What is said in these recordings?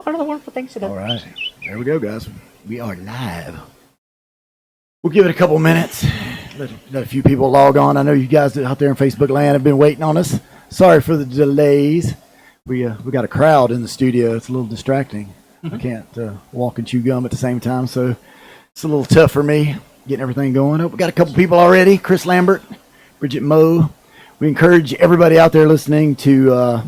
What are the wonderful things to do? All right. There we go, guys. We are live. We'll give it a couple minutes. Let a few people log on. I know you guys out there in Facebook land have been waiting on us. Sorry for the delays. We got a crowd in the studio. It's a little distracting. I can't walk and chew gum at the same time, so it's a little tough for me getting everything going. We got a couple people already. Chris Lambert, Bridget Moe. We encourage everybody out there listening to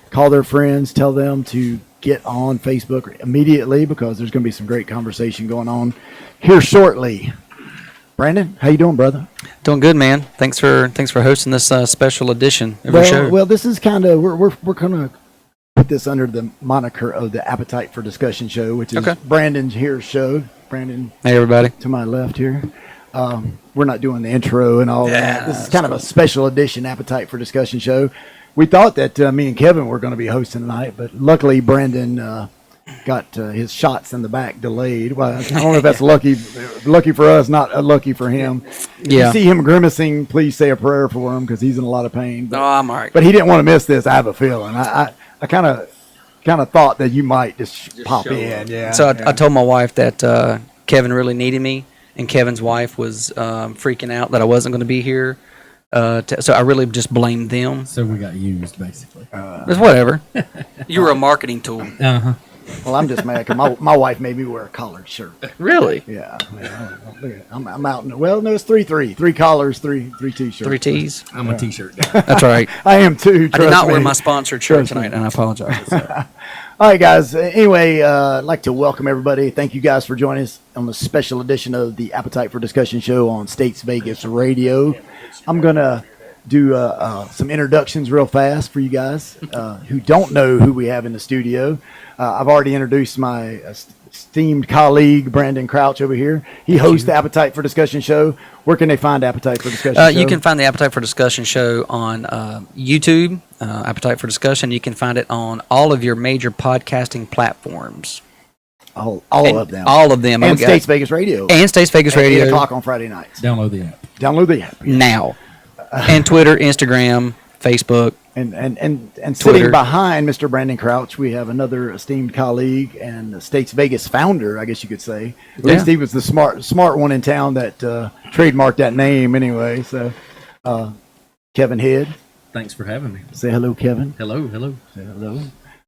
call their friends, tell them to get on Facebook immediately because there's going to be some great conversation going on here shortly. Brandon, how you doing, brother? Doing good, man. Thanks for hosting this special edition of your show. Well, this is kind of we're going to put this under the moniker of the Appetite for Discussion show, which is Brandon's here show. Brandon, hey everybody, to my left here. We're not doing the intro and all that. This is kind of a special edition Appetite for Discussion show. We thought that me and Kevin were going to be hosting tonight, but luckily Brandon got his shots in the back delayed. Well, I don't know if that's lucky for us, not unlucky for him. If you see him grimacing, please say a prayer for him because he's in a lot of pain. But, I'm all right. But he didn't want to miss this. I have a feeling. I kind of thought that you might just pop in. Yeah. So I told my wife that Kevin really needed me, and Kevin's wife was freaking out that I wasn't going to be here. So I really just blamed them. So we got used, basically. It's whatever. You were a marketing tool. Uh-huh. Well, I'm just mad because my wife made me wear a collared shirt. Really? Yeah. I'm out. No, it's three collars, three t-shirts. 3 T's? I'm a T-shirt guy. That's right. I am too. I did not wear my sponsored shirt tonight, and I apologize. All right, guys. Anyway, I'd like to welcome everybody. Thank you guys for joining us on the special edition of the Appetite for Discussion show on Statesvegas Radio. I'm going to do some introductions real fast for you guys who don't know who we have in the studio. I've already introduced my esteemed colleague, Brandon Crouch, over here. He hosts the Appetite for Discussion show. Where can they find Appetite for Discussion show? You can find the Appetite for Discussion show on YouTube, Appetite for Discussion. You can find it on all of your major podcasting platforms. All of them. All of them. And Statesvegas Radio. And Statesvegas Radio. 8 o'clock on Friday nights. Download the app. Download the app. Now. And Twitter, Instagram, Facebook. And sitting behind Mr. Brandon Crouch, we have another esteemed colleague and the Statesvegas founder, I guess you could say. At least he was the smart one in town that trademarked that name anyway. So, Kevin Head. Thanks for having me. Say hello, Kevin. Hello. Say hello.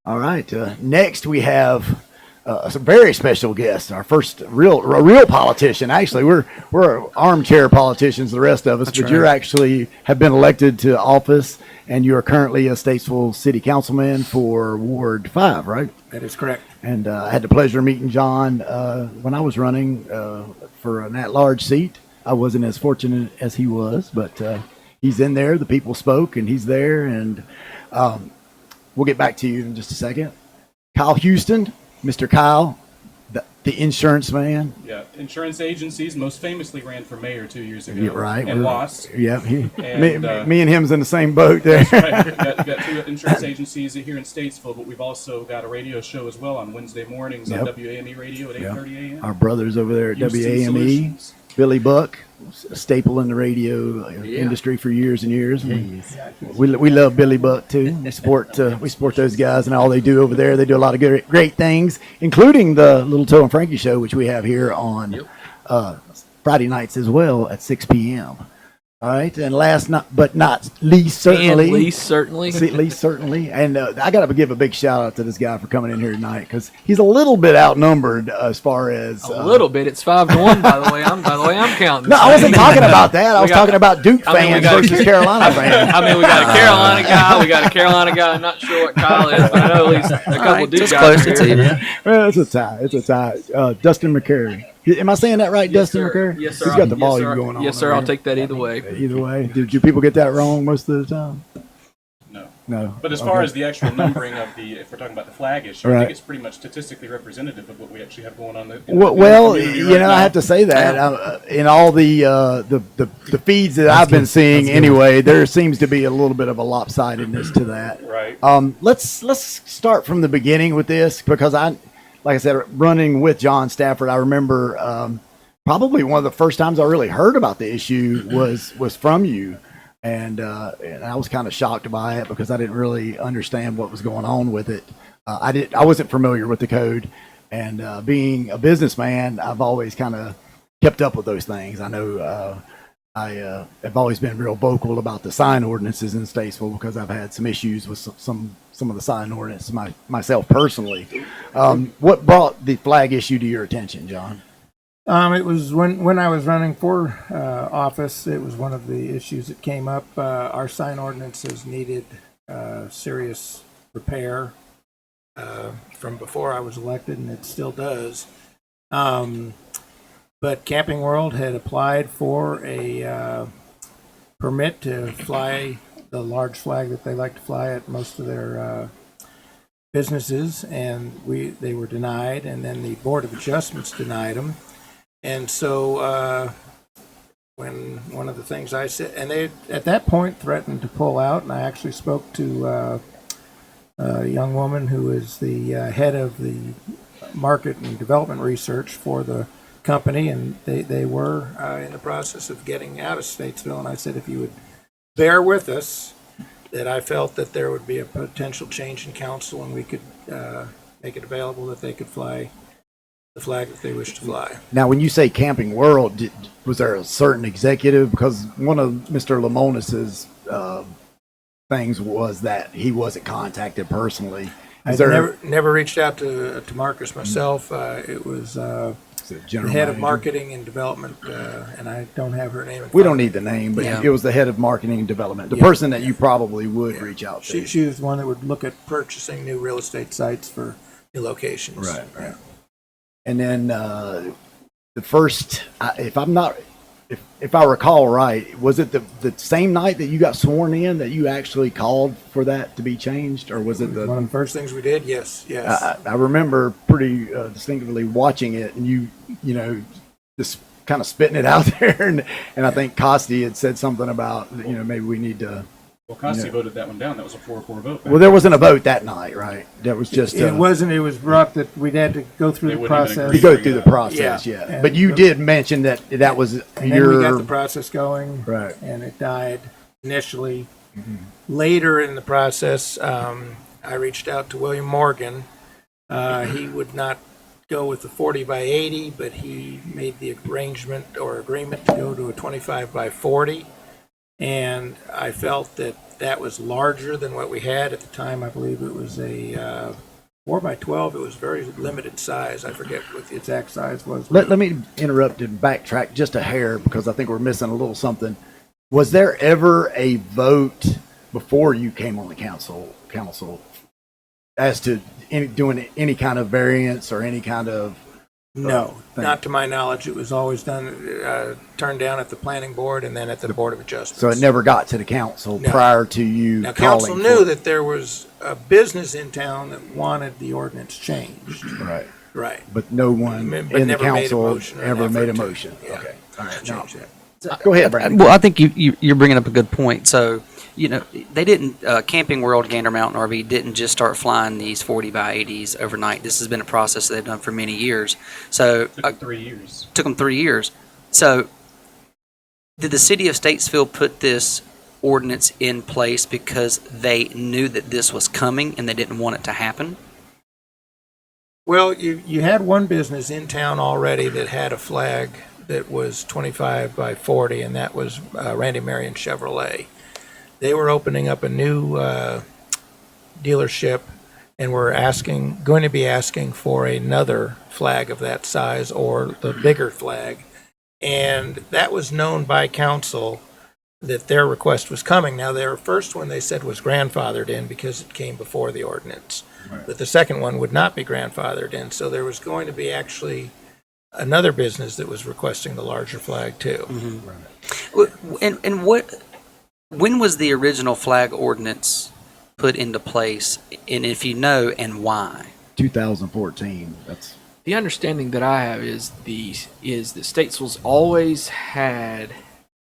All right. Next, we have a very special guest, our first real politician. Actually, we're armchair politicians, the rest of us, but you actually have been elected to office, and you are currently a Statesville City Councilman for Ward 5, right? That is correct. And I had the pleasure of meeting John when I was running for an at-large seat. I wasn't as fortunate as he was, but he's in there. The people spoke, and he's there, and we'll get back to you in just a second. Kyle Houston. Mr. Kyle, the insurance man. Yeah, insurance agencies most famously ran for mayor 2 years ago. Yeah, right. And lost. Yeah, me and him's in the same boat there. That's right. We've got 2 insurance agencies here in Statesville, but we've also got a radio show as well on Wednesday mornings on WAME radio at 8:30 a.m. Our brothers over there at Houston WAME. Solutions. Billy Buck, a staple in the radio industry for years and years. We love Billy Buck too. We support those guys and all they do over there. They do a lot of great things, including the Little Toe and Frankie show, which we have here on Friday nights as well at 6 p.m. All right, and last but not least, certainly. And I got to give a big shout out to this guy for coming in here tonight because he's a little bit outnumbered as far as a little bit. It's 5-1, by the way. I'm counting. No, I wasn't talking about that. I was talking about Duke fans versus Carolina fans. I mean, we got a Carolina guy. We got a Carolina guy. I'm not sure what Kyle is, but I know at least a couple of Duke guys. Close to you. Well, it's a tie. Dustin McCary. Am I saying that right, Dustin McCary? Yes, sir. He's got the volume going on. Yes, sir. I'll take that either way. Either way. Did you people get that wrong most of the time? No. But as far as the actual numbering of if we're talking about the flag issue, I think it's pretty much statistically representative of what we actually have going on. I have to say that in all the feeds that I've been seeing anyway, there seems to be a little bit of a lopsidedness to that. Right. Let's start from the beginning with this because like I said, running with John Stafford, I remember probably one of the first times I really heard about the issue was from you. And I was kind of shocked by it because I didn't really understand what was going on with it. I wasn't familiar with the code, and being a businessman, I've always kind of kept up with those things. I know I have always been real vocal about the sign ordinances in Statesville because I've had some issues with some of the sign ordinances myself personally. What brought the flag issue to your attention, John? It was when I was running for office. It was one of the issues that came up. Our sign ordinances needed serious repair from before I was elected, and it still does. But Camping World had applied for a permit to fly the large flag that they like to fly at most of their businesses, and they were denied, and then the Board of Adjustments denied them. And so when one of the things I said, and they at that point threatened to pull out, and I actually spoke to a young woman who is the head of the market and development research for the company, and they were in the process of getting out of Statesville, and I said if you would bear with us, that I felt that there would be a potential change in council, and we could make it available that they could fly the flag that they wish to fly. Now, when you say Camping World, was there a certain executive? Because one of Mr. Lamonis's things was that he wasn't contacted personally. I never reached out to Marcus myself. It was the head of marketing and development, and I don't have her name. We don't need the name, but it was the head of marketing and development, the person that you probably would reach out to. She was the one that would look at purchasing new real estate sites for new locations. Right. Yeah. And then the first, if I recall right, was it the same night that you got sworn in that you actually called for that to be changed, or was it one of the first things we did? Yes. I remember pretty distinctly watching it, and you just kind of spitting it out there, and I think Costi had said something about maybe we need to. Well, Costi voted that one down. That was a 4-4 vote. Well, there wasn't a vote that night, right? That was just it wasn't. It was brought that we'd had to go through the process. You go through the process, yeah. But you did mention that was and then we got the process going, right? And it died initially. Mm-hmm. Later in the process, I reached out to William Morgan. He would not go with the 40 by 80, but he made the arrangement or agreement to go to a 25 by 40. And I felt that was larger than what we had at the time. I believe it was a 4 by 12. It was very limited size. I forget what the exact size was. Let me interrupt and backtrack just a hair because I think we're missing a little something. Was there ever a vote before you came on the council as to doing any kind of variance or any kind of No, not to my knowledge. It was always done, turned down at the planning board and then at the Board of Adjustments. So it never got to the council prior to you Now, calling council knew that there was a business in town that wanted the ordinance changed. Right. Right. But no one But in the never made a council motion or an ever made a effort to- motion. yeah, Okay. All right. to change that. Go ahead, Brandon. Well, I think you're bringing up a good point. So, they didn't, Camping World Gander Mountain RV didn't just start flying these 40 by 80s overnight. This has been a process they've done for many years. So, Took them 3 years. Took them 3 years. So, did the city of Statesville put this ordinance in place because they knew that this was coming and they didn't want it to happen? Well, you had one business in town already that had a flag that was 25 by 40, and that was Randy Marion Chevrolet. They were opening up a new dealership and were going to be asking for another flag of that size or the bigger flag. And that was known by council that their request was coming. Now, their first one they said was grandfathered in because it came before the ordinance. Right. But the second one would not be grandfathered in. So there was going to be actually another business that was requesting the larger flag too. Mm-hmm. Right. And when was the original flag ordinance put into place? And if you know, and why? 2014. That's The understanding that I have is that Statesville's always had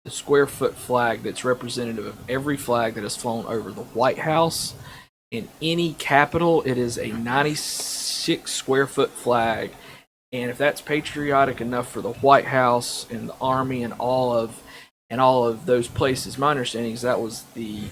the square foot flag that's representative of every flag that has flown over the White House. In any capital, it is a 96 square foot flag. And if that's patriotic enough for the White House and the Army and all of those places, my understanding is that was the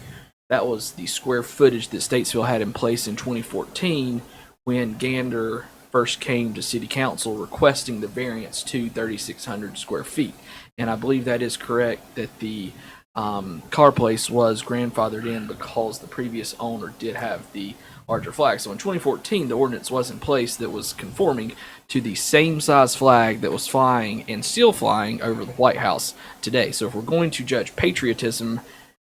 square footage that Statesville had in place in 2014. when Gander first came to City Council requesting the variance to 3,600 square feet. And I believe that is correct, that the car place was grandfathered in because the previous owner did have the larger flag. So in 2014, the ordinance was in place that was conforming to the same size flag that was flying and still flying over the White House today. So if we're going to judge patriotism,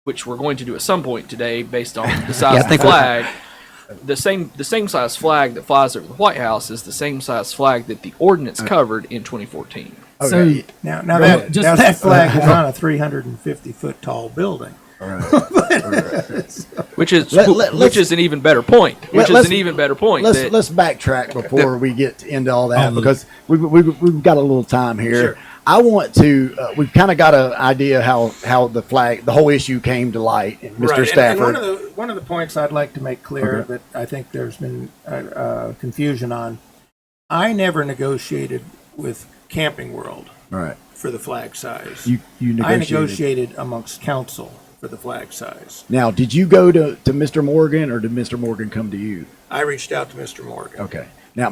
which we're going to do at some point today based on the size of the flag, the same size flag that flies over the White House is the same size flag that the ordinance covered in 2014. Okay. Now that flag is on a 350-foot tall building. Which is an even better point. Let's backtrack before we get into all that, because we've got a little time here. Sure. I want to. We've kind of got an idea how the whole issue came to light, Mr. Stafford. And one of the points I'd like to make clear that I think there's been confusion on. I never negotiated with Camping World for the flag size. You I negotiated amongst council for the flag size. Now, did you go to Mr. Morgan, or did Mr. Morgan come to you? I reached out to Mr. Morgan. Okay. Now,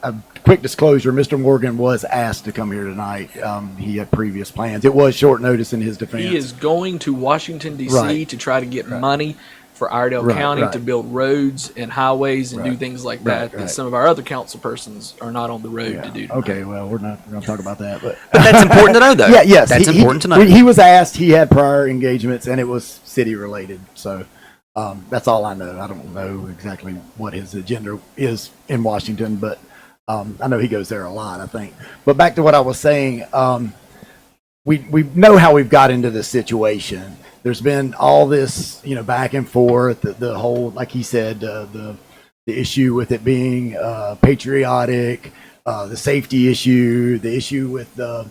a quick disclosure, Mr. Morgan was asked to come here tonight. He had previous plans. It was short notice in his defense. He is going to Washington, D.C. to try to get money for Iredell County to build roads and highways and do things like that some of our other council persons are not on the road to do tonight. Okay, well, we're not going to talk about that. But that's important to know, though. Yes. That's important to know. He was asked. He had prior engagements, and it was city-related. So that's all I know. I don't know exactly what his agenda is in Washington, but I know he goes there a lot, I think. But back to what I was saying, we know how we've got into this situation. There's been all this, back and forth, the whole, like he said, the issue with it being patriotic, the safety issue, the issue with the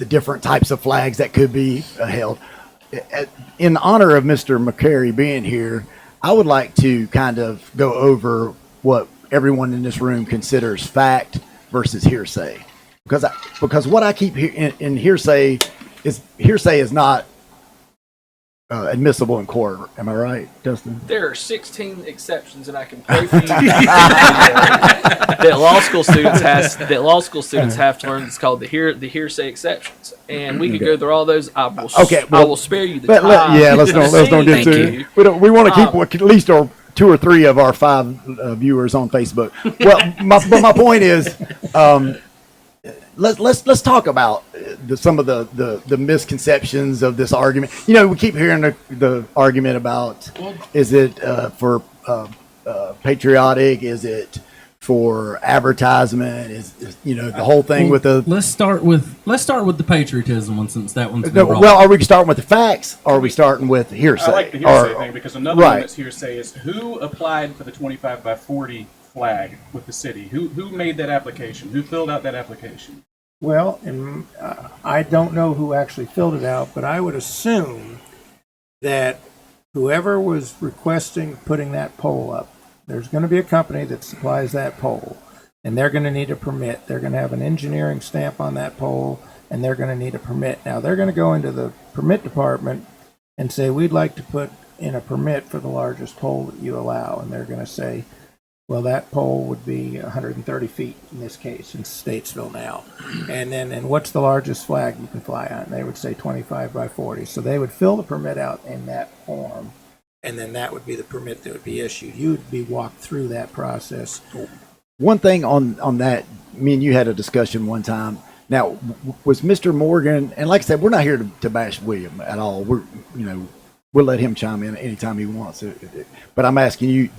different types of flags that could be held. In honor of Mr. McCary being here, I would like to kind of go over what everyone in this room considers fact versus hearsay, because what I keep in hearsay is not admissible in court. Am I right, Dustin? There are 16 exceptions, and I can play for you that law school students have to learn. It's called the hearsay exceptions, and we could go through all those. I will spare you the time. Let's don't get to it. We want to keep at least 2 or 3 of our 5 viewers on Facebook. Well, my point is, let's talk about some of the misconceptions of this argument. We keep hearing the argument about, is it for patriotic? Is it for advertisement? Is the whole thing with the? Let's start with the patriotism one, since that one's been brought. Well, are we starting with the facts, or are we starting with hearsay? I like the hearsay thing, because another one that's hearsay is who applied for the 25 by 40 flag with the city. Who made that application? Who filled out that application? Well, I don't know who actually filled it out, but I would assume that whoever was requesting putting that pole up, there's going to be a company that supplies that pole, and they're going to need a permit. They're going to have an engineering stamp on that pole, and they're going to need a permit. Now, they're going to go into the permit department and say, we'd like to put in a permit for the largest pole that you allow, and they're going to say, well, that pole would be 130 feet in this case in Statesville now. And what's the largest flag you can fly on? They would say 25 by 40. So they would fill the permit out in that form, and then that would be the permit that would be issued. You would be walked through that process. One thing on that, me and you had a discussion one time. Now, was Mr. Morgan, and like I said, we're not here to bash William at all. We'll let him chime in anytime he wants. But I'm asking you,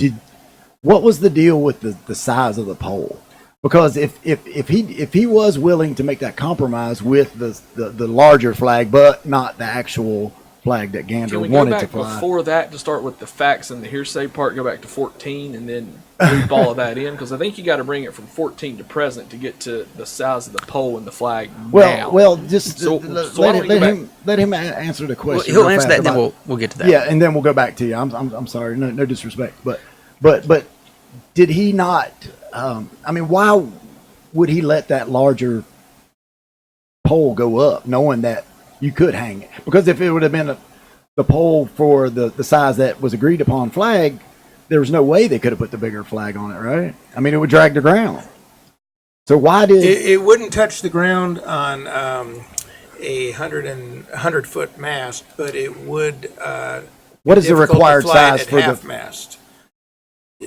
what was the deal with the size of the pole? Because if he was willing to make that compromise with the larger flag, but not the actual flag that Gander wanted to fly. Can we go back before that to start with the facts and the hearsay part? Go back to 14 and then loop all of that in, because I think you got to bring it from 14 to present to get to the size of the pole and the flag. Well, just let him answer the question. Well, he'll answer that, and then we'll get to that. Yeah, and then we'll go back to you. I'm sorry, no disrespect, but did he not? Why would he let that larger pole go up, knowing that you could hang it? Because if it would have been the pole for the size that was agreed upon flag, there was no way they could have put the bigger flag on it, right? I mean, it would drag the ground. So why did It wouldn't touch the ground on a 100-foot mast, but it would. what is the difficult to required fly size at for half the? mast?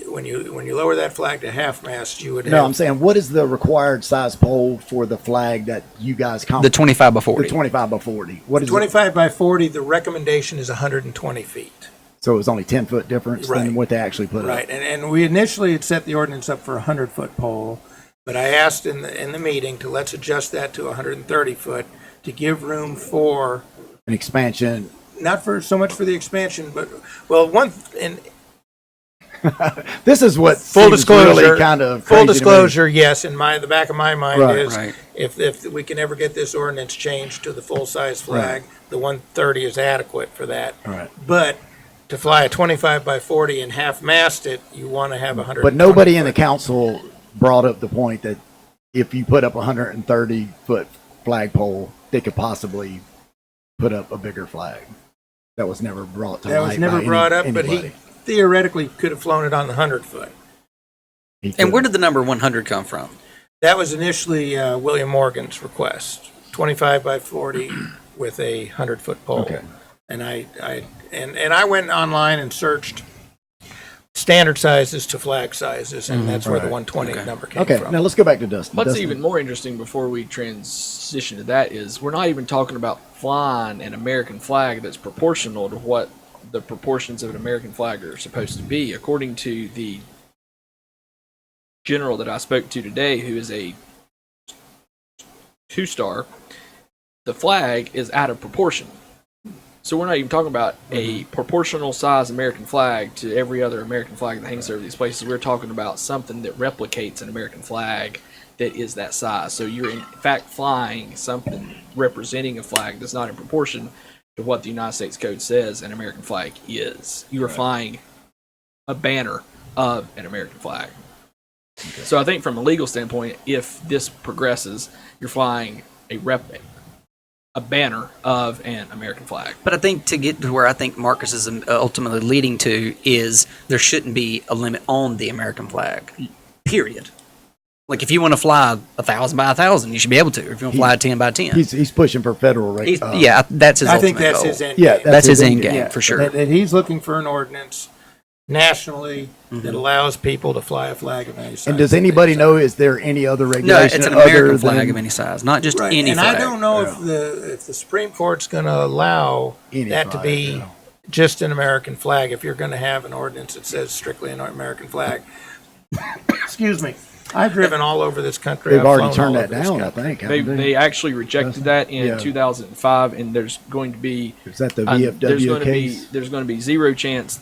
When you lower that flag to half mast, you would. No, have, I'm saying what is the required size pole for the flag that you guys The 25 by the 40. 25 by 40. What is 25 by 40. The recommendation is 120 feet. So it was only 10-foot difference Right. than what they actually put Right, up. and we initially had set the ordinance up for a 100-foot pole, but I asked in the meeting to let's adjust that to 130 foot to give room for An expansion. not for so much for the expansion, but well, This is what full seems disclosure, really kind of full crazy to me. disclosure, yes. In the back of my mind Right. is Right. if we can ever get this ordinance changed to the full size flag, the 130 is adequate for that. Right. But to fly a 25 by 40 and half mast it, you want to have 100. But nobody in the council brought up the point that if you put up a 130-foot flagpole, they could possibly put up a bigger flag. That was never brought to light. That was never by brought up, but anybody. he theoretically could have flown it on the 100-foot. He And where couldn't. did the number 100 come from? That was initially William Morgan's request, 25 by 40 with a 100-foot pole. Okay. And I went online and searched standard sizes to flag sizes, and that's where the Right. 120 Okay. number came Okay, from. now let's go back to Dustin. What's Dustin, even more interesting before we transition to that is we're not even talking about flying an American flag that's proportional to what the proportions of an American flag are supposed to be. According to the general that I spoke to today, who is a 2-star, the flag is out of proportion. So we're not even talking about a proportional size American flag to every other American flag that hangs over these places. We're talking about something that replicates an American flag that is that size. So you're in fact flying something representing a flag that's not in proportion to what the United States Code says an American flag is. You are flying a banner of an American flag. So I think from a legal standpoint, if this progresses, you're flying a banner of an American flag. But I think to get to where I think Marcus is ultimately leading to is there shouldn't be a limit on the American flag. Period. Like if you want to fly 1,000 by 1,000, you should be able to. If you want to fly a 10 by 10, he's pushing for federal rate. yeah, that's his. I think ultimate that's goal. his end Yeah, game. That's his his end game Yeah, for sure. That he's looking for an ordinance nationally that allows people to fly a flag of any size. And does anybody know, is there any other No, regulation? it's an American other flag than of any size, not just Right, any and flag. I don't know if the Supreme Court's going to allow Any that to flag, be yeah. just an American flag. If you're going to have an ordinance that says strictly an American flag, excuse me. I've driven all over this country. They've I've already flown turned all that over this down, I country. think. They haven't they actually rejected that in Yeah. 2005, and there's going to be Is that the there's VFW going to be case? there's going to be zero chance.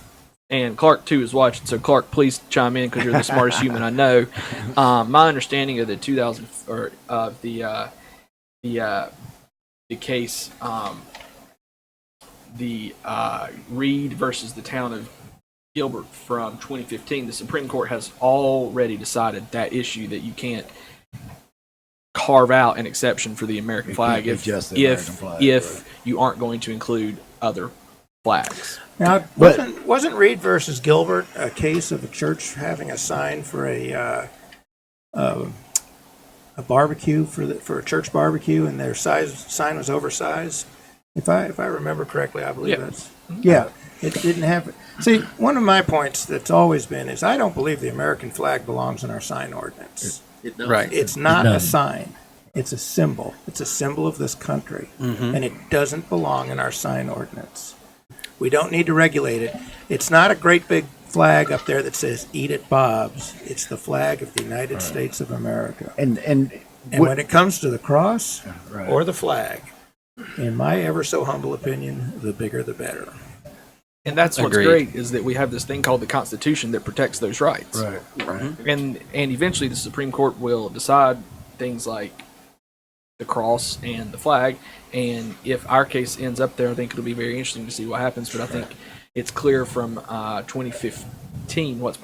And Clark too is watching, so Clark, please chime in because you're the smartest human I know. My understanding of the 2000 or of the case, Reed versus the town of Gilbert from 2015, the Supreme Court has already decided that issue that you can't carve out an exception for the American flag can't if be just the American flag, if you aren't going to include other flags. Now, But- wasn't Reed versus Gilbert a case of a church having a sign for a barbecue for a church barbecue, and their sign was oversized? If I remember correctly, I believe Yeah. that's yeah. It didn't have. See, one of my points that's always been is I don't believe the American flag belongs in our sign ordinance. Right. It's not a doesn't. sign. It's a symbol. It's a symbol of this country, and it doesn't belong in our sign ordinance. We don't need to regulate it. It's not a great big flag up there that says "Eat it, Bob's." It's the flag of the United States of America. And And what- when it comes to the cross right. or the flag, in my ever so humble opinion, the bigger the better. And that's what's Agreed. great is that we have this thing called the Constitution that protects those rights. right. And eventually the Supreme Court will decide things like the cross and the flag. And if our case ends up there, I think it'll be very interesting to see what happens. But I think it's clear from 2015 what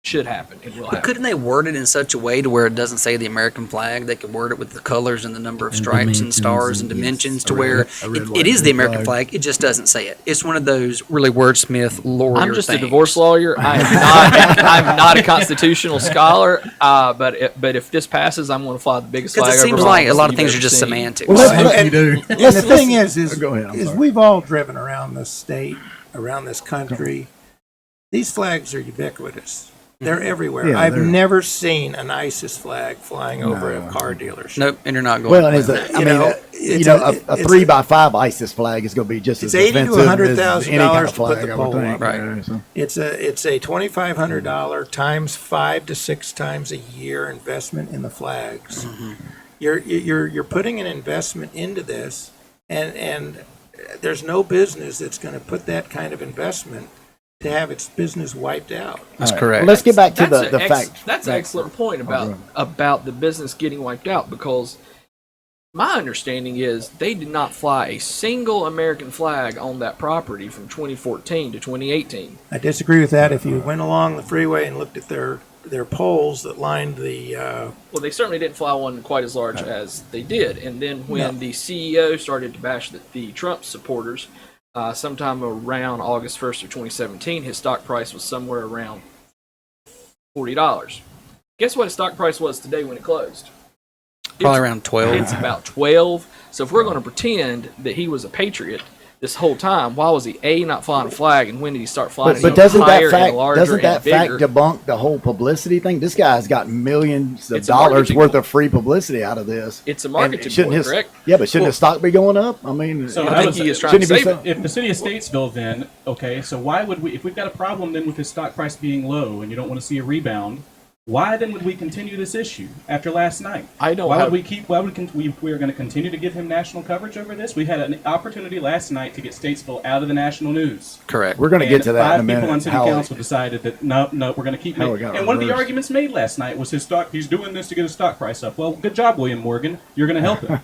should happen and will But happen. couldn't they word it in such a way to where it doesn't say the American flag? They could word it with the colors and the number of And stripes and dimensions stars and and- dimensions A to red- where a red, it white, is the blue American flag. flag. It just doesn't say it. It's one of those really wordsmith lawyer I'm just things. a divorce lawyer. I'm not a constitutional scholar. But if this passes, I'm going to fly the biggest flag. Because it seems over like a lot of you've things ever are just seen. semantics. Well, And, let's- you do. and the thing is Go ahead, I'm sorry. we've all driven around this state, around this country. These flags are ubiquitous. They're everywhere. Yeah, I've they're- never seen an ISIS flag flying over a car dealership. Nope, and you're not going. Well, and it's a, I You mean, know, a it's a- a it's 3x5 ISIS flag is going to be just It's as $80,000 to offensive as $100,000 any kind of to put flag, the I would pole think. up. Right. Yeah, so- It's a $2,500 times 5 to 6 times a year investment in the flags. You're putting an investment into this, and there's no business that's going to put that kind of investment to have its business wiped out. That's All right. correct. Well, let's get back to That's the an fact. That's an excellent point about the business getting wiped out, because my understanding is they did not fly a single American flag on that property from 2014 to 2018. I disagree with that. If you went along the freeway and looked at their poles that lined the Well, they certainly didn't fly one quite as large as they did. And then when the CEO started to bash the Trump supporters, sometime around August 1st of 2017, his stock price was somewhere around $40. Guess what his stock price was today when it closed? Probably around 12. It's about 12. So if we're going to pretend that he was a patriot this whole time, why was he not flying a flag, and when did he start flying? But it doesn't higher that and fact larger doesn't that and fact bigger? debunk the whole publicity thing? This guy's got millions of It's a dollars marketing worth point. of free publicity out of this. It's a And marketing shouldn't point, his, correct? Yeah, but shouldn't his stock be going up? I mean, So I how think does he is trying shouldn't to he be save sa- it. If the city of Statesville, then okay, so why would we? If we've got a problem then with his stock price being low, and you don't want to see a rebound, why then would we continue this issue after last night? I don't Why have- would we keep? Why would we are going to continue to give him national coverage over this? We had an opportunity last night to get Statesville out of the national news. Correct. we're going to get And to that in a 5 minute. people on city How- council decided that no, we're going to keep. How it got And one of the reversed. arguments made last night was his stock. He's doing this to get his stock price up. Well, good job, William Morgan. You're going to help him.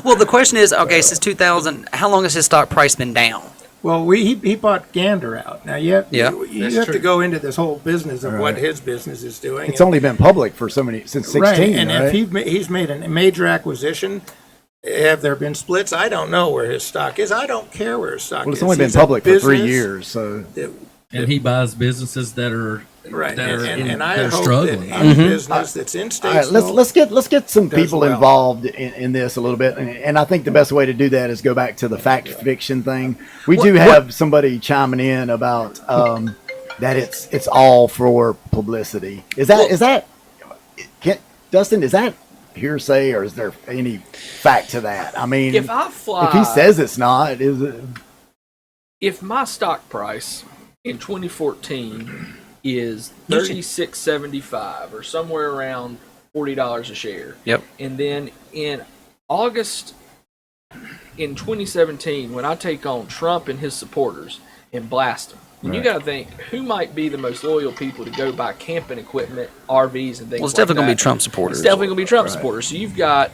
Well, the question is, okay, since 2000, how long has his stock price been down? well, he bought Gander out. Now you have Yeah. to go into this whole business of what Right. his business is doing. It's and- only been public for since 16, right, and right? if he's made a major acquisition, have there been splits? I don't know where his stock is. I don't care where his stock well, is. it's only been He's a public for 3 business years, so that- And he buys businesses that are right, that are and I that are hope struggling. that any business that's in all right, Statesville, let's get some does people well. involved in this a little bit, and I think the best way to do that is go back to the fact fiction thing. We do have somebody chiming in about that it's all for publicity. Is that Dustin? Is that hearsay, or is there any fact to that? I mean, If I fly, if he says it's not, is it? if my stock price in 2014 is $36.75 or somewhere around $40 a share, Yep. and then in August in 2017, when I take on Trump and his supporters and blast them, and you Right. got to think who might be the most loyal people to go buy camping equipment, RVs, and things. Well, it's like definitely going to be that. Trump supporters. It's definitely going to be Trump Right. supporters. So you've got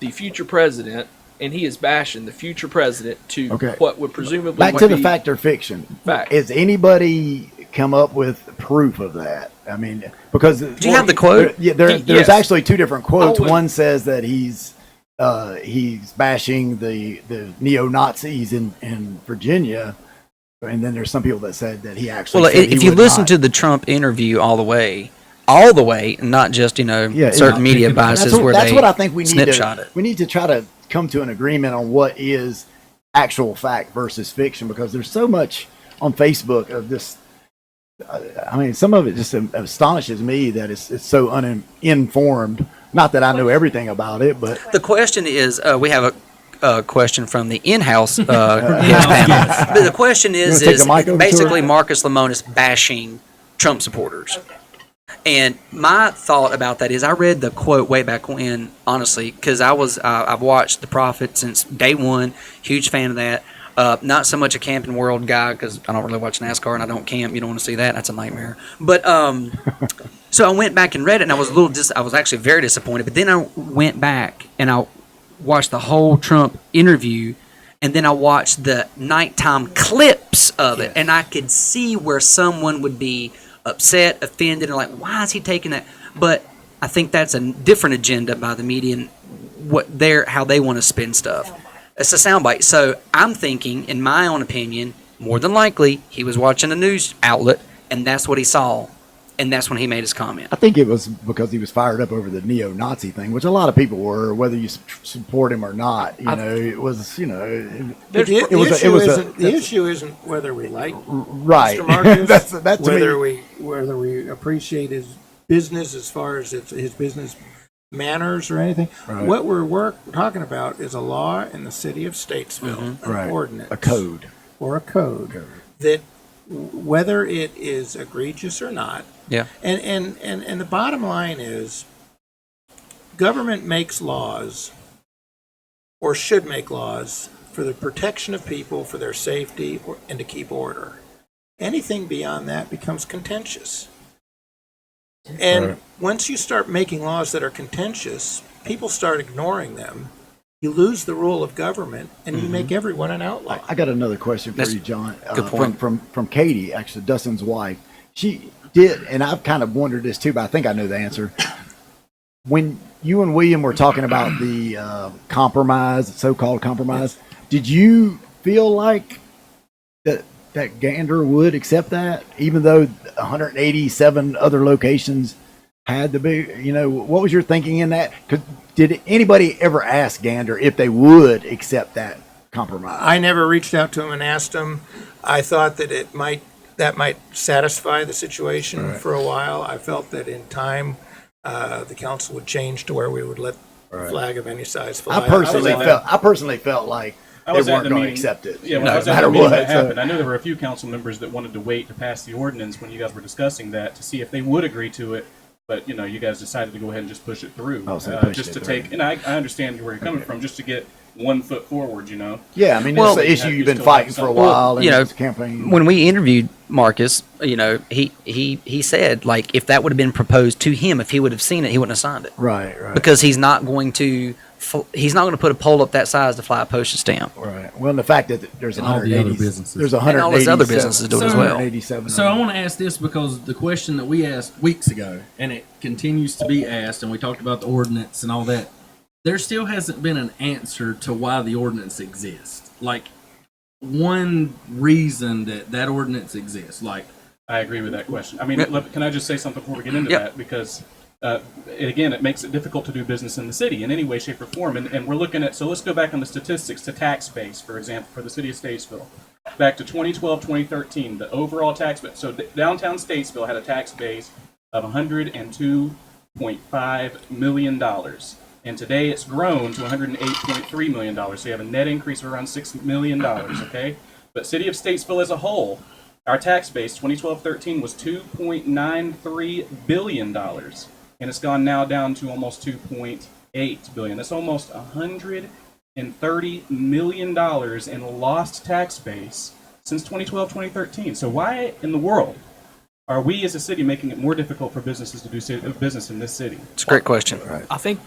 the future president, and he is bashing the future president to Okay. what would presumably Back to the be fact or fiction. fact. Has anybody come up with proof of that? I mean, because do you have the quote? there's Yes. actually two different quotes. Oh, One says that he's bashing the neo-Nazis in Virginia, and then there's some people that said that he actually. Well, said he if you would listen not. to the Trump interview all the way, and not just certain media biases where that's they what I think we need snapshot to it. we need to try to come to an agreement on what is actual fact versus fiction, because there's so much on Facebook of this. I mean, some of it just astonishes me that it's so uninformed. Not that I know everything about it, but The question is, we have a question from the in-house guest panel. But the question You is wanna take the mic over to basically her? Marcus Lemonis bashing Trump supporters. And my thought about that is, I read the quote way back when, honestly, because I've watched The Prophet since day one, huge fan of that. Not so much a Camping World guy, because I don't really watch NASCAR and I don't camp. You don't want to see that; that's a nightmare. But so I went back and read it, and I was actually very disappointed. But then I went back and I watched the whole Trump interview, and then I watched the nighttime clips of it, and I could see where someone would be upset, offended, and like, why is he taking that? But I think that's a different agenda by the media and how they want to spin stuff. It's a soundbite. So I'm thinking, in my own opinion, more than likely he was watching a news outlet and that's what he saw, and that's when he made his comment. I think it was because he was fired up over the neo-Nazi thing, which a lot of people were, whether you support him or not. It was, The issue isn't whether we like right. Mr. Marcus, that's whether we appreciate his business as far as his business manners or anything. Right. What we're talking about is a law in the city of Statesville, an ordinance, a code, that whether it is egregious or not. Yeah. And the bottom line is, government makes laws, or should make laws, for the protection of people, for their safety, and to keep order. Anything beyond that becomes contentious. And once you start making laws that are contentious, people start ignoring them. You lose the rule of government, and you make everyone an outlaw. I got another question for you, John. Good point. From Katie, actually, Dustin's wife. She did, and I've kind of wondered this too, but I think I know the answer. When you and William were talking about the compromise, so-called compromise, did you feel like that Gander would accept that, even though 187 other locations had the big, what was your thinking in that? Did anybody ever ask Gander if they would accept that compromise? I never reached out to him and asked him. I thought that that might satisfy the situation for a while. I felt that in time, the council would change to where we would let a flag of any size fly. I personally felt like they weren't going to accept it. Yeah, when I was at the meeting that happened, I know there were a few council members that wanted to wait to pass the ordinance when you guys were discussing that to see if they would agree to it. But you guys decided to go ahead and just push it through, just to take. And I understand where you're coming from, just to get 1 foot forward. Yeah, I mean, it's an issue you've been fighting for a while. And it's a campaign. When we interviewed Marcus, he said, like, if that would have been proposed to him, if he would have seen it, he wouldn't have signed it. Right. Because he's not going to put a pole up that size to fly a postage stamp. Right. Well, and the fact that there's all the 180 other businesses. there's And all those other businesses do it as well. 187. So I want to ask this because the question that we asked weeks ago, and it continues to be asked, and we talked about the ordinance and all that, there still hasn't been an answer to why the ordinance exists. Like, one reason that ordinance exists. Like, I agree with that question. I mean, can I just say something before we get into that? Because, again, it makes it difficult to do business in the city in any way, shape, or form. And we're looking at, so let's go back on the statistics to tax base, for example, for the city of Statesville. Back to 2012, 2013, the overall tax base. So downtown Statesville had a tax base of $102.5 million. And today it's grown to $108.3 million. So you have a net increase of around $6 million, okay? But city of Statesville as a whole, our tax base, 2012-13, was $2.93 billion. And it's gone now down to almost $2.8 billion. That's almost $130 million in lost tax base since 2012-2013. So why in the world are we as a city making it more difficult for businesses to do business in this city? It's a great question. Right. I think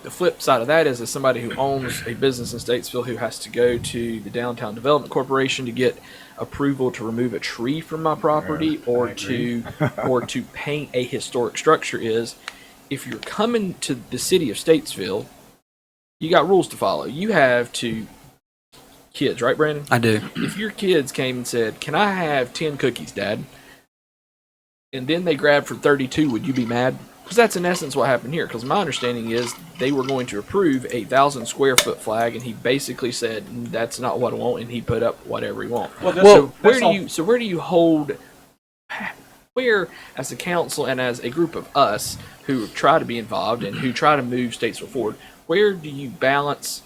the flip side of that is, as somebody who owns a business in Statesville who has to go to the Downtown Development Corporation to get approval to remove a tree from my property or to paint a historic structure, is if you're coming to the city of Statesville, you got rules to follow. You have to kids, right, Brandon? I do. If your kids came and said, "Can I have 10 cookies, Dad?" and then they grabbed for 32, would you be mad? Because that's in essence what happened here. Because my understanding is they were going to approve a 1,000 square foot flag, and he basically said that's not what I want, and he put up whatever he wants. Well, where do you hold? Where, as a council and as a group of us who try to be involved and who try to move Statesville forward, where do you balance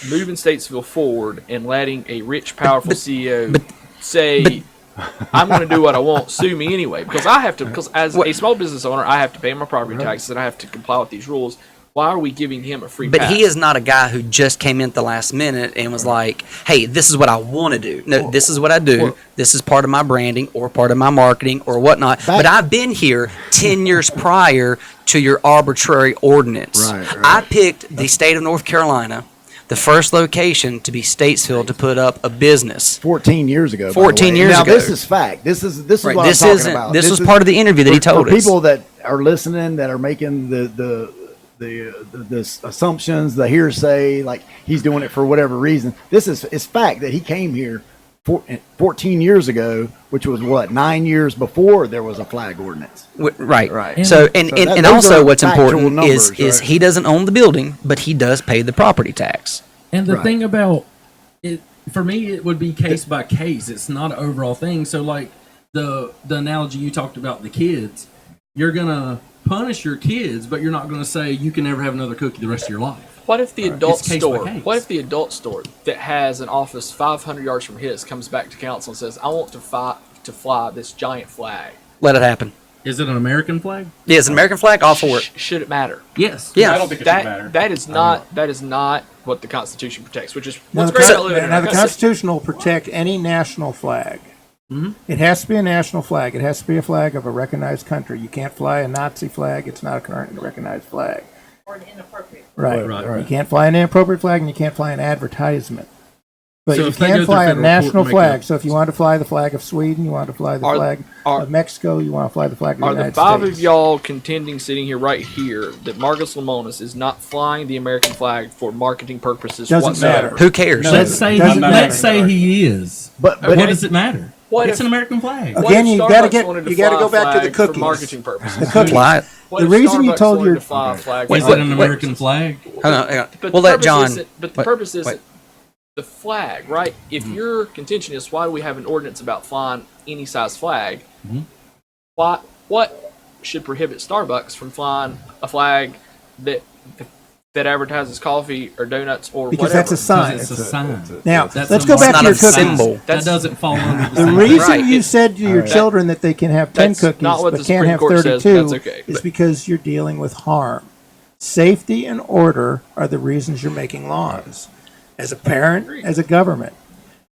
moving Statesville forward and letting a rich, powerful CEO say, "I'm going to do what I want, sue me anyway"? Because as a small business owner, I have to pay my property taxes and I have to comply with these rules. Why are we giving him a free pass? But he is not a guy who just came in at the last minute and was like, "Hey, this is what I want to do." No, this is what I do. This is part of my branding or part of my marketing or whatnot. But I've been here 10 years prior to your arbitrary ordinance. Right. I picked the state of North Carolina, the first location to be Statesville to put up a business. 14 years ago. by the 14 way. years now, ago. this is fact. This is Right, what this I'm talking isn't. about. This was is- part of the interview that he told for us. people that are listening, that are making the assumptions, the hearsay, like he's doing it for whatever reason. This is it's fact that he came here 14 years ago, which was what, 9 years before there was a flag ordinance. Right. Right. So and, So and, that- and those also are what's factual important numbers, is right? he doesn't own the building, but he does pay the property tax. And the Right. thing about it, for me, it would be case by case. It's not an overall thing. So, like the analogy you talked about, the kids, you're gonna punish your kids, but you're not gonna say you can never have another cookie the rest of your life. What if the adult It's case by store? case. What if the adult store that has an office 500 yards from his comes back to council and says, "I want to fly this giant flag"? Let it happen. Is it an American flag? Yeah, it's an American flag. All for it. Should it matter? Yes. Yeah. I don't think it should matter. That is not what the Constitution protects. Which is Now, what's the, great about living in now the America. Constitution will protect any national flag. It has to be a national flag. It has to be a flag of a recognized country. You can't fly a Nazi flag. It's not a current recognized flag. Or an inappropriate. Right. Right. You can't fly an inappropriate flag, and you can't fly an advertisement. But So you if they go can to fly a federal court national and make flag. a- So if you want to fly the flag of Sweden, you want to fly the flag of Mexico, you want to fly the flag of the Are the United five States. of y'all contending sitting here right here that Marcus Lemonis is not flying the American flag for marketing purposes Doesn't whatsoever? matter. Who cares? No, Let's say doesn't matter. let's say he is. But What does it matter? What It's if- an American flag. What Again, if you Starbucks gotta wanted to you gotta fly go a back to the flag for cookies. marketing purposes. The cookies. Fly it. What The if reason you Starbucks told wanted your- to fly a flag Wait, Is for it an American flag? Hang on, hang on. But We'll the let purpose John. isn't- But the wait, purpose isn't wait. the flag, right? If your contention is why do we have an ordinance about flying any size flag, what should prohibit Starbucks from flying a flag that advertises coffee or donuts or Because whatever? that's a sign. Because it's a sign. Now, That's let's a go back not to your a cookies. symbol. That doesn't fall under The same reason Right. you said to your right. children that they can have 10 That's cookies not what but the can't Supreme have Court 32 says, but that's okay. is But- because you're dealing with harm. Safety and order are the reasons you're making laws. As a parent, as a government.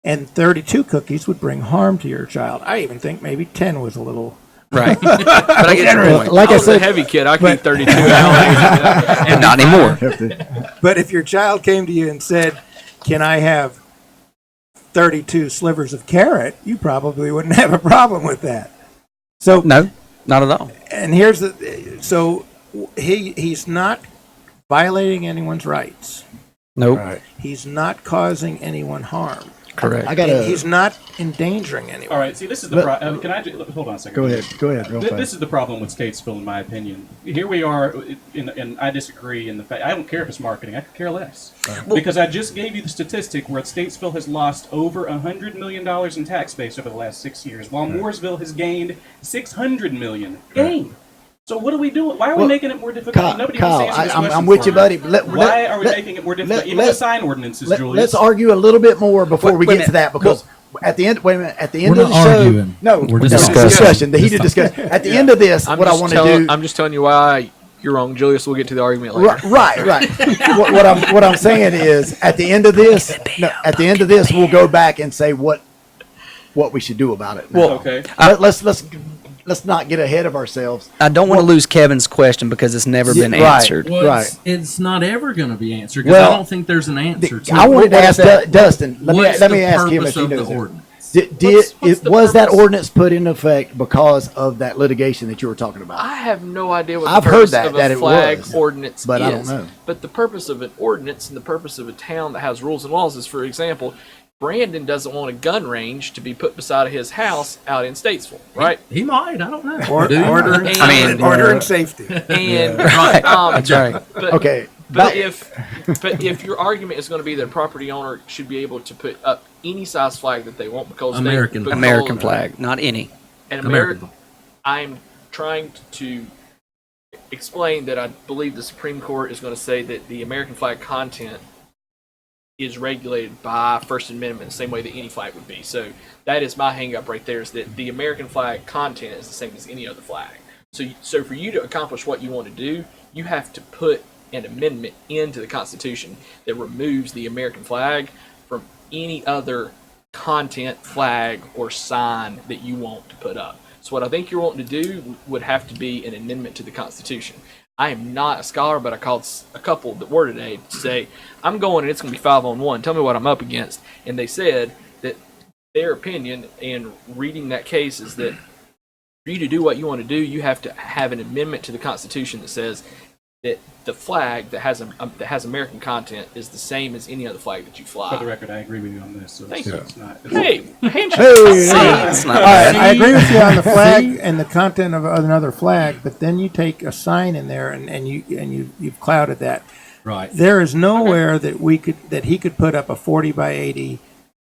And 32 cookies would bring harm to your child. I even think maybe 10 was a little... Right. But I get your point. Like I I was a said, heavy kid. I could eat 32 hours. And not anymore. but if your child came to you and said, "Can I have 32 slivers of carrot?" you probably wouldn't have a problem with that. So No, not at all. and here's the so he's not violating anyone's rights. Nope. He's not causing anyone harm. Correct. I And gotta he's not endangering anyone. All right, see, this is the Let- problem. Can I hold on a second? go ahead, real This fast. is the problem with Statesville, in my opinion. Here we are, and I disagree in the fact. I don't care if it's marketing. I could care less, because I just gave you the statistic where Statesville has lost over $100 million in tax base over the last 6 years, while Mooresville has gained $600 million. Gain. So what are we doing? Why are we Well, making it more difficult? Kyle, Nobody Kyle, wants to answer this I'm question with for you, me. buddy. Why are we making it more difficult? Even the sign ordinances, Julius. Let's argue a little bit more before we Wait a get to minute. that, because at the end, wait a minute, at the end We're of the not show, arguing. no, We're no, just discussion, the discussing. heated discussion. At the end of this, what I want to do, I'm just telling you why you're wrong, Julius. We'll get to the argument later. right. what I'm saying is, at the end of this, we'll go back and say what we should do about it. Well, Okay. Let's not get ahead of ourselves. I don't want to lose Kevin's question because it's never been Yeah, right. answered. Well, Right. it's not ever going to be answered because Well, I don't think there's an answer to I it. wanted to What ask is that? Dustin. Let What's me the ask him purpose if he of the knows. ordinance? What's the Was that purpose? ordinance put into effect because of that litigation that you were talking about? I have no idea what I've the heard purpose that of it a flag was, ordinance but is. I don't know. But the purpose of an ordinance and the purpose of a town that has rules and laws is, for example, Brandon doesn't want a gun range to be put beside of his house out in Statesville, right? He might. I don't know. Order And- I mean, order and safety. And Right. That's right. But, Okay. But if your argument is going to be that a property owner should be able to put up any size flag that they want because American. because American flag, not any. and American. I'm trying to explain that I believe the Supreme Court is going to say that the American flag content is regulated by First Amendment the same way that any flag would be. So that is my hang up right there, is that the American flag content is the same as any other flag. So for you to accomplish what you want to do, you have to put an amendment into the Constitution that removes the American flag from any other content, flag, or sign that you want to put up. So what I think you're wanting to do would have to be an amendment to the Constitution. I am not a scholar, but I called a couple that were today to say, I'm going and it's going to be 5-on-1. Tell me what I'm up against. And they said that their opinion in reading that case is that for you to do what you want to do, you have to have an amendment to the Constitution that says that the flag that has American content is the same as any other flag that you fly. For the record, I agree with you on this. So Thank it's you. not. Hey, handshake. It's not All right, I agree with you on the flag and the content of another flag, but then you take a sign in there and you've clouded that. Right. There is nowhere that he could put up a 40 by 80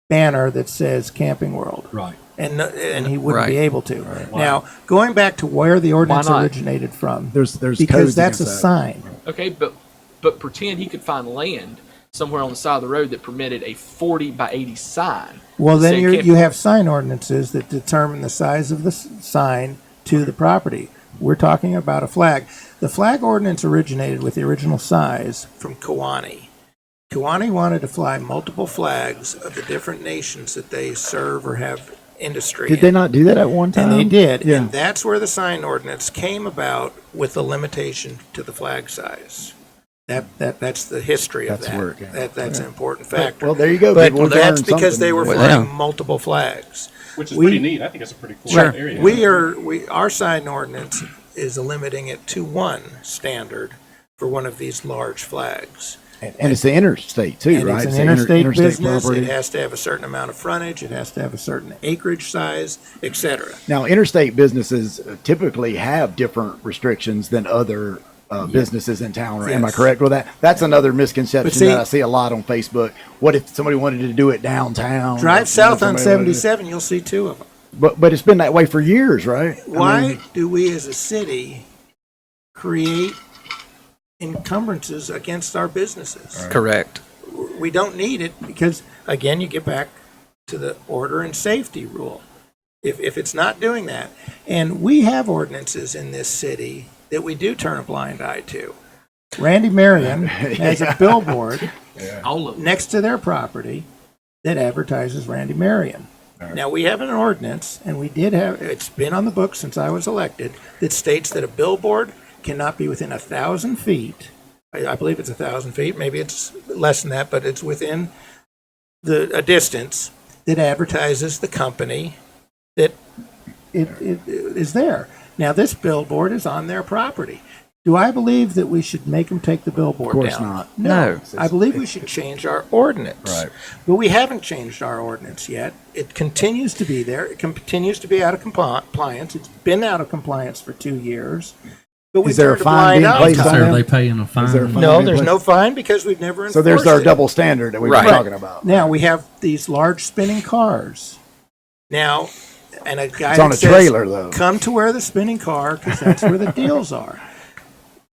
banner that says Camping World. Right. And he wouldn't be Right. able to. Now, going back to where the ordinance not? originated from, There's because codes that's a against that. sign. Okay, but pretend he could find land somewhere on the side of the road that permitted a 40 by 80 sign. Well, then Say you Camping- have sign ordinances that determine the size of the sign to the property. We're talking about a flag. The flag ordinance originated with the original size from Kewanee. Kewanee wanted to fly multiple flags of the different nations that they serve or have industry Did in. they not do that at one time? And they did. Yeah. And that's where the sign ordinance came about with the limitation to the flag size. That's the history of That's that. where it came. That's an important factor. Well, there you go. But People that's learn because something. they were Well, flying yeah. multiple flags. Which is We- pretty neat. I think it's a pretty cool Sure. area. Our sign ordinance is limiting it to one standard for one of these large flags. And it's the interstate too, And right? it's the an interstate business. property. It has to have a certain amount of frontage. It has to have a certain acreage size, etc. Now, interstate businesses typically have different restrictions than other businesses in town. Right? Am I Yes. correct with that? That's another misconception But see- that I see a lot on Facebook. What if somebody wanted to do it downtown? Drive south on Somebody wanted to- 77, you'll see two of them. But it's been that way for years, right? I Why mean, do we as a city create encumbrances against our businesses? Correct. We don't need it because, again, you get back to the order and safety rule. If it's not doing that, and we have ordinances in this city that we do turn a blind eye to. Randy Marion has a billboard all of them. next to their property that advertises Randy Marion. Now, we have an ordinance, and we did have, it's been on the books since I was elected, that states that a billboard cannot be within 1,000 feet. I believe it's 1,000 feet, maybe it's less than that, but it's within a distance that advertises the company that it is there. Now, this billboard is on their property. Do I believe that we should make them take the billboard down? Of course not. No. I believe we should change our ordinance. Right. But we haven't changed our ordinance yet. It continues to be there. It continues to be out of compliance. It's been out of compliance for 2 years. But we Is there a turned a fine blind being eye placed to on it. So them? are they paying a fine? Is there a fine? No, being there's placed? no fine because we've never enforced So there's our it. double standard that we've Right. been talking about. Now we have these large spinning cars. Now, and a guy It's on that a says, trailer, though. Come to where the spinning car because that's where the deals are.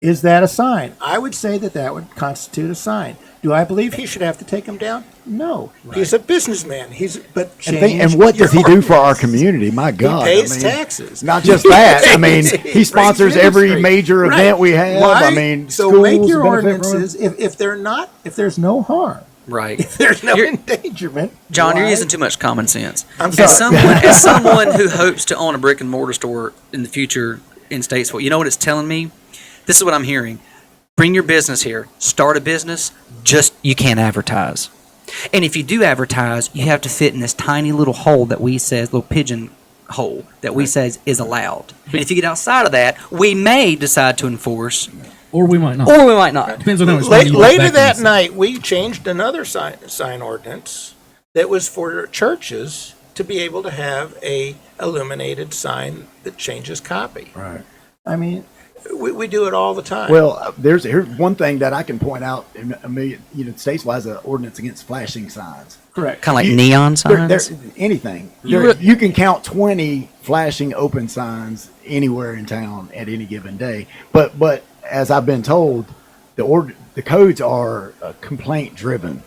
Is that a sign? I would say that would constitute a sign. Do I believe he should have to take them down? No. He's a businessman. And what does he do for our community? My God. He pays I mean, taxes. Not just that. I mean, He he sponsors brings every industry. major Right. event we have. Why? I mean, so make schools your benefit from it. ordinances if there's no harm, Right. if there's no You're- endangerment. John, you're why? using too much common sense. I'm As sorry. someone who hopes to own a brick and mortar store in the future in Statesville, you know what it's telling me? This is what I'm hearing. Bring your business here. Start a business. Just you can't advertise. And if you do advertise, you have to fit in this tiny little hole that we says, little pigeon hole that we says is allowed. And if you get outside of that, we may decide to enforce, Or we might not. or we might not. Depends on how much money you want Later back that in. night, we changed another sign ordinance that was for churches to be able to have a illuminated sign that changes copy. Right. I mean, we do it all the time. Well, here's one thing that I can point out. Statesville has an ordinance against flashing signs. correct. Kind of like You- neon There- signs. anything. You You can count 20 flashing open signs anywhere in town at any given day. But as I've been told, the codes are complaint driven.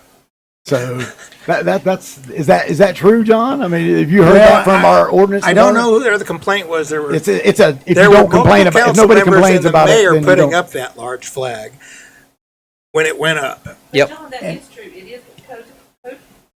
So is that true, John? I mean, have you heard Well, that from our ordinance? I don't know who the complaint was. There were If there you don't were complain multiple about, if council nobody members complains and the about it, mayor then you putting don't. up that large flag when it went up. Yep. John, that is true. It is code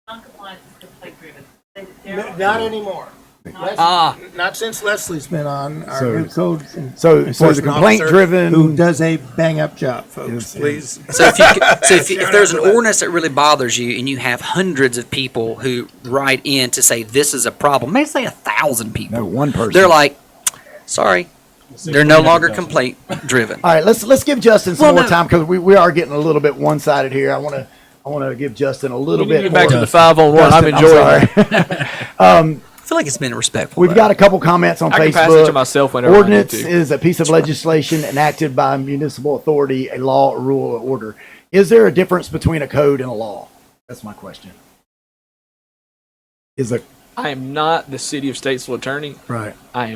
non-compliance is complaint driven. Not anymore. Not since Leslie's been on, our So- new code so the enforcement complaint officer driven- who does a bang up job, folks. Please. So if there's an ordinance that really bothers you, and you have hundreds of people who write in to say this is a problem, maybe say 1,000 people, No, one person. they're like, sorry, they're no longer complaint driven. All right, let's give Justin some Well, more no. time because we are getting a little bit one sided here. I want to give Justin a little We need bit to get back more. to the 5-on-1. I'm Justin, enjoying it. I feel like it's been respectful. We've though. got a couple comments on I Facebook. can pass it to myself whenever I need Ordinance to. is a piece of legislation enacted by a municipal authority, a law, a rule, or order. Is there a difference between a code and a law? That's my question. I am not the city of Statesville attorney. Right? I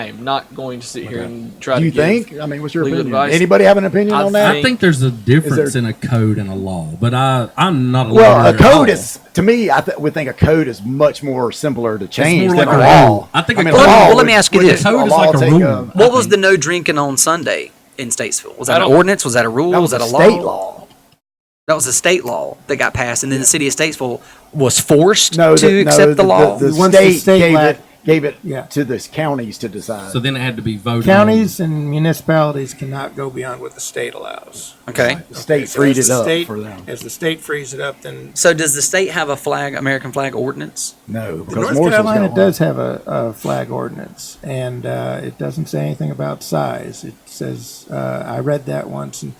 am not going to sit here and try Do to you give think? I mean, what's your legal opinion? advice. Anybody have an opinion I on that? I think there's a difference in a code and a law, but I'm not a lawyer Well, a at code all. is, to me, would think a code is much more simpler to It's change more than like a a law. rule. I think a mean, code- a law Well, let me ask you would this. just- Code is law like a take rule. What was the no drinking on Sunday in Statesville? Was that I an don't- ordinance? Was that a rule? That was was that a a state law. That was a state law that got passed, and then the city of Statesville was forced No, to accept the law. The Once the state, state gave it Yeah. to the counties to decide. So then it had to be voted Counties and municipalities cannot go beyond what the state allows. Okay. the state So freed as it the up state- for them. As the state frees it up, then So does the state have a flag, American flag ordinance? No, because North Mooresville's Carolina got one. does have a flag ordinance, and it doesn't say anything about size. It says I read that once, and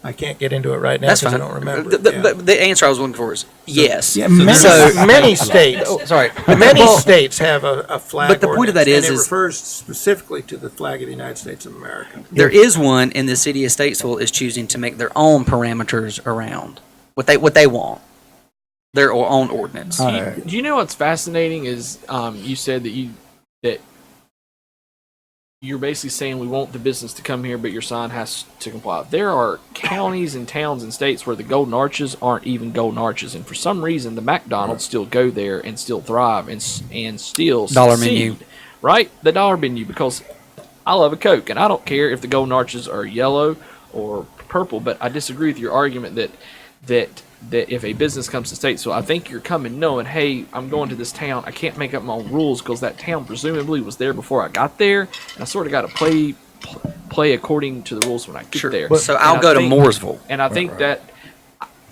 I can't get into it right now That's because I fine. don't remember. The answer I was looking for is yes. Yeah, So- many states. Sorry. Many Well, states have a flag. But the point of that ordinance, and is it refers specifically to the flag of the United States of America. there is one, and the city of Statesville is choosing to make their own parameters around what they want, their own ordinance. All right. Do you know what's fascinating is you said that you're basically saying we want the business to come here, but your sign has to comply. There are counties and towns and states where the golden arches aren't even golden arches, and for some reason the McDonald's still go there and still thrive and still Dollar succeed, menu. right? The dollar menu, because I love a Coke, and I don't care if the golden arches are yellow or purple, but I disagree with your argument that if a business comes to Statesville, I think you're coming knowing, hey, I'm going to this town. I can't make up my own rules because that town presumably was there before I got there, and I sort of got to play according to the rules when I get Sure. there. So And I'll I go to think- Mooresville. and I think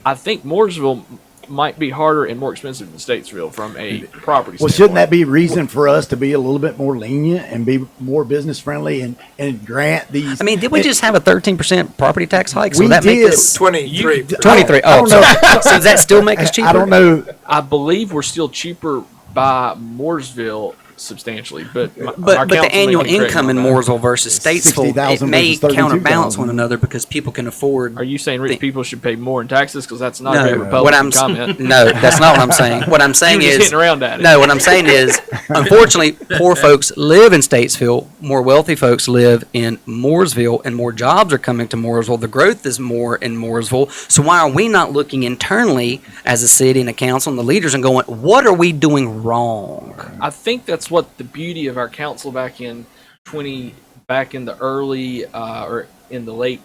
I think Mooresville might be harder and more expensive than Statesville from a property Well, standpoint. shouldn't that be reason for us to be a little bit more lenient and be more business friendly and grant these? I mean, did we just have a 13% property tax hike? So We that make did. us 23. 23. I Oh, don't know. so does that still make us cheaper? I don't know. I believe we're still cheaper by Mooresville substantially, but our But the council may annual correct me income on in that. Mooresville versus Statesville, it 60,000 may versus counterbalance 32,000. one another because people can afford. Are you saying rich people should pay more in taxes? Because that's not a No, very Republican what I'm comment. no, that's not what I'm saying. What I'm saying You were is just hitting around at it. no. What I'm saying is, unfortunately, poor folks live in Statesville. More wealthy folks live in Mooresville, and more jobs are coming to Mooresville. The growth is more in Mooresville. So why are we not looking internally as a city and a council and the leaders and going, what are we doing wrong? I think that's what the beauty of our council back in the early or in the late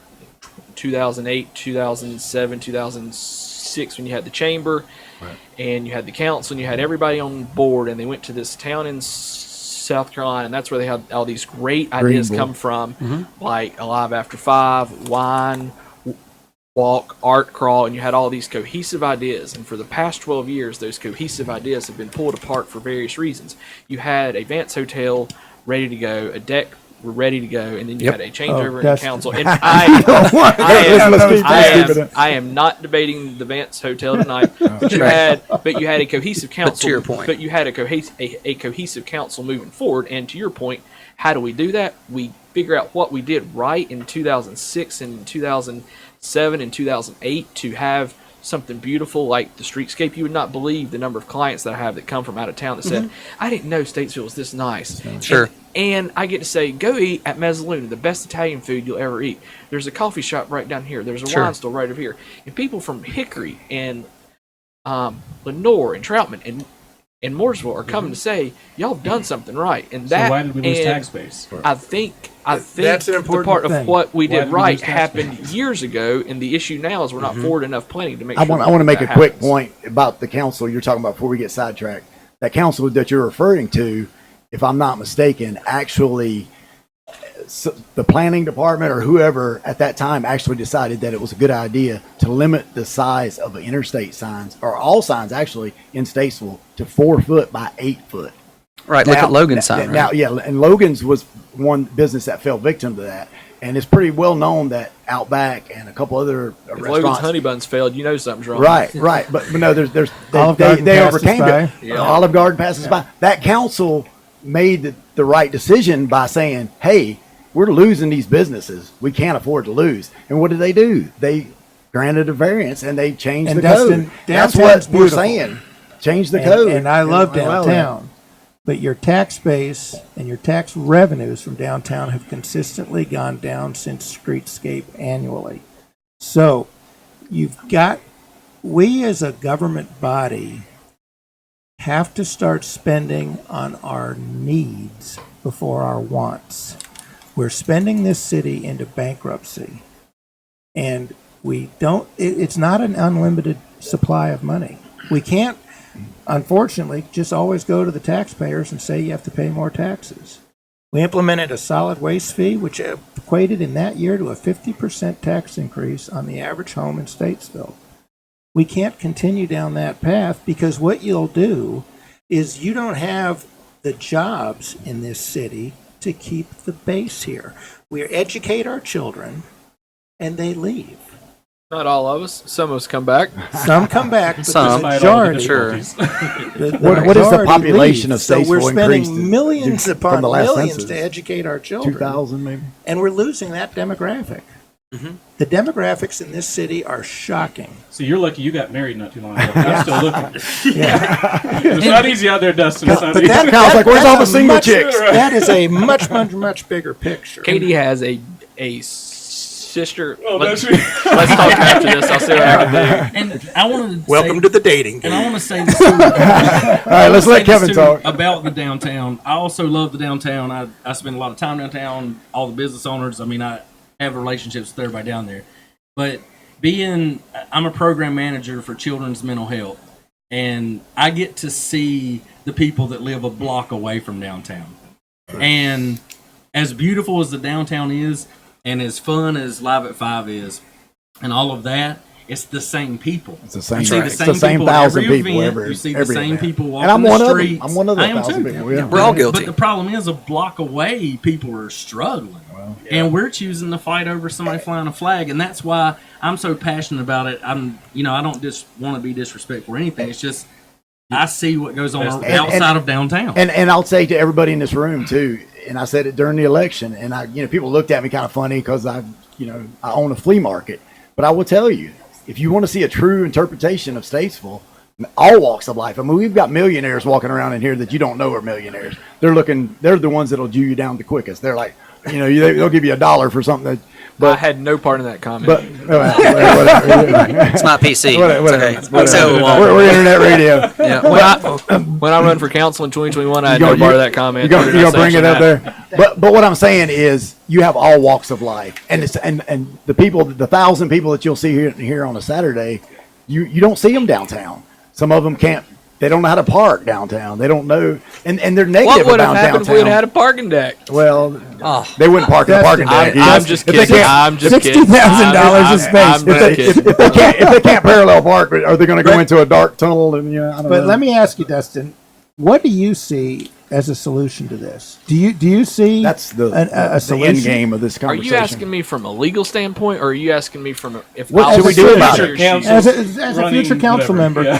2008, 2007, 2006 when you had the chamber and you had the council and you had everybody on board and they went to this town in South Carolina and that's where they had all these great ideas come from, like Alive After 5, Wine, Walk, Art Crawl, and you had all these cohesive ideas. And for the past 12 years, those cohesive ideas have been pulled apart for various reasons. You had a Vance Hotel ready to go, a deck ready to go, and then you had a changeover in the that's- council. And I am not debating the Vance Hotel tonight. But you had a cohesive council. to your point. But you had a cohesive council moving forward. And to your point, how do we do that? We figure out what we did right in 2006 and 2007 and 2008 to have something beautiful like the streetscape. You would not believe the number of clients that I have that come from out of town that said, I didn't know Statesville was this nice. Sure. And I get to say, go eat at Mezzaluna, the best Italian food you'll ever eat. There's a coffee shop right down here. There's a Sure. wine store right over here. And people from Hickory and Lenore and Troutman and Mooresville are coming to say, y'all have done something right. And So that, why did we lose and tax base? I think That's an the important part of thing. what we Why did did we right lose tax happened years ago, and the issue now is we're not forward enough planning to make I sure want to make a that quick happens. point about the council you're talking about before we get sidetracked. that council that you're referring to, if I'm not mistaken, actually, the planning department or whoever at that time actually decided that it was a good idea to limit the size of interstate signs, or all signs actually in Statesville, to 4 foot by 8 foot. Right. Look at Logan's sign. Now, Right? yeah, and Logan's was one business that fell victim to that. And it's pretty well known that Outback and a couple other If Logan's restaurants. Honey Buns failed, you know something's wrong. Right. But no, Olive they Garden passes overcame by. it. Yeah. Olive Garden passes by. That council made the right decision by saying, hey, we're losing these businesses. We can't afford to lose. And what did they do? They granted a variance and they changed And the Dustin, code. That's downtown's what we're beautiful. saying. Change the code. And I love allow that. downtown. But your tax base and your tax revenues from downtown have consistently gone down since Streetscape annually. So we as a government body have to start spending on our needs before our wants. We're spending this city into bankruptcy. And it's not an unlimited supply of money. We can't, unfortunately, just always go to the taxpayers and say you have to pay more taxes. We implemented a solid waste fee, which equated in that year to a 50% tax increase on the average home in Statesville. We can't continue down that path because what you'll do is you don't have the jobs in this city to keep the base here. We educate our children and they leave. Not all of us. Some of us come back. Some come back, but Some. the majority. Sure. The What is the majority population leaves. of So we're Statesville spending increased millions from upon the last millions census? to educate our children, 2,000 maybe? and we're losing that demographic. The demographics in this city are shocking. So you're lucky you got married not too long ago. I'm still looking. It's not easy out there, Dustin. It's not But easy. that, Kyle's like, where's that's all the a single much- chicks? That is a much bigger picture. Katie has a sister. Oh, let's that's right. talk after this. I'll see what I can do. And I wanted to Welcome say, to the dating and I game. want to say this too. All right, let's let Kevin talk. About the downtown. I also love the downtown. I spend a lot of time downtown. All the business owners. I mean, I have relationships with everybody down there. But I'm a program manager for children's mental health, and I get to see the people that live a block away from downtown. And as beautiful as the downtown is, and as fun as Live at 5 is, and all of that, it's the same people. It's the same, You see it's the same people at 1,000 every people event. every You see the every same event. people And walking I'm the one of them. streets. I'm one of the I am 1,000 too. people. Yeah. We're all guilty. But the problem is, a block away, people are struggling, and we're choosing to fight over somebody flying a flag, and that's why I'm so passionate about it. I don't just want to be disrespectful or anything. It's just I see what goes on outside of downtown. And I'll say to everybody in this room too, and I said it during the election, and people looked at me kind of funny because I own a flea market, but I will tell you, if you want to see a true interpretation of Statesville, all walks of life. I mean, we've got millionaires walking around in here that you don't know are millionaires. They're the ones that'll do you down the quickest. They're like, they'll give you $1 for something that. I had no part in that comment. But whatever. It's not PC. Whatever. It's okay. So, We're internet radio. yeah. when I run for council in 2021, I had no part of that comment. You're gonna bring it up there. But what I'm saying is, you have all walks of life, and it's and the people, the 1,000 people that you'll see here on a Saturday, you don't see them downtown. Some of them can't. They don't know how to park downtown. They don't know, and they're negative What would have about happened if downtown. we had had a parking deck? Well, Oh. they wouldn't park in the parking deck. I'm just If they kidding. can't- I'm just kidding. $60,000 of space. I'm just kidding. if they can't parallel park, are they going to go into a dark tunnel? And I don't But know. let me ask you, Dustin, what do you see as a solution to this? Do you see That's the solution? end game of this Are conversation. you asking me from a legal standpoint, or are you asking me from if What I should was we do a about future it? Council- council- As a running future council whatever, member,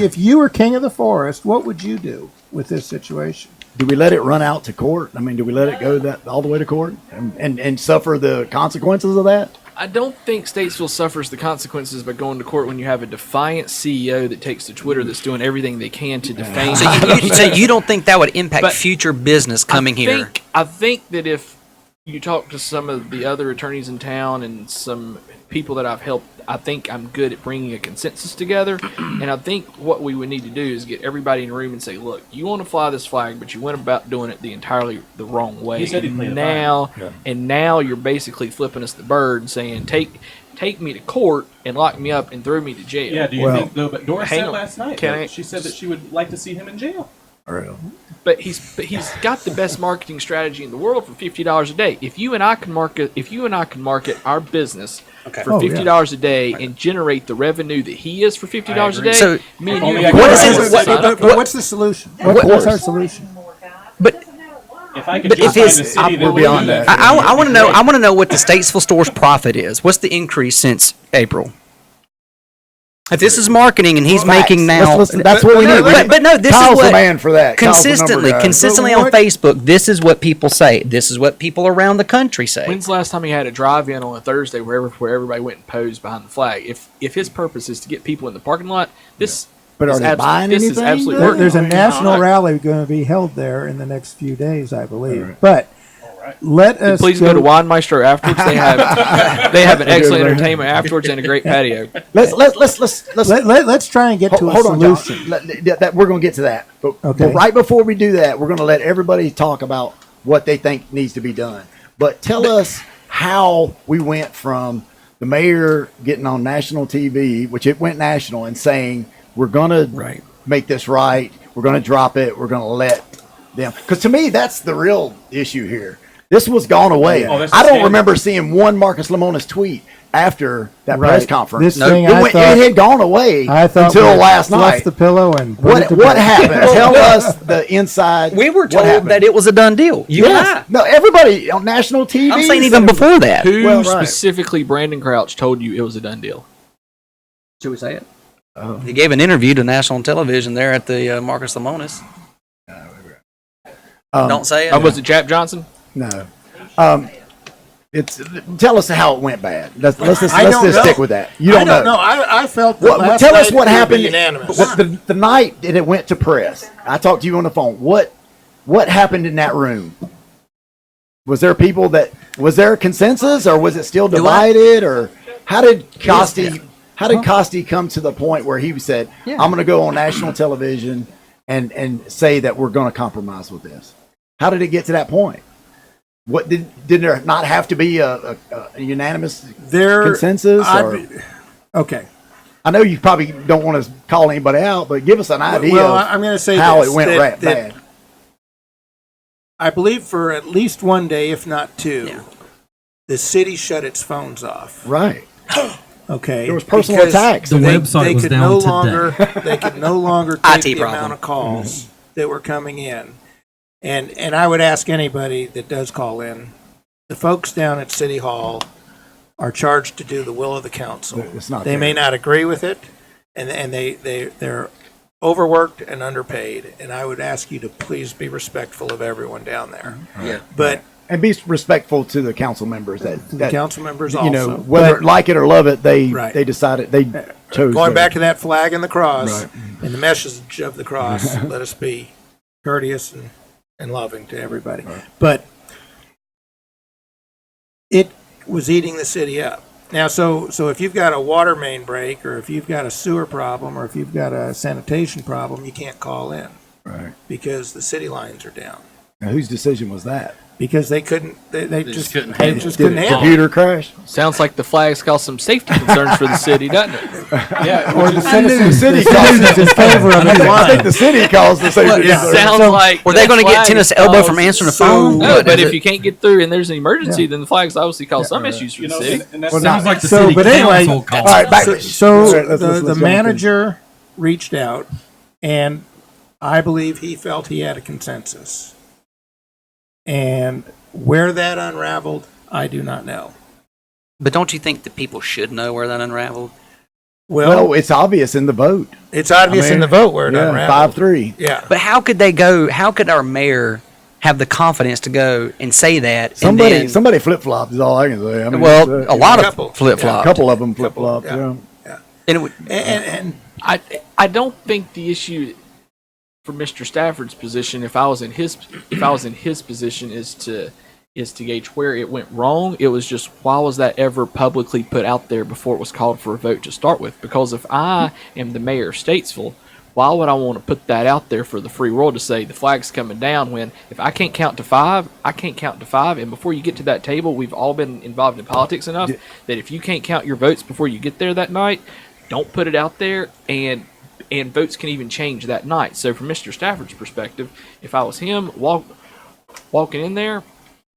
if you were king of the forest, what would you do with this situation? Do we let it run out to court? I mean, do we let it go all the way to court and suffer the consequences of that? I don't think Statesville suffers the consequences by going to court when you have a defiant CEO that takes to Twitter that's doing everything they can to defame. So you don't think that would impact But future business coming here? I think that if you talk to some of the other attorneys in town and some people that I've helped I think I'm good at bringing a consensus together, and I think what we would need to do is get everybody in the room and say, look, you want to fly this flag, but you went about doing it the entirely the wrong way. He said he'd play the And now you're basically flipping us the bird and saying, take me to court and lock me up and throw me to jail. Yeah, do you Well, think though? But Doris hang said on. last night Can that I- she said that she would like to see him in jail. But he's got the best marketing strategy in the world for $50 a day. If you and I can market our business for Oh, $50 a day and generate the revenue that he is for $50 a day, So- me and Only you I can can- What is sign his- up. But what's the solution? What's our solution? But If I could But just if find his- a city that we're would beyond do that, that. I want to know. I want to know what the Statesville store's profit is. What's the increase since April? If this is marketing and he's making now, Listen, that's what we need. But no, this Kyle's is the what man for that. Kyle's the number guy. consistently But on what- Facebook. This is what people say. This is what people around the country say. When's the last time he had a drive-in on a Thursday where everybody went and posed behind the flag? If his purpose is to get people in the parking lot, this But are is they buying this is anything, absolutely though? working. There's a I mean, national no. rally going to be held there in the next few days, I believe. But let us Please go to Wine Maestro afterwards. They have an excellent entertainment afterwards and a great patio. Let's try and get to a Hold on, John. solution. We're going to get to that. But Okay. right before we do that, we're going to let everybody talk about what they think needs to be done. But tell us how we went from the mayor getting on national TV, which it went national, and saying, we're going to make this right. We're going to drop it. We're going to let them. Because to me, that's the real issue here. This was gone away. Oh, that's the I don't scandal. remember seeing one Marcus Lemonis tweet after that Right. press conference. This thing it, I thought- it had gone away I thought until we last fluffed night. the pillow and put it to What bed. happened? Tell us the inside. We were what told happened. that it was a done deal. You and Yes. I. No, everybody on national TV. I'm saying even before that. Who Well, right. specifically, Brandon Crouch, told you it was a done deal? Should we say it? He gave an interview to national television there at the Marcus Lemonis. Don't say it. Was it Jap Johnson? No. It's tell us how it went bad. Let's just I don't know. stick with that. You don't know. I felt that last Tell us night what we were happened unanimous. the night that it went to press. I talked to you on the phone. What happened in that room? Was there people that was there a consensus, or was it still divided, or how did Costi come to the point where he said, "I'm going to go on national television and say that we're going to compromise with this"? How did it get to that point? What did there not have to be a unanimous consensus? Okay. I know you probably don't want to call anybody out, but give us an idea Well, of I'm going to say how this, it went that bad. I believe for at least one day, if not two, the city shut its phones off. Right. Okay. There was personal Because attacks. The website was could down no today. longer they could no longer take IT the problem. amount of calls that were coming in. And I would ask anybody that does call in, the folks down at City Hall are charged to do the will of the council. It's not They may fair. not agree with it, and they're overworked and underpaid. And I would ask you to please be respectful of everyone down there. Yeah. But And be respectful to the council members the that council members you also. know, whether like it or love it, they Right. decided they chose. Going to- back to that flag and the cross Right. and the message of the cross, let us be courteous and loving to everybody. But it was eating the city up. Now, so if you've got a water main break, or if you've got a sewer problem, or if you've got a sanitation problem, you can't call in Right. because the city lines are down. Now, whose decision was that? Because they couldn't, they just couldn't they handle just Did couldn't a handle it. computer crash? Sounds like the flag's caused some safety concerns for the city, doesn't it? Yeah, Or the citizens citizens caused in favor of the I think line. the city caused the safety. Yeah. concern. Sounds So- like Were they the going to get flag tennis is elbow caused- from answering the so- phone? No, What but is if it? you can't get through and there's an emergency, Yeah. then the flag's obviously caused some issues for you the know, city. and that's Sounds like the So, city but anyway, council called. All right, back. So let's the jump in. manager reached out, and I believe he felt he had a consensus. And where that unraveled, I do not know. But don't you think that people should know where that unraveled? Well, Well, it's obvious in the vote. it's obvious I mean, in the vote where it Yeah, unraveled. 5-3. Yeah. But how could they go? How could our mayor have the confidence to go and say that? Somebody, and then, somebody flip flopped is all I can say. I mean, well, it's, a lot couple. of flip a flop. couple of them flip flopped. yeah. Yeah. And it would, And I don't think the issue for Mr. Stafford's position, if I was in his position, is to is to gauge where it went wrong. It was just, why was that ever publicly put out there before it was called for a vote to start with? Because if I am the mayor of Statesville, why would I want to put that out there for the free world to say the flag's coming down, when if I can't count to five, I can't count to five. And before you get to that table, we've all been involved in politics enough that if you can't count your votes before you get there that night, don't put it out there, and votes can even change that night. So from Mr. Stafford's perspective, if I was him walking in there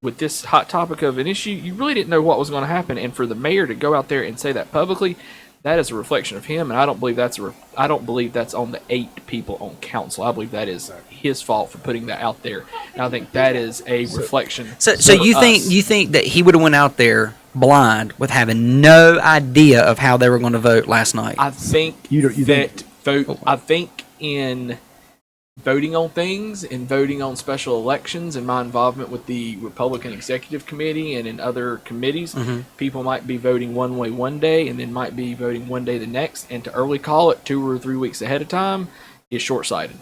with this hot topic of an issue, you really didn't know what was going to happen. And for the mayor to go out there and say that publicly, that is a reflection of him. And I don't believe that's on the 8 people on council. I believe that is his fault for putting that out there. And I think that is a reflection. So you think that he would have went out there blind with having no idea of how they were going to vote last night? I think I think in voting on things and voting on special elections and my involvement with the Republican Executive Committee and in other committees, people might be voting one way one day and then might be voting one day the next. And to early call it 2 or 3 weeks ahead of time is short-sighted.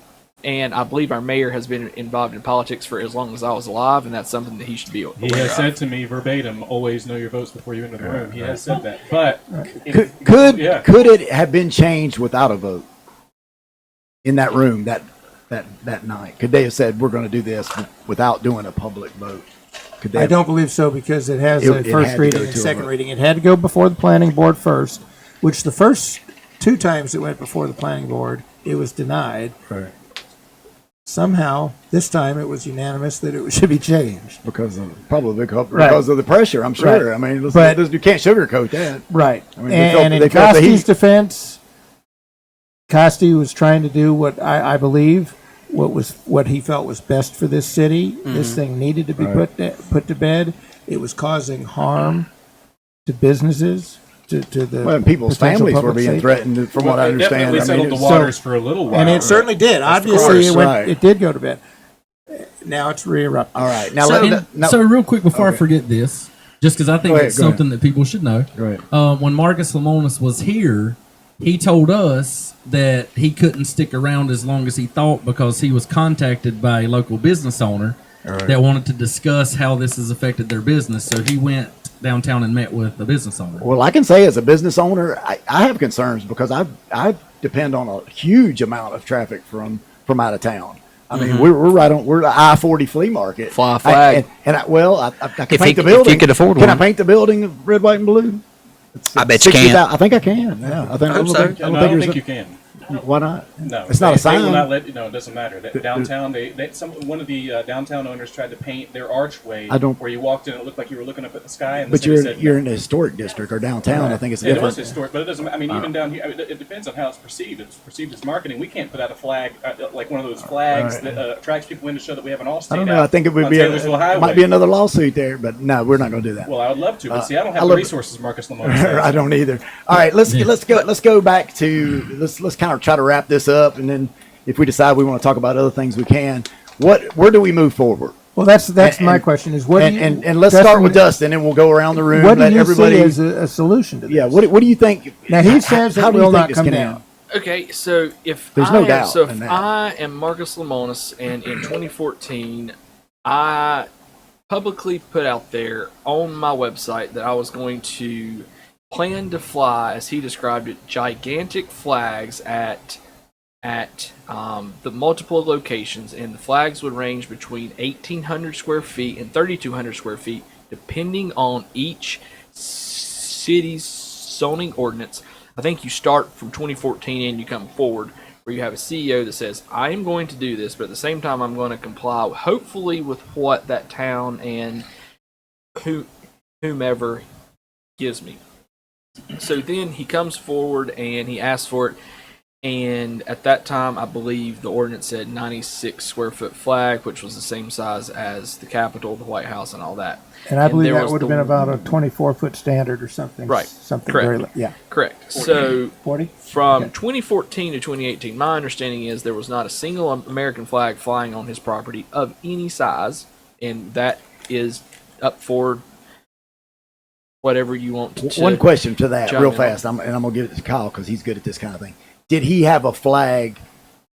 And I believe our mayor has been involved in politics for as long as I was alive, and that's something that he should be aware He has of. said to me verbatim, always know your votes before you enter the room. He has said that. But Could yeah. it have been changed without a vote in that room that night? Could they have said, we're going to do this without doing a public vote? Could they I have- don't believe so, because it has a It first had to reading go and to a second vote. reading. It had to go before the planning board first, which the first 2 times it went before the planning board, it was denied. Right. Somehow, this time it was unanimous that it should be changed. Because of because Right. of the pressure, I'm sure. Right. I mean, But- you can't sugarcoat that. Right. I mean, they felt- and in they felt the Costy's heat. defense, Costy was trying to do what I believe what he felt was best for this city. This thing needed to be put to bed. It was causing harm to businesses, to the Well, people's potential families were public being safety. threatened, from what I It understand. definitely I mean, settled the it's- waters for a little while. And it certainly did. Obviously, course, right. it did go to bed. Now it's re-erupted. All right. Now, So real quick before I forget this, just because I think Go ahead, it's go ahead. something that people should know. Go ahead. When Marcus Lemonis was here, he told us that he couldn't stick around as long as he thought because he was contacted by a local business owner that wanted to discuss how this has affected their business. So he went downtown and met with the business owner. Well, I can say as a business owner, I have concerns because I depend on a huge amount of traffic from out of town. I mean, we're the I-40 flea market. Fly flag. I can If paint the he building. could afford Can I one. paint the building red, white, and blue? I bet you 60,000 can. I think I can. Yeah, I think I hope so. I don't No, I think don't there's think you can. Why not? No, It's not a They will sign. not let you know. It doesn't matter. That downtown, one of the downtown owners tried to paint their archway where you walked in. It looked like you were looking up at the sky. And the But city said you're no. in the historic district or downtown. I think it's It different. was historic, but it doesn't. I mean, even down here, it depends on how it's perceived. If it's perceived as marketing, we can't put out a flag like one of those flags Right. that attracts people in to show that we have an all-state. I don't know. I think it would on be Taylorsville Highway. might be another lawsuit there, but no, we're not going to do that. Well, I would love to, but see, I don't I have the love- resources Marcus Lamont has. I don't either. All right, let's go back to let's kind of try to wrap this up, and then if we decide we want to talk about other things, we can. Where do we move forward? Well, that's my And- question: is what do you, And let's start with Dustin, and we'll go around the room. What do let you everybody. see as a solution to this? Yeah. What do you think? Now he says how it do you will think not this come can down. end? Okay, so if There's I no am, doubt so in if that. I am Marcus Lemonis, and in 2014, I publicly put out there on my website that I was going to plan to fly, as he described it, gigantic flags at the multiple locations, and the flags would range between 1,800 square feet and 3,200 square feet, depending on each city's zoning ordinance. I think you start from 2014 and you come forward, where you have a CEO that says, I am going to do this, but at the same time, I'm going to comply, hopefully, with what that town and whomever gives me. So then he comes forward and he asks for it. And at that time, I believe the ordinance said 96 square foot flag, which was the same size as the Capitol, the White House, and all that. And I believe there that was would have the- been about a 24-foot standard or something. Right. Something Correct. very yeah. Correct. So 40. from Okay. 2014 to 2018, my understanding is there was not a single American flag flying on his property of any size, and that is up for whatever you want to. One question to that, chime real in. fast, and I'm going to give it to Kyle because he's good at this kind of thing. Did he have a flag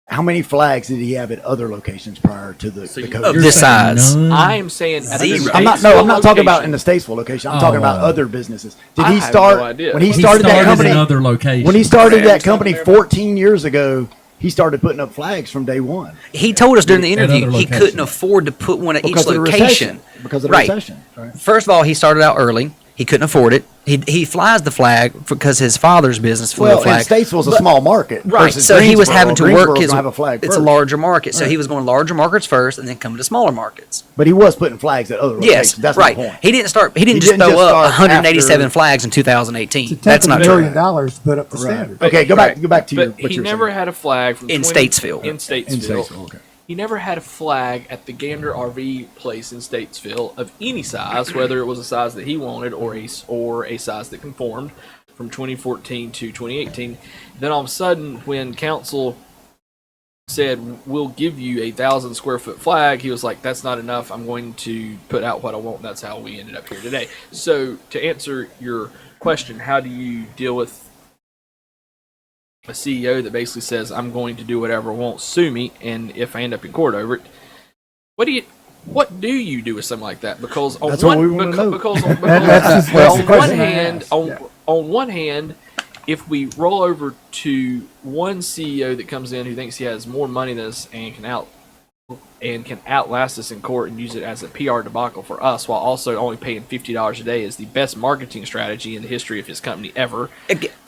How many flags did he have at other locations prior to the So you- code? Of You're this saying size. none? I am saying at the Zero. I'm not Statesville talking about location. in the Statesville location. I'm talking about other businesses. Did I he have start no idea. when he He started that started company? in other locations. When he started that Correct. company 14 years ago, he started putting up flags from day one He told us during the At interview other he couldn't locations. afford to put one at each because of the location. recession. Because of the Right. recession. Right. First of all, he started out early. He couldn't afford it. He flies the flag because his father's business flew Well, the flag. and Statesville's a But- small market. Right, versus so he was Greensboro. having to work Greensboro's his. gonna have a flag It's a first. larger market, so Right. he was going larger markets first, and then coming to smaller markets. But he was putting flags at other locations. Yes, That's right. my point. He didn't start. He didn't He just didn't throw just up start 187 after- flags in 2018. It's a That's $10 not million true. to put up the Right. standard. Okay, go back to your, But what he you're never saying. had a flag from In 20 Statesville. In Statesville. In Statesville, okay. He never had a flag at the Gander RV place in Statesville of any size, whether it was a size that he wanted or a size that conformed from 2014 to 2018. Then all of a sudden, when council said, we'll give you a 1,000 square foot flag, he was like, that's not enough. I'm going to put out what I want. That's how we ended up here today. So to answer your question, how do you deal with a CEO that basically says, I'm going to do whatever I want, sue me, and if I end up in court over it, what do you do with something like that? Because on That's what we one, wanna know. because That's the on one question I hand, asked, yeah. on one hand, if we roll over to one CEO that comes in who thinks he has more money than us and can outlast us in court and use it as a PR debacle for us, while also only paying $50 a day is the best marketing strategy in the history of his company ever.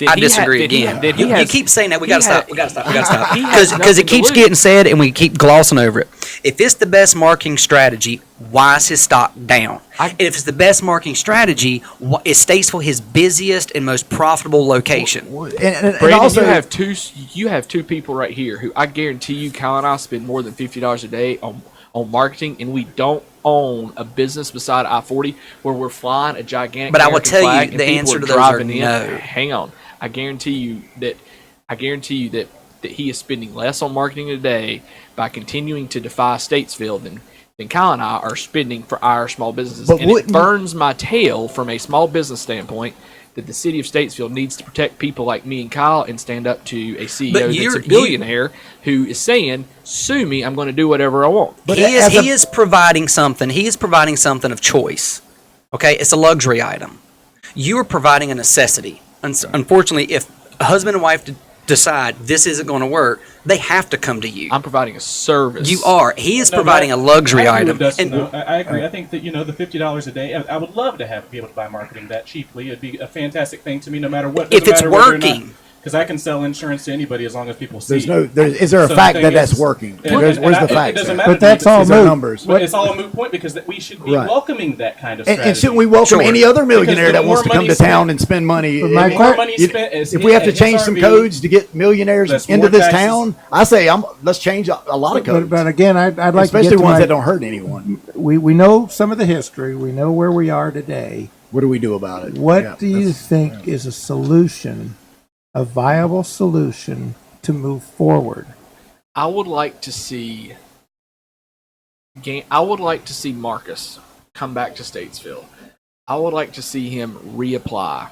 I disagree again. You keep saying that. We got to stop. We got to stop. Because it keeps getting said, and we keep glossing over it. If it's the best marketing strategy, why is his stock down? And if it's the best marketing strategy, is Statesville his busiest and most profitable location? And Brandon, also, you have two people right here who I guarantee you, Kyle and I spend more than $50 a day on marketing, and we don't own a business beside I-40 where we're flying a gigantic. But I will American tell you flag and the people answer are to those are driving in. no. Hang on, I guarantee you that he is spending less on marketing today by continuing to defy Statesville than Kyle and I are spending for our small businesses. But And it wouldn't- burns my tail from a small business standpoint that the city of Statesville needs to protect people like me and Kyle and stand up to a CEO But that's you're- a billionaire who is saying, sue me, I'm going to do whatever I want. But he as a- is providing something. He is providing something of choice. Okay, it's a luxury item. You are providing a necessity. Unfortunately, if a husband and wife decide this isn't going to work, they have to come to you. I'm providing a service. You are. He is No, providing a but luxury I agree item. with Dustin, And- though. I agree. I think that the $50 a day. I would love to be able to buy marketing that cheaply. It'd be a fantastic thing to me, no matter what. If it's working. Because I can sell insurance to anybody as long as people see. is there a So the fact thing that that's is- working? and- Where's and the it fact? doesn't at? matter. But that's to me, all These are moot. numbers. But it's all a moot point because we should be Right. welcoming that kind of strategy. And shouldn't we welcome Sure. any other Because millionaire the that wants more to come money to town spent- and spend money? But my I mean, more money spent is if we have to in change some SRV, codes to get millionaires that's into more this taxes. town, I say let's change a lot of codes, But again, I'd like to especially get to ones my, that don't hurt anyone. we know some of the history. We know where we are today. What do we do about it? What Yeah, do you that's- think is a solution, a viable solution to move forward? I would like to see Marcus come back to Statesville. I would like to see him reapply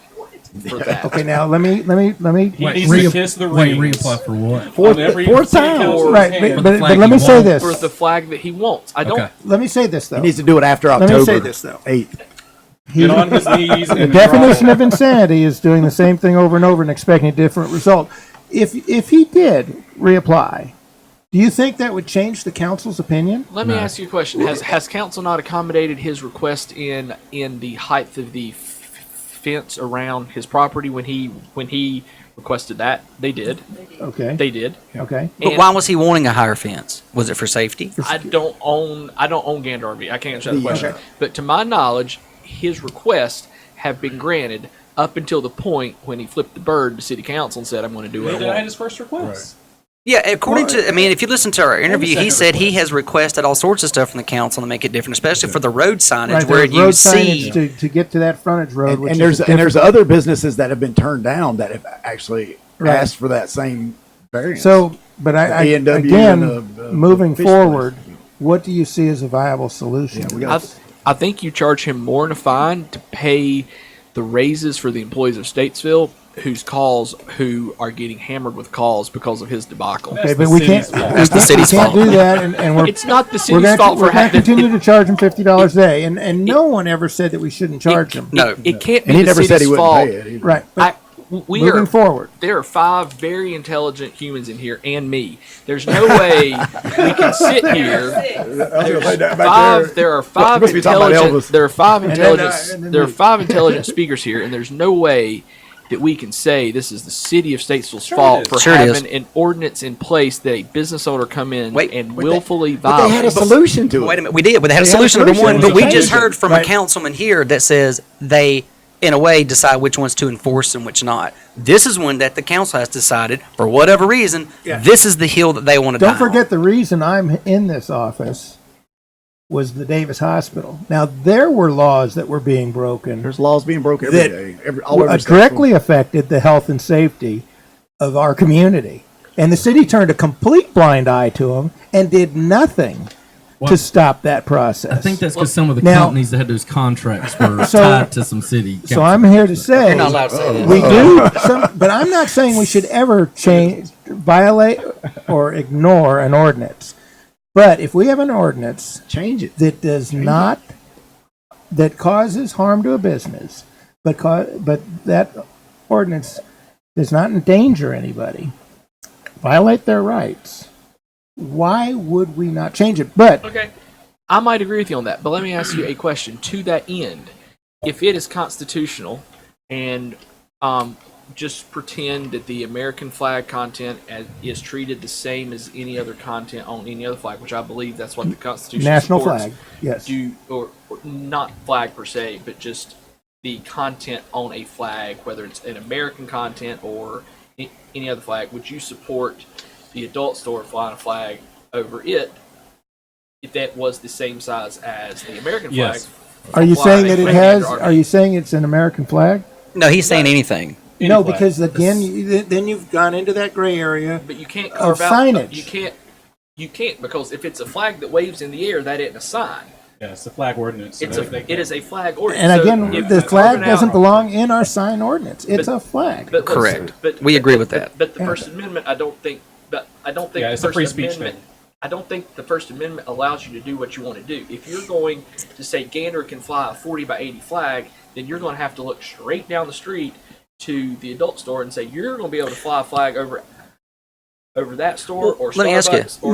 for that. Okay, now let me. He needs to kiss the ring. reapply for what? Fourth every time. city council's Right, hand. but, the but flag let me he say wants. this. For the flag that he wants. I don't. Okay. Let me say this though. He needs to do it after Let October. me say this though. 8th. Get on his knees The and definition grovel. of insanity is doing the same thing over and over and expecting a different result. If he did reapply, do you think that would change the council's opinion? Let me ask you a question. Has council not accommodated his request in the height of the fence around his property when he requested that? They did. Okay. They did. Okay. But And why was he wanting a higher fence? Was it for safety? I don't own Gander RV. I can't answer that question. Okay. But to my knowledge, his requests have been granted up until the point when he flipped the bird to city council and said, "I'm going to do what He I denied want." his first request. Yeah, according to, I mean, if you listen to our interview, he second said he request. has requested all sorts of stuff from the council to make it different, especially for the road signage Right, where there's you road see. signage to get to that frontage road, And, which and is there's a and there's different- other businesses that have been turned down that have actually Right. asked for that same variance. So, but I A&W again, and the moving fish forward, what do you see as a viable solution? Yeah, we got I think you charge him more in a fine to pay the raises for the employees of Statesville who are getting hammered with calls because of his debacle. Okay, That's but the we can't. city's fault. That's the city's we can't fault. do that, and we're It's not the we're city's going fault to for having continue to charge them $50 a day, and no one ever said that we shouldn't charge them. No. It can't be And he the never said he city's wouldn't fault. pay it either. Right. But We moving are forward, There are 5 very intelligent humans in here, and me. There's no way we can sit here. There are 5 Must be talking about intelligent. Elvis. There are 5 then, intelligent. and then There are me. 5 intelligent speakers here, and there's no way that we can say this is the city of Statesville's Sure fault it for is. Sure it is. having an ordinance in place that a business owner come in Wait, and but willfully But they had a violate. solution to it. Wait a minute, we did. But they had a They had a solution, number solution. one. But we Change just it. heard from Right. a councilman here that says they, in a way, decide which ones to enforce and which not. This is one that the council has decided, for whatever reason, Yeah. this is the hill that they want to die don't forget the reason I'm in this office was the Davis Hospital. Now there were laws that were being broken There's laws being broken every that day. All over directly affected the health and safety of our community, and the city turned a complete blind eye to them and did nothing Well, to stop that process. I think that's because some of the Now- companies that had those contracts were So- tied to some city. So I'm here to say You're not allowed to say that. we do, but I'm not saying we should ever change, violate, or ignore an ordinance. But if we have an ordinance Change it. that does not, that causes harm to a business, but that ordinance does not endanger anybody, violate their rights, why would we not change it? But Okay, I might agree with you on that, but let me ask you a question to that end. If it is constitutional and just pretend that the American flag content is treated the same as any other content on any other flag, which I believe that's what the Constitution national supports. flag, yes. Or not flag per se, but just the content on a flag, whether it's an American content or any other flag. Would you support the adult store flying a flag over it if that was the same size as the American flag? Yes. Are you flying saying a that it flag has? under Are you saying it's an American flag? No, he's saying anything. Any No, flag. because again, then you've gone into that gray area. But you can't carve out signage. You can't because if it's a flag that waves in the air, that isn't a sign. Yeah, it's the flag ordinance. So It is a flag ordinance. And So again, if the you're flag carving doesn't out- belong in our sign ordinance. It's a flag. But Correct. We agree with that. But the First Amendment, I don't think. Yeah, the it's a First free speech Amendment. thing. I don't think the First Amendment allows you to do what you want to do. If you're going to say Gander can fly a 40 by 80 flag, then you're going to have to look straight down the street to the adult store and say you're going to be able to fly a flag over that store or Let me ask you, Starbucks or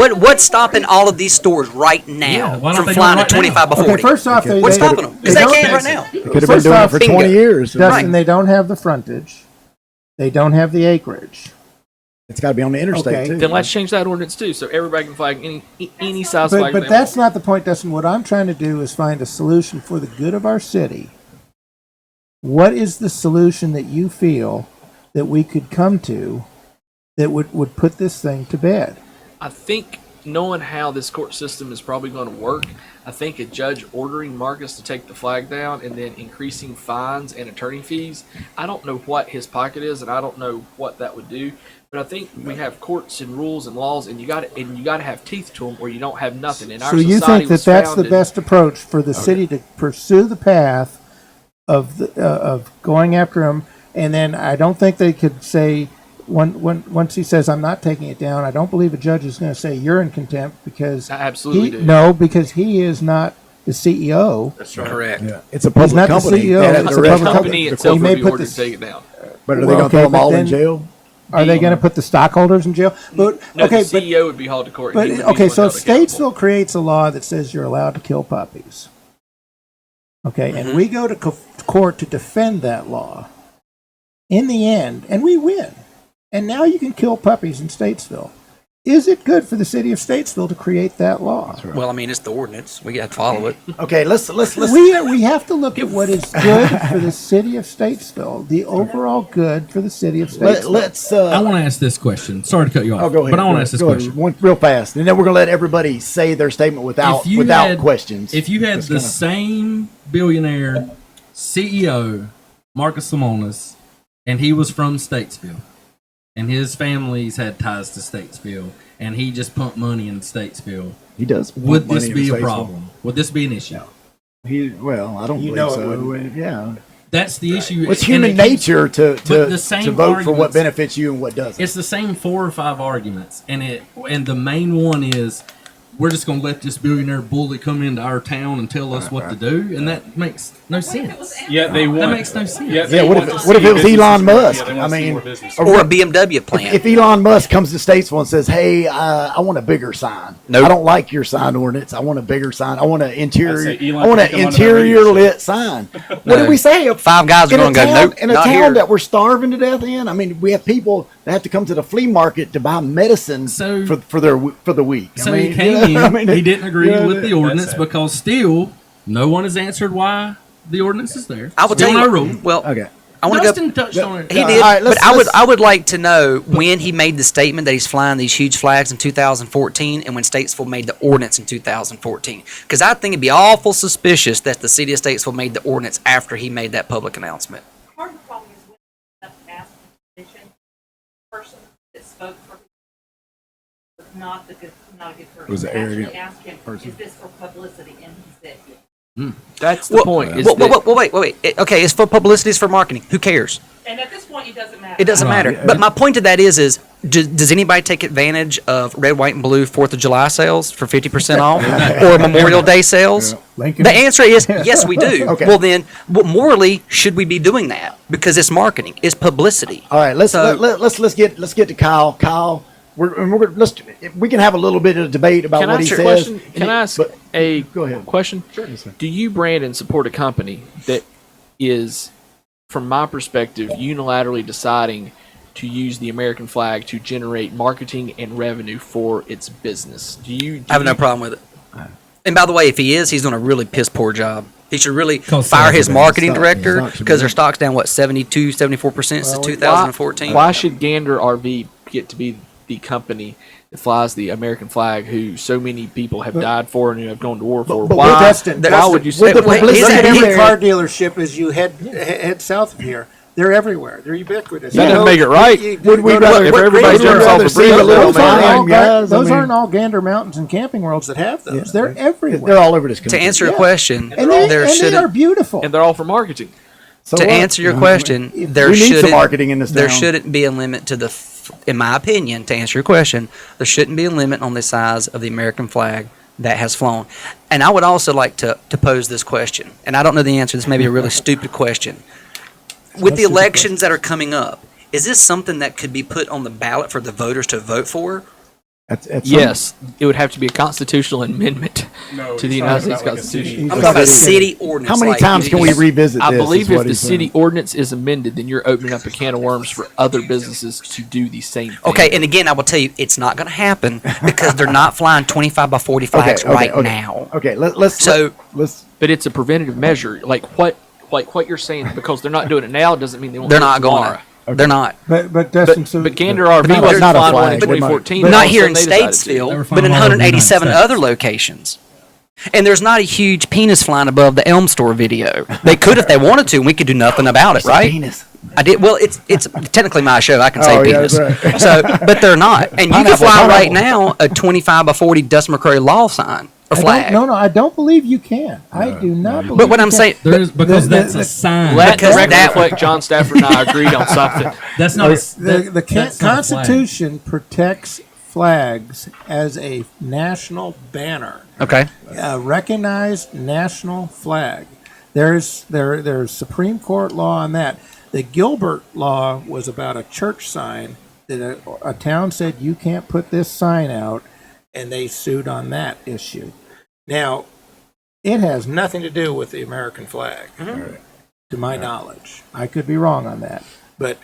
No, what's stopping all of these stores right now Yeah, why don't from they do it flying right to 25 by 40? Okay, first off, What's stopping them? Because they can't right now. They could have been First doing off, it for bingo. 20 years. Dustin, they don't have the frontage. They don't have the acreage. It's got to be on the interstate, Okay. too. Then let's change that ordinance too, so everybody can flag any size flag. But that's not the point, Dustin. What I'm trying to do is find a solution for the good of our city. What is the solution that you feel that we could come to that would put this thing to bed? I think knowing how this court system is probably going to work, I think a judge ordering Marcus to take the flag down and then increasing fines and attorney fees. I don't know what his pocket is, and I don't know what that would do. But I think we have courts and rules and laws, and you got to have teeth to them, or you don't have nothing. And our So you society think that was that's the founded- best approach for the city to pursue the path of going after him? And then I don't think they could say once he says I'm not taking it down. I don't believe a judge is going to say you're in contempt because I absolutely do. No, because he is not the CEO. That's right. Correct. Yeah. It's a public not the company. CEO, They have it's to a direct- public The company He itself may would be put ordered this- to take it down. But are they Well, going to okay, throw them but all in then- jail? Are they going to put the stockholders in jail? But No, okay, the CEO would be hauled to court. and but he would be okay. the So one held accountable. Statesville creates a law that says you're allowed to kill puppies. Okay, and we go to court to defend that law. In the end, and we win. And now you can kill puppies in Statesville. Is it good for the city of Statesville to create that law? Well, I mean, it's the ordinance. We got to follow it. Okay, let's We have to look at what is good for the city of Statesville, the overall good for the city of Statesville. let's. I want to ask this question. Sorry to cut you off. Oh, go ahead. But I want Go to ask this ahead. Go question. ahead. One real fast, and then we're going to let everybody say their statement without questions. If you had Just the kinda- same billionaire CEO, Marcus Lemonis, and he was from Statesville, and his family's had ties to Statesville, and he just pumped money in Statesville, he does. would want this money be in a Statesville. problem? Would this be an issue? Well, I don't You believe know it so. wouldn't. Yeah. That's the issue. It's And human it keeps- nature to the same vote for what arguments- benefits you and what doesn't. It's the same 4 or 5 arguments, and the main one is we're just going to let this billionaire bully come into our town and tell us what to do, and that makes no sense. Yeah, they want. That makes no sense. Yeah, Yeah, what want if to what if see it was businesses Elon grow. Musk? Yeah, they I want to see mean, more business. Or a BMW plant. if Elon Musk comes to Statesville and says, "Hey, I want a bigger sign. Nope. I don't like your sign ordinance. I want a bigger sign. I want an interior. I'd say Elon I want can an come on to the radio interior show. lit sign." What No. did we say? 5 guys are In a going to go, town- nope, in a not town here. that we're starving to death in. I mean, we have people that have to come to the flea market to buy medicine So- for the week. So I mean, he came you know, in, I mean, he didn't agree you know, with the ordinance sad. because still no one has answered why the ordinance is there. I will Still tell no you. rule. Well, Okay. I want to go. Dustin touched on it. He All did, right, but I would let's- like to know when he made the statement that he's flying these huge flags in 2014, and when Statesville made the ordinance in 2014. Because I think it'd be awful suspicious that the city of Statesville made the ordinance after he made that public announcement. Part of the problem is when you have to ask permission, the person that spoke for was not a good person. Was an I actually arrogant asked him, person. is this for publicity? And he said, yes. That's the point. Is that Wait. Okay, it's for publicity, it's for marketing. Who cares? And at this point, it doesn't matter. It doesn't Right. matter. But my point to that is does anybody take advantage of red, white, and blue 4th of July sales for 50% off or Memorial Day sales? Lincoln. The answer is yes, we do. Okay. Well, then, morally, should we be doing that? Because it's marketing, it's publicity. All right, let's So- let's get to Kyle. Kyle, we can have a little bit of debate about Can I what he ask a says. question? Can I ask But- a Go ahead. question? Sure. Do you, Brandon, support a company that is, from my perspective, unilaterally deciding to use the American flag to generate marketing and revenue for its business? I have no problem with it. And by the way, if he is, he's doing a really piss poor job. He should really Cause fire sales his are marketing down. director Stock should be because their down. stock's down, 74% since 2014. Why should Gander RV get to be the company that flies the American flag, who so many people have died for and who have gone to war for? but Why, Dustin, why would you say with the that? publicity Look at in every there- car dealership as you head south of here. They're everywhere. They're ubiquitous. That You doesn't know, make it right. Would we rather if everybody would we jumps off rather the see bridge, a that little don't make it right. sign, guys? Those I mean, aren't all Gander Mountains and Camping Worlds that have those. They're everywhere. They're all over this To country. answer your Yeah. question, and they, there and they should are beautiful. And they're all for marketing. So to what? answer your You know, question, there we need shouldn't some marketing in this there town. shouldn't be a limit to in my opinion, to answer your question, there shouldn't be a limit on the size of the American flag that has flown. And I would also like to pose this question, and I don't know the answer. This may be a really stupid question. With the elections that are coming up, is this something that could be put on the ballot for the voters to vote for? That's Yes, it would have to be a constitutional amendment No, to the he's United talking States about like a Constitution. city. He's I'm talking talking about about city ordinance. How many like, times can we you- revisit I this? believe is if what the he's city saying. ordinance is amended, then you're opening up a can of worms for other businesses to do the same thing. Okay, and again, I will tell you, it's not going to happen because they're not flying 25 by 40 flags right now. Okay, let's So- let's But it's a preventative measure. Like what you're saying, because they're not doing it now doesn't mean they won't. They're do it not going tomorrow. to. They're not. But Dustin, But Gander RV not- wasn't not a flying one flag, in but- 2014. Not all of a here in sudden they decided to. They were Statesville, but flying in all over the 187 United other locations. And there's not a huge penis flying above the Elm Store video. They could if they wanted to, and we could do nothing about it, right? penis. I did. Well, it's technically my show. I can say Oh, yeah, penis. that's right. So, but they're not. And you can Pineapple, fly right pineapple. now a 25 by 40 Dustin McCrary law sign or flag. No, I don't believe you can. I do not believe. But what you I'm can. saying, There is, because the- that's the- a sign. Let the Because record that- reflect John Stafford and I agreed on something. That's not The that's not a flag. Constitution protects flags as a national banner, okay. a recognized national flag. There's Supreme Court law on that. The Gilbert law was about a church sign that a town said you can't put this sign out, and they sued on that issue. Now, it has nothing to do with the American flag, to my knowledge. I could be wrong on that, but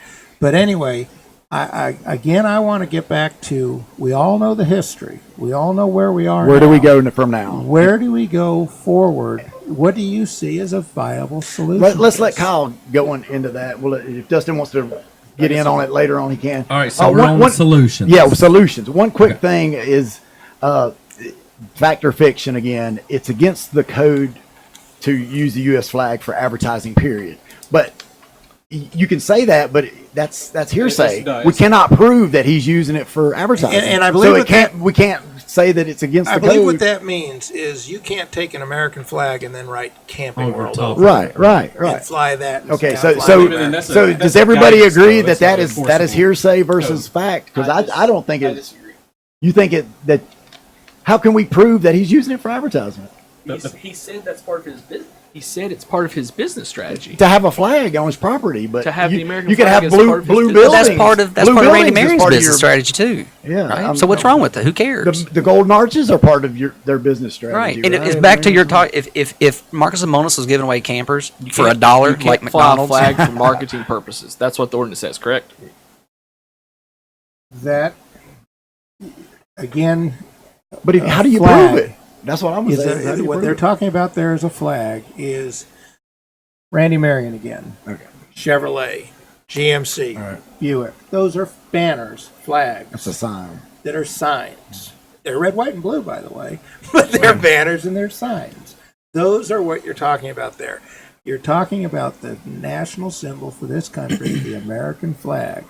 anyway, I want to get back to, we all know the history. We all know where we are. Where do we now. go from now? Where do we go forward? What do you see as a viable solution? Let's to let this? Kyle go into that. Well, if Dustin wants to get in on it later on, he can. All right, so we're one- on one- solutions. Yeah, solutions. One quick thing is fact or fiction again. It's against the code to use the U.S. flag for advertising, period. But You can say that, but that's hearsay. no, We it's- cannot prove that he's using it for advertising. And I believe so what we can't say that it's against I the believe code. what that means is you can't take an American flag and then write Camping Over World top. over Right, and right. fly that. and Okay, now so fly so it back. that's a- so that's does a everybody guidance, agree though. that That's not that is enforceable. hearsay versus fact? Because I don't think it. disagree. You think that? How can we prove that he's using it for advertisement? He said that's part of his business. He said it's part of his business strategy. To have a flag on his property, but To have you, the American you can flag have as blue part of his blue business. buildings. That's part of Blue Randy buildings is Marion's part of business your- strategy too. Yeah. Right? So what's wrong with it? Who cares? The golden arches are part of their business strategy. Right, and it's back to your talk. If Marcus and Monis was giving away campers for $1, You can't like fly a McDonald's, flag for marketing purposes. That's what the ordinance says, correct? That again But how do you flag prove it? That's what I'm is saying. How do you what prove they're it? talking about there as a flag is Randy Marion again. Okay. Chevrolet, GMC, All right. Buick. Those are banners, flags That's a sign. that are signs. They're red, white, and blue, by the way, but they're banners and they're signs. Those are what you're talking about there. You're talking about the national symbol for this country, the American flag.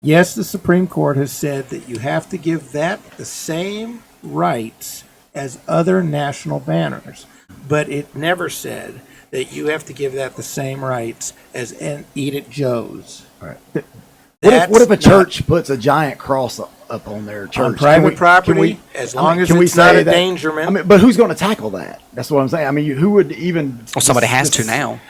Yes, the Supreme Court has said that you have to give that the same rights as other national banners, but it never said that you have to give that the same rights as Eat at Joe's. All right. What if a That's church puts a giant cross up on their church? on private property, can we- as I mean, long as can we it's not say a that- endangerment. I mean, but who's going to tackle that? That's what I'm saying. I mean, who would even? well, somebody has to now.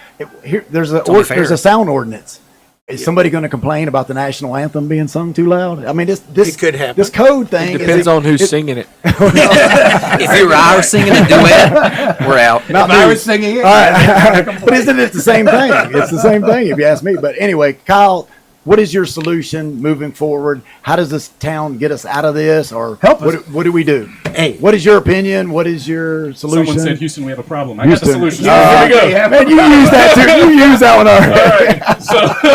Here, there's a only fair. there's a sound ordinance. Is somebody going to complain about the national anthem being sung too loud? I mean, this It could happen. This code thing Depends on who's singing it. If you or I were singing a duet, we're out. Not If I me. was singing it, All right. But isn't it the same thing? It's the same thing if you ask me. But anyway, Kyle, what is your solution moving forward? How does this town get us out of this? Or Help us. what do we do? Hey. What is your opinion? What is your solution? Someone said, "Houston, we have a problem." I got the Houston. solution. Yeah, Here we go. Man, you use that too. You use that one already.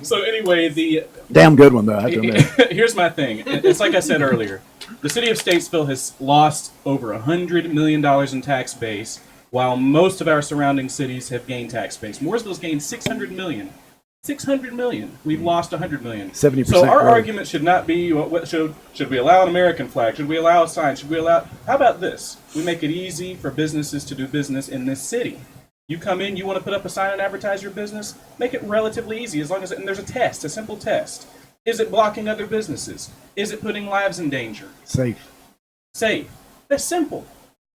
So anyway, the Damn good one though. I have to admit. here's my thing. It's like I said earlier. The city of Statesville has lost over $100 million in tax base, while most of our surrounding cities have gained tax base. Mooresville's gained $600 million. $600 million. We've lost $100 million. 70% So our growth. argument should not be what should we allow an American flag? Should we allow a sign? Should we allow? How about this? We make it easy for businesses to do business in this city. You come in, you want to put up a sign and advertise your business, make it relatively easy as long as and there's a test, a simple test. Is it blocking other businesses? Is it putting lives in danger? Safe. Safe. That's simple.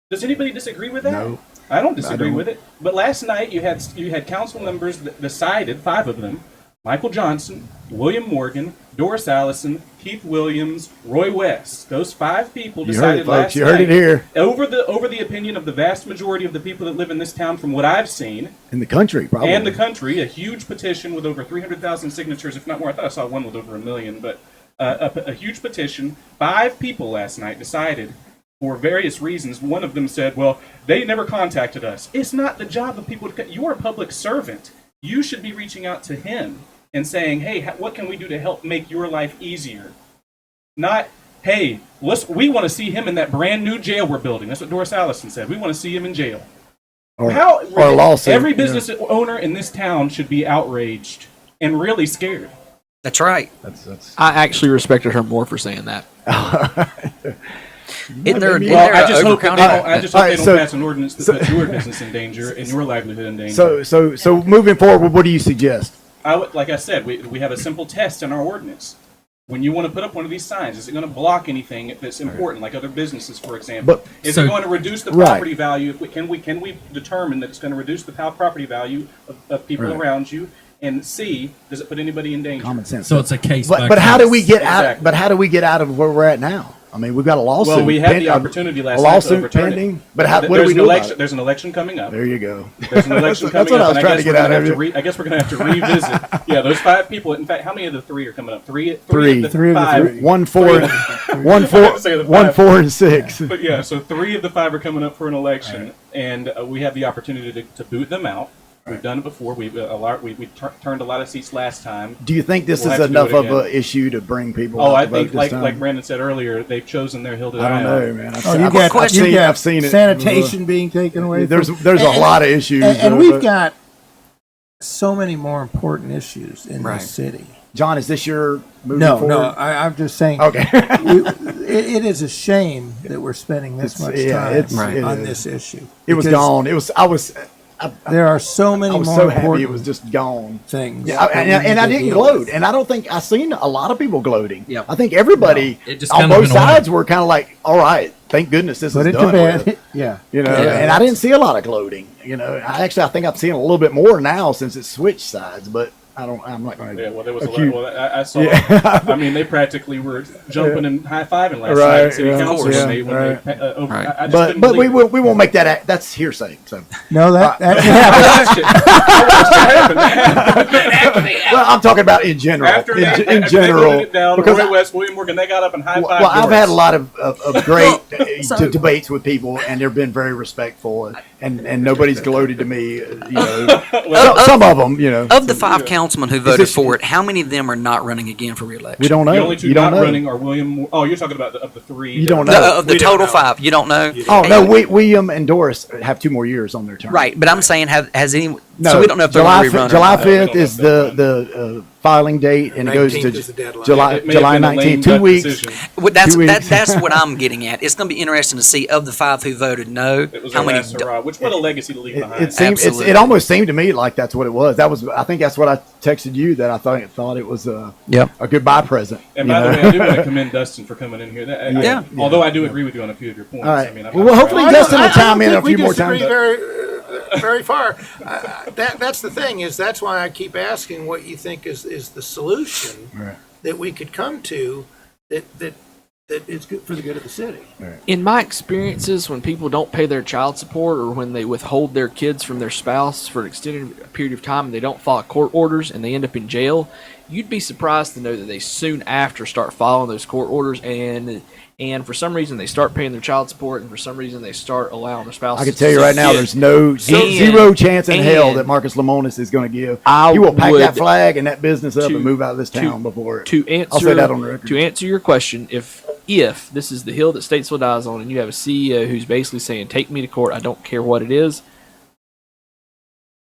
Does anybody disagree with that? No. I don't disagree don't. with it. But last night you had council members that decided, 5 of them, Michael Johnson, William Morgan, Doris Allison, Keith Williams, Roy West. Those 5 people You heard it, decided folks. last You heard night it here. over the opinion of the vast majority of the people that live in this town, from what I've seen, In the country, probably. and the country, a huge petition with over 300,000 signatures, if not more. I thought I saw one with over 1 million, but a huge petition. 5 people last night decided, for various reasons. One of them said, well, they never contacted us. It's not the job of people to. You're a public servant. You should be reaching out to him and saying, hey, what can we do to help make your life easier? Not, hey, we want to see him in that brand new jail we're building. That's what Doris Allison said. We want to see him in jail. or a lawsuit. Every yeah. business owner in this town should be outraged and really scared. That's right. That's I actually respected her more for saying that. Isn't there, isn't Well, there I a just hope that overcounting? they don't Alright, so- pass an ordinance that puts your business in danger and your livelihood in danger. so moving forward, what do you suggest? Like I said, we have a simple test in our ordinance. When you want to put up one of these signs, is it going to block anything that's important, like other businesses, for example? But- Is so- it going to reduce the Right. property value? Can we determine that it's going to reduce the property value of people Right. around you? And C, does it put anybody in danger? Common sense. So it's a case. But how do we get out? Exactly. But how do we get out of where we're at now? I mean, we've got a lawsuit. Well, we had pen- the opportunity last a night to lawsuit overturn pending. it. But what do There's we an do election. about it? There's an election coming up. There you go. There's an election That's coming what I up, was and trying to get out of you. I guess we're going to have to revisit. Yeah, those 5 people. In fact, how many of the 3 are coming up? Three of Three the of the 5. three. 1, 4, Three. 1, 4, Say the 1, five. 4, and 6. But yeah, so 3 of the 5 are coming up for an election, and we have the opportunity to boot them out. We've done it before. We turned a lot of seats last time. Do you think this We'll is have to do enough it of again. an issue to bring people? Oh, out I to vote think this time? like Brandon said earlier, they've chosen their hill to I die don't on. know, man. Oh, you got, question. you got I've seen it. sanitation being taken away. There's from- a lot of issues. and though, we've but- got so many more important issues in Right. the city. John, is this your moving No, forward? no, I'm just saying. Okay. It is a shame that we're spending this It's- much yeah, time it's- Right. it on is. this issue. It was Because gone. There are so I many was more so happy important it was just gone. things. Yeah, that we and need I to didn't deal gloat, with. and I don't think I seen a lot of people gloating. Yep. I think everybody It just on kind of both went away. sides were kind of like, "All right, thank goodness this Put is it to done bed. with." Yeah. You know, Yeah. and I didn't see a lot of gloating. You know, I think I'm seeing a little bit more now since it switched sides, but I'm not going to. Yeah, well, there was Acute. a lot. Well, I saw. Yeah. I mean, they practically were jumping and high fiving last Right, night at city yeah, council of course. when Right. they over. Right. I just But couldn't we believe will, we won't make that. That's hearsay. So, No, that it. I watched it. I watched it happen. well, I'm talking about in general. After in, that, in after they general, voted it down, because Roy I- West, William Morgan, they got up and high fived. well, I've had a lot of great so- debates with people, and they've been very respectful, and nobody's gloated to me. You know, some of them, you know, Of the 5 councilmen who voted this- for it, how many of them are not running again for re-election? we don't know. The only two you don't not know. running are William. Oh, you're talking about of the 3. You don't No, know. of the We don't total know. 5, you don't know? Oh no, William and Doris have 2 more years on their term. Right, but I'm saying, has any? No, So we don't know if they're July going to rerun. July or not. 5th is the filing date, and it goes 19th is the to deadline. July It may have July been a lame 19th. 2 duck weeks. decision. Well, that's 2 weeks. that's what I'm getting at. It's going to be interesting to see of the 5 who voted no, It was how a many. last hurrah, which what a legacy to leave behind. It seemed Absolutely. it almost seemed to me like that's what it was. That was I think that's what I texted you, that I thought it was Yep. a goodbye present. And you by the know? way, I do want to commend Dustin for coming in here. Yeah. Although I do agree with you on a few of your points. All right. I mean, Well, hopefully I Dustin don't- will I chime don't in a think we few more disagree times. very far. That's the thing, is that's why I keep asking what you think is the solution Right. that we could come to that is good for the good of the city. In my experiences, when people don't pay their child support or when they withhold their kids from their spouse for an extended period of time and they don't follow court orders and they end up in jail, you'd be surprised to know that they soon after start following those court orders and for some reason they start paying their child support and for some reason they start allowing their spouse. I can tell you right now, there's zero chance in hell that Marcus Lemonis is going to give. I He will pack would- that flag and that business up to- and move out of this to- town before. To answer, I'll say that on the record. To answer your question, if this is the hill that Statesville dies on, and you have a CEO who's basically saying, "Take me to court, I don't care what it is,"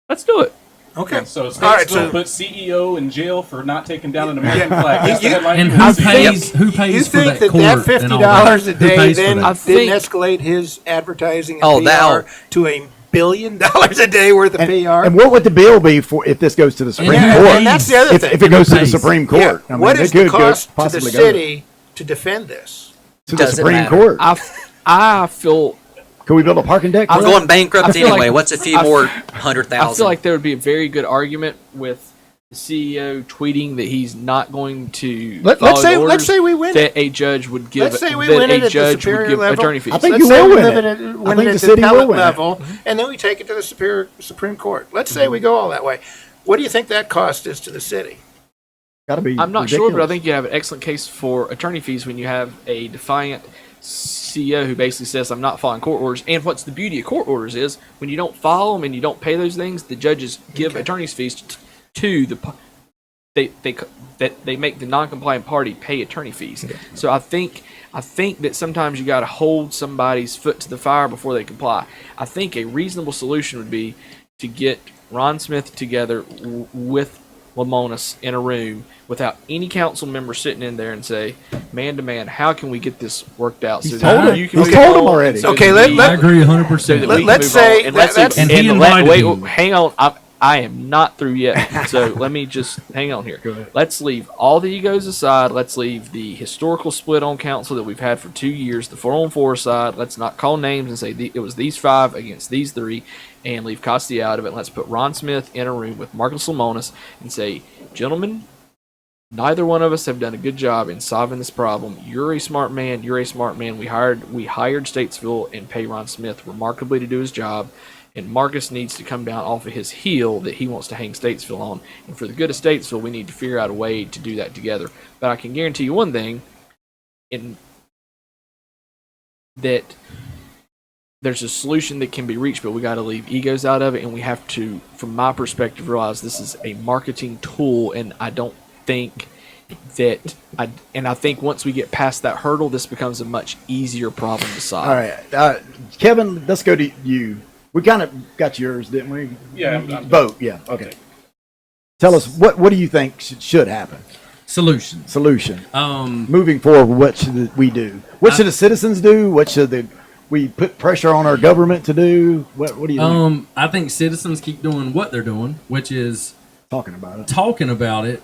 let's do it. Okay. So All right, Statesville so- put CEO in jail for not taking down an American flag. That's the headline. And you who will see. pays? Who pays You for think that that court and all $50 a that? Who day pays for then that? I think- didn't escalate his advertising and Oh, PR to $1 billion a day worth of PR? And what would the bill be for if this goes to the Supreme who Court? pays? And that's the other If, thing. if it goes to the pays? Supreme Court, I mean, What it is could the cost to the possibly go city to defend this? to the Doesn't Supreme matter. Court. I feel Could we build a parking deck? I'm for We're it? going bankrupt I feel anyway. like- What's a few I- more I 100,000? feel like there would be a very good argument with the CEO tweeting that he's not going to Let's follow say the orders, let's say we win it. that a judge would give Let's say we that win a it at the judge would superior give level. attorney fees. I think Let's you say will we win live it. at I win think it the at city will appellate win it. level, and then we take it to the Supreme Court. Let's say we go all that way. What do you think that cost is to the city? Got to be. I'm not sure, but I ridiculous. think you have an excellent case for attorney fees when you have a defiant CEO who basically says, "I'm not following court orders." And what's the beauty of court orders is when you don't follow them and you don't pay those things, the judges give attorney's fees to the they make the non-compliant party pay attorney fees. So I think that sometimes you got to hold somebody's foot to the fire before they comply. I think a reasonable solution would be to get Ron Smith together with Lamonis in a room without any council member sitting in there and say, man to man, how can we get this worked out? He's that told him. you can He's move told him on, already. so Okay, that let- we- let- I agree so that 100%. we can let's move say on. And that- let's that's- see, And he and invited wait, you. hang on. I am not through yet. So let me just hang on here. Let's leave all the egos aside. Let's leave the historical split on council that we've had for 2 years, the 4-on-4 side. Let's not call names and say it was these 5 against these 3 and leave Costi out of it. Let's put Ron Smith in a room with Marcus Lamonis and say, gentlemen, neither one of us have done a good job in solving this problem. You're a smart man. You're a smart man. We hired Statesville and pay Ron Smith remarkably to do his job. And Marcus needs to come down off of his heel that he wants to hang Statesville on. And for the good of Statesville, we need to figure out a way to do that together. But I can guarantee you one thing, that there's a solution that can be reached, but we got to leave egos out of it. And we have to, from my perspective, realize this is a marketing tool. And I don't think that I think once we get past that hurdle, this becomes a much easier problem to solve. All right, Kevin, let's go to you. We kind of got yours, didn't we? Yeah, I'm Vote. Yeah. Okay. Tell us what do you think should happen? Solutions. Solution. Um, Moving forward, what should we do? What should the citizens do? What should we put pressure on our government to do? What do you think? I think citizens keep doing what they're doing, which is Talking about it. talking about it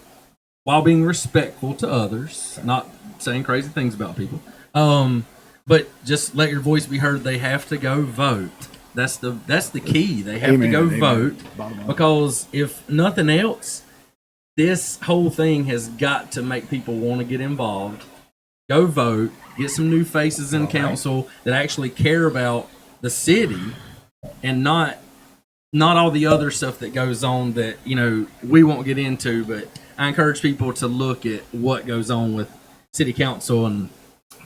while being respectful to others, not saying crazy things about people. But just let your voice be heard. They have to go vote. That's the key. They have Amen, to go amen. vote Bottom line. because if nothing else, this whole thing has got to make people want to get involved. Go vote. Get some new faces in council that actually care about the city and not all the other stuff that goes on that we won't get into. But I encourage people to look at what goes on with city council and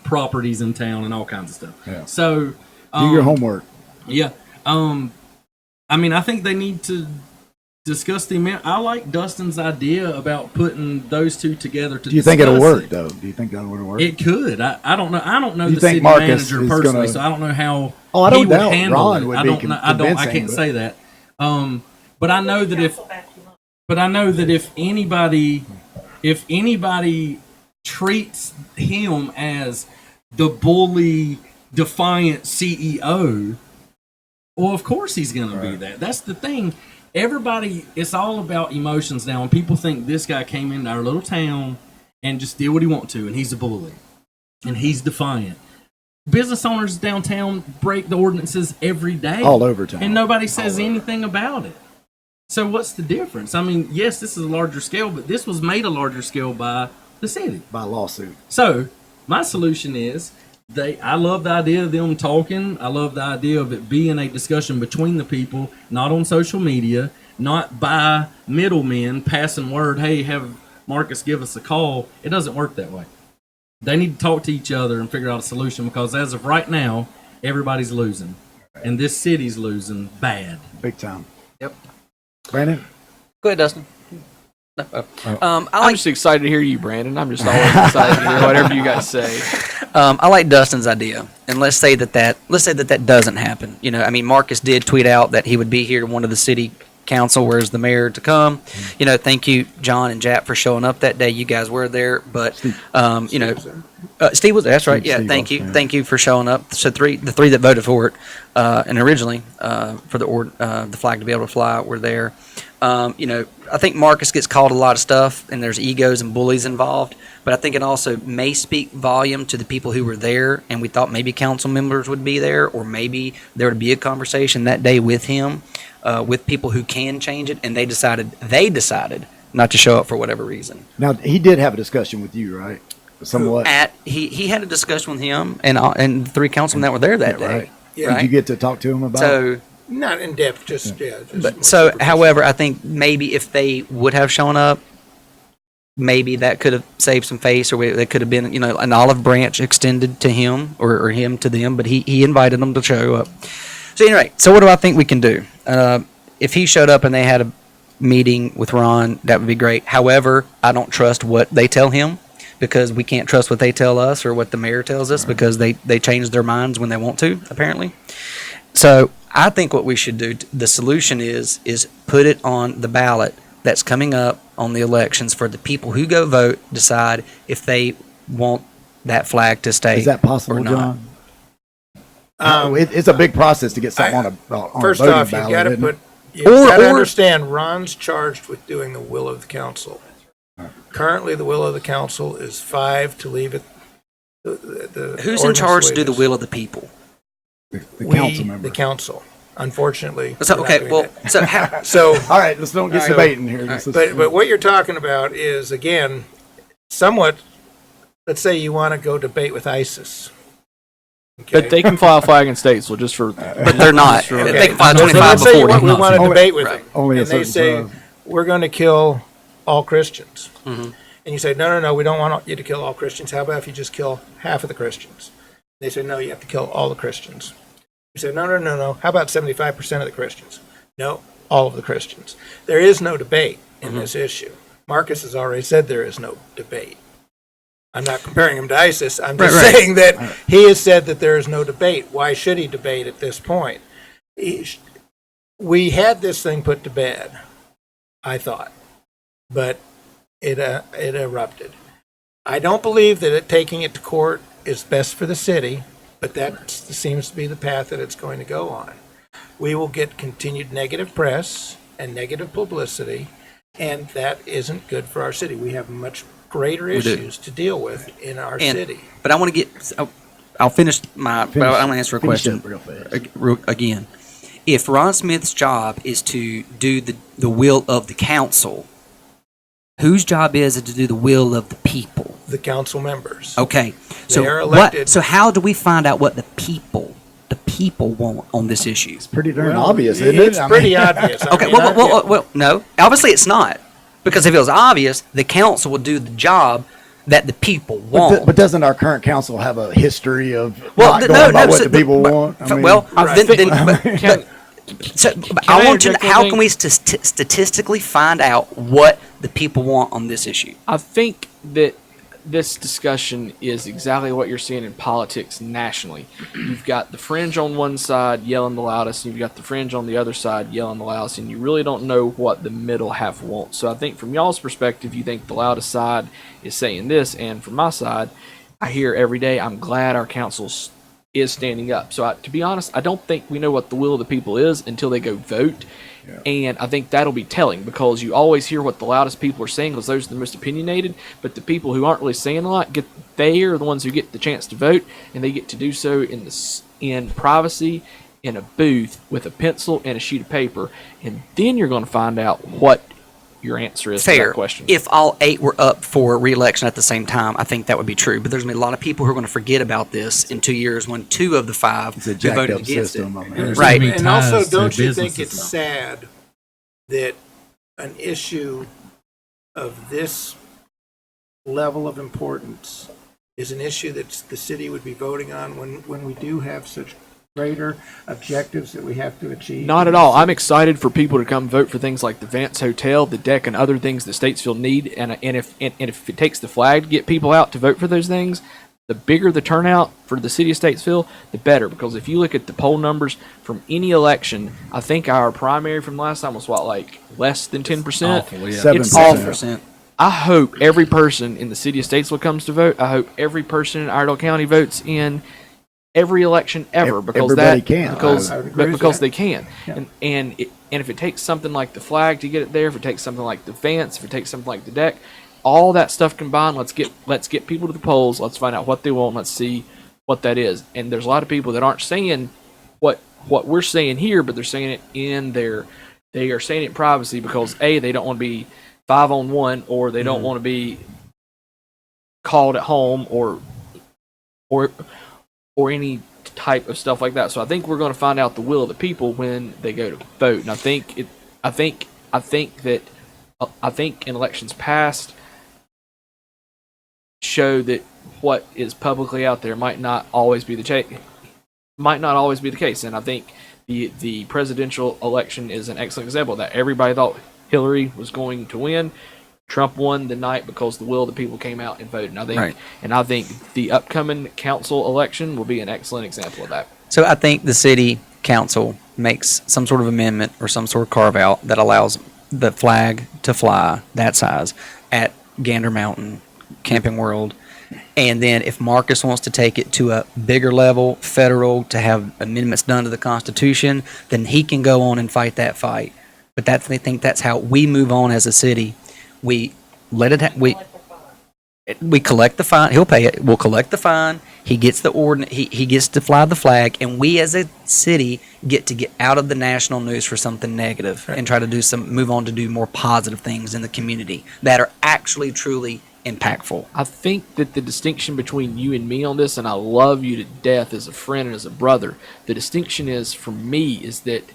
properties in town and all kinds of stuff. Yeah. So Do your homework. yeah. I mean, I think they need to discuss the amount. I like Dustin's idea about putting those two together to Do you think it'll discuss work it. though? Do you think that would work? It could. I don't know. I don't know You the think city Marcus manager is personally, gonna- so I don't know how Oh, I he don't would doubt handle Ron it. would I be don't know. I convincing, can't but- say that. But I know that if anybody treats him as the bully, defiant CEO, well, of course he's going to be that. That's the thing. Everybody, it's all about emotions now. And people think this guy came into our little town and just did what he want to, and he's a bully, and he's defiant. Business owners downtown break the ordinances every day. All over town. And nobody says anything about it. So what's the difference? I mean, yes, this is a larger scale, but this was made a larger scale by the city. By lawsuit. So my solution is I love the idea of them talking. I love the idea of it being a discussion between the people, not on social media, not by middlemen passing word, hey, have Marcus give us a call. It doesn't work that way. They need to talk to each other and figure out a solution because as of right now, everybody's losing. And this city's losing bad. Big time. Yep. Brandon? Go ahead, Dustin. No, I I'm like just excited to hear you, Brandon. I'm just always excited to hear whatever you guys say. I like Dustin's idea, and let's say that doesn't happen. I mean, Marcus did tweet out that he would be here to one of the city council, where's the mayor to come. Thank you, John and Jap, for showing up that day. You guys were there, but Steve was. That's right. Yeah, Steve thank was, you, yeah. thank you for showing up. So the three that voted for it, and originally for the flag to be able to fly were there. I think Marcus gets called a lot of stuff, and there's egos and bullies involved. But I think it also may speak volume to the people who were there, and we thought maybe council members would be there, or maybe there would be a conversation that day with him, with people who can change it, and they decided not to show up for whatever reason. Now, he did have a discussion with you, right? Somewhat. He had a discussion with him and the three councilmen that were there that Yeah, day. right. Yeah. Did you get to talk to him about it? So. Not in depth, just However, I think maybe if they would have shown up, maybe that could have saved some face, or there could have been, an olive branch extended to him or him to them. But he invited them to show up. So anyway, so what do I think we can do? If he showed up and they had a meeting with Ron, that would be great. However, I don't trust what they tell him, because we can't trust what they tell us or what the mayor tells us, because they change their minds when they want to, apparently. So I think what we should do, the solution is put it on the ballot that's coming up on the elections for the people who go vote, decide if they want that flag to stay. Is that possible, or not. John? It's a big process to get something on a First voting off, you ballot, got to isn't it? you got to understand, Ron's charged with doing the will of the council. Currently, the will of the council is 5 to leave it. Who's in charge to do the will of the people? The council member. The council. Unfortunately. So, we're not okay, doing well, that. so how, So, All right, let's don't get All right. debating here. Let's just- but what you're talking about is, again, somewhat. Let's say you want to go debate with ISIS. Okay. But they can fly a flag in Statesville just for. but they're not. Okay. They can fly So 25 let's say before we them. want to Only- debate with right. them, only a and they certain say size. we're going to kill all Christians. Mm-hmm. And you say, no, we don't want you to kill all Christians. How about if you just kill half of the Christians? They say, no, you have to kill all the Christians. You say, no. How about 75% of the Christians? No, all of the Christians. There is no debate in this issue. Marcus has already said there is no debate. I'm not comparing him to ISIS. I'm just Right. saying that he has said that there is no debate. Why should he debate at this point? We had this thing put to bed, I thought. but it erupted. I don't believe that taking it to court is best for the city, but that seems to be the path that it's going to go on. We will get continued negative press and negative publicity, and that isn't good for our city. We have much greater issues to deal with in our city. But I want to get. I'll finish my. But I'm going to answer a question Real fast. again. If Ron Smith's job is to do the will of the council, whose job is it to do the will of the people? The council members. Okay, so They are elected. So how do we find out what the people want on this issue? Pretty darn Well, obvious, isn't it? It's I mean- pretty obvious. I Okay, mean, well, no. Obviously, it's not, because if it was obvious, the council would do the job that the people want. But doesn't our current council have a history of Well, not no, going by no, what so the people but- want? I mean, well, Right. but I I want you. interject one How thing? can we statistically find out what the people want on this issue? I think that this discussion is exactly what you're seeing in politics nationally. You've got the fringe on one side yelling the loudest, and you've got the fringe on the other side yelling the loudest, and you really don't know what the middle half wants. So I think from y'all's perspective, you think the loudest side is saying this, and from my side, I hear every day, I'm glad our council is standing up. So to be honest, I don't think we know what the will of the people is until they go vote. And I think that'll be telling, because you always hear what the loudest people are saying, because those are the most opinionated. But the people who aren't really saying a lot, they are the ones who get the chance to vote, and they get to do so in privacy, in a booth with a pencil and a sheet of paper. And then you're going to find out what your answer is to Fair. that question. If all 8 were up for re-election at the same time, I think that would be true. But there's going to be a lot of people who are going to forget about this in 2 years when 2 of the 5 It's a who jacked voted up against system. it. I mean, There's Right. gonna be And also, ties to don't you think businesses it's now. sad that an issue of this level of importance is an issue that the city would be voting on when we do have such greater objectives that we have to achieve? Not at all. I'm excited for people to come vote for things like the Vance Hotel, the deck, and other things that Statesville need. And if it takes the flag to get people out to vote for those things, the bigger the turnout for the city of Statesville, the better. Because if you look at the poll numbers from any election, I think our primary from last time was less than 10%. Awful, yeah. 7%. It's awful. 7%. I hope every person in the city of Statesville comes to vote. I hope every person in Iredell County votes in every election ever, because Everybody can. because I would agree with because that. they can. Yeah. And if it takes something like the flag to get it there, if it takes something like the Vance, if it takes something like the deck, all that stuff combined, let's get people to the polls. Let's find out what they want. Let's see what that is. And there's a lot of people that aren't saying what we're saying here, but they're saying it they are saying it in privacy, because A, they don't want to be 5-on-1, or they don't want to be called at home, or any type of stuff like that. So I think we're going to find out the will of the people when they go to vote. And I think in elections past show that what is publicly out there might not always be the case. And I think the presidential election is an excellent example of that. Everybody thought Hillary was going to win. Trump won the night because the will of the people came out and voted. And I think the upcoming council election will be an excellent example of that. So I think the city council makes some sort of amendment or some sort of carve out that allows the flag to fly that size at Gander Mountain, Camping World. And then if Marcus wants to take it to a bigger level, federal, to have amendments done to the Constitution, then he can go on and fight that fight. But I think that's how we move on as a city. We let it. We collect the fine. He'll pay it. We'll collect the fine. He gets the ordinance. He gets to fly the flag, and we as a city get out of the national news for something negative and try to move on to do more positive things in the community that are actually truly impactful. I think that the distinction between you and me on this, and I love you to death as a friend and as a brother, the distinction is, for me, is that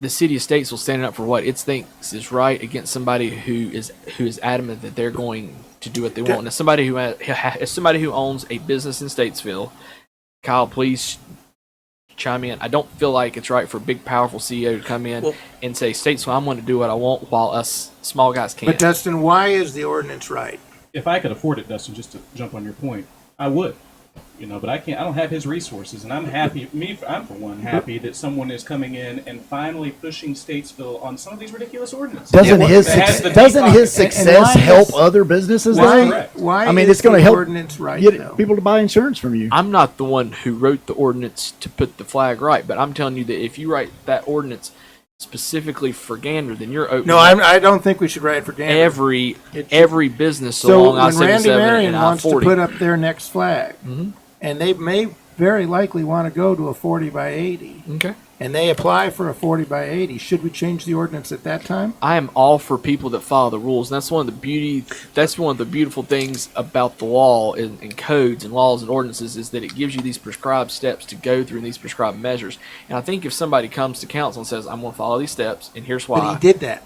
the city of Statesville standing up for what it thinks is right against somebody who is adamant that they're going to do what they want. And as somebody who owns a business in Statesville, Kyle, please chime in. I don't feel like it's right for a big, powerful CEO to come in and say, Statesville, I'm going to do what I want, while us small guys can't. But Dustin, why is the ordinance right? If I could afford it, Dustin, just to jump on your point, I would. You know, but I don't have his resources, and I'm happy. I'm for one happy that someone is coming in and finally pushing Statesville on some of these ridiculous ordinances. Doesn't his That has the deep doesn't his pockets. success why help is- other businesses? Why? though? Correct. Why? I mean, is it's going to the help ordinance right get though? people to buy insurance from you. I'm not the one who wrote the ordinance to put the flag right, but I'm telling you that if you write that ordinance specifically for Gander, then you're opening No, I don't think we should write for Gander. every business So along when Randy I-77 Marion and wants to I-40. put up their next flag, Mhm. and they may very likely want to go to a 40 by 80, Okay. and they apply for a 40 by 80, should we change the ordinance at that time? I am all for people that follow the rules, and that's one of the beautiful things about the law and codes and laws and ordinances is that it gives you these prescribed steps to go through and these prescribed measures. And I think if somebody comes to council and says, "I'm going to follow these steps, and here's why," But he did that.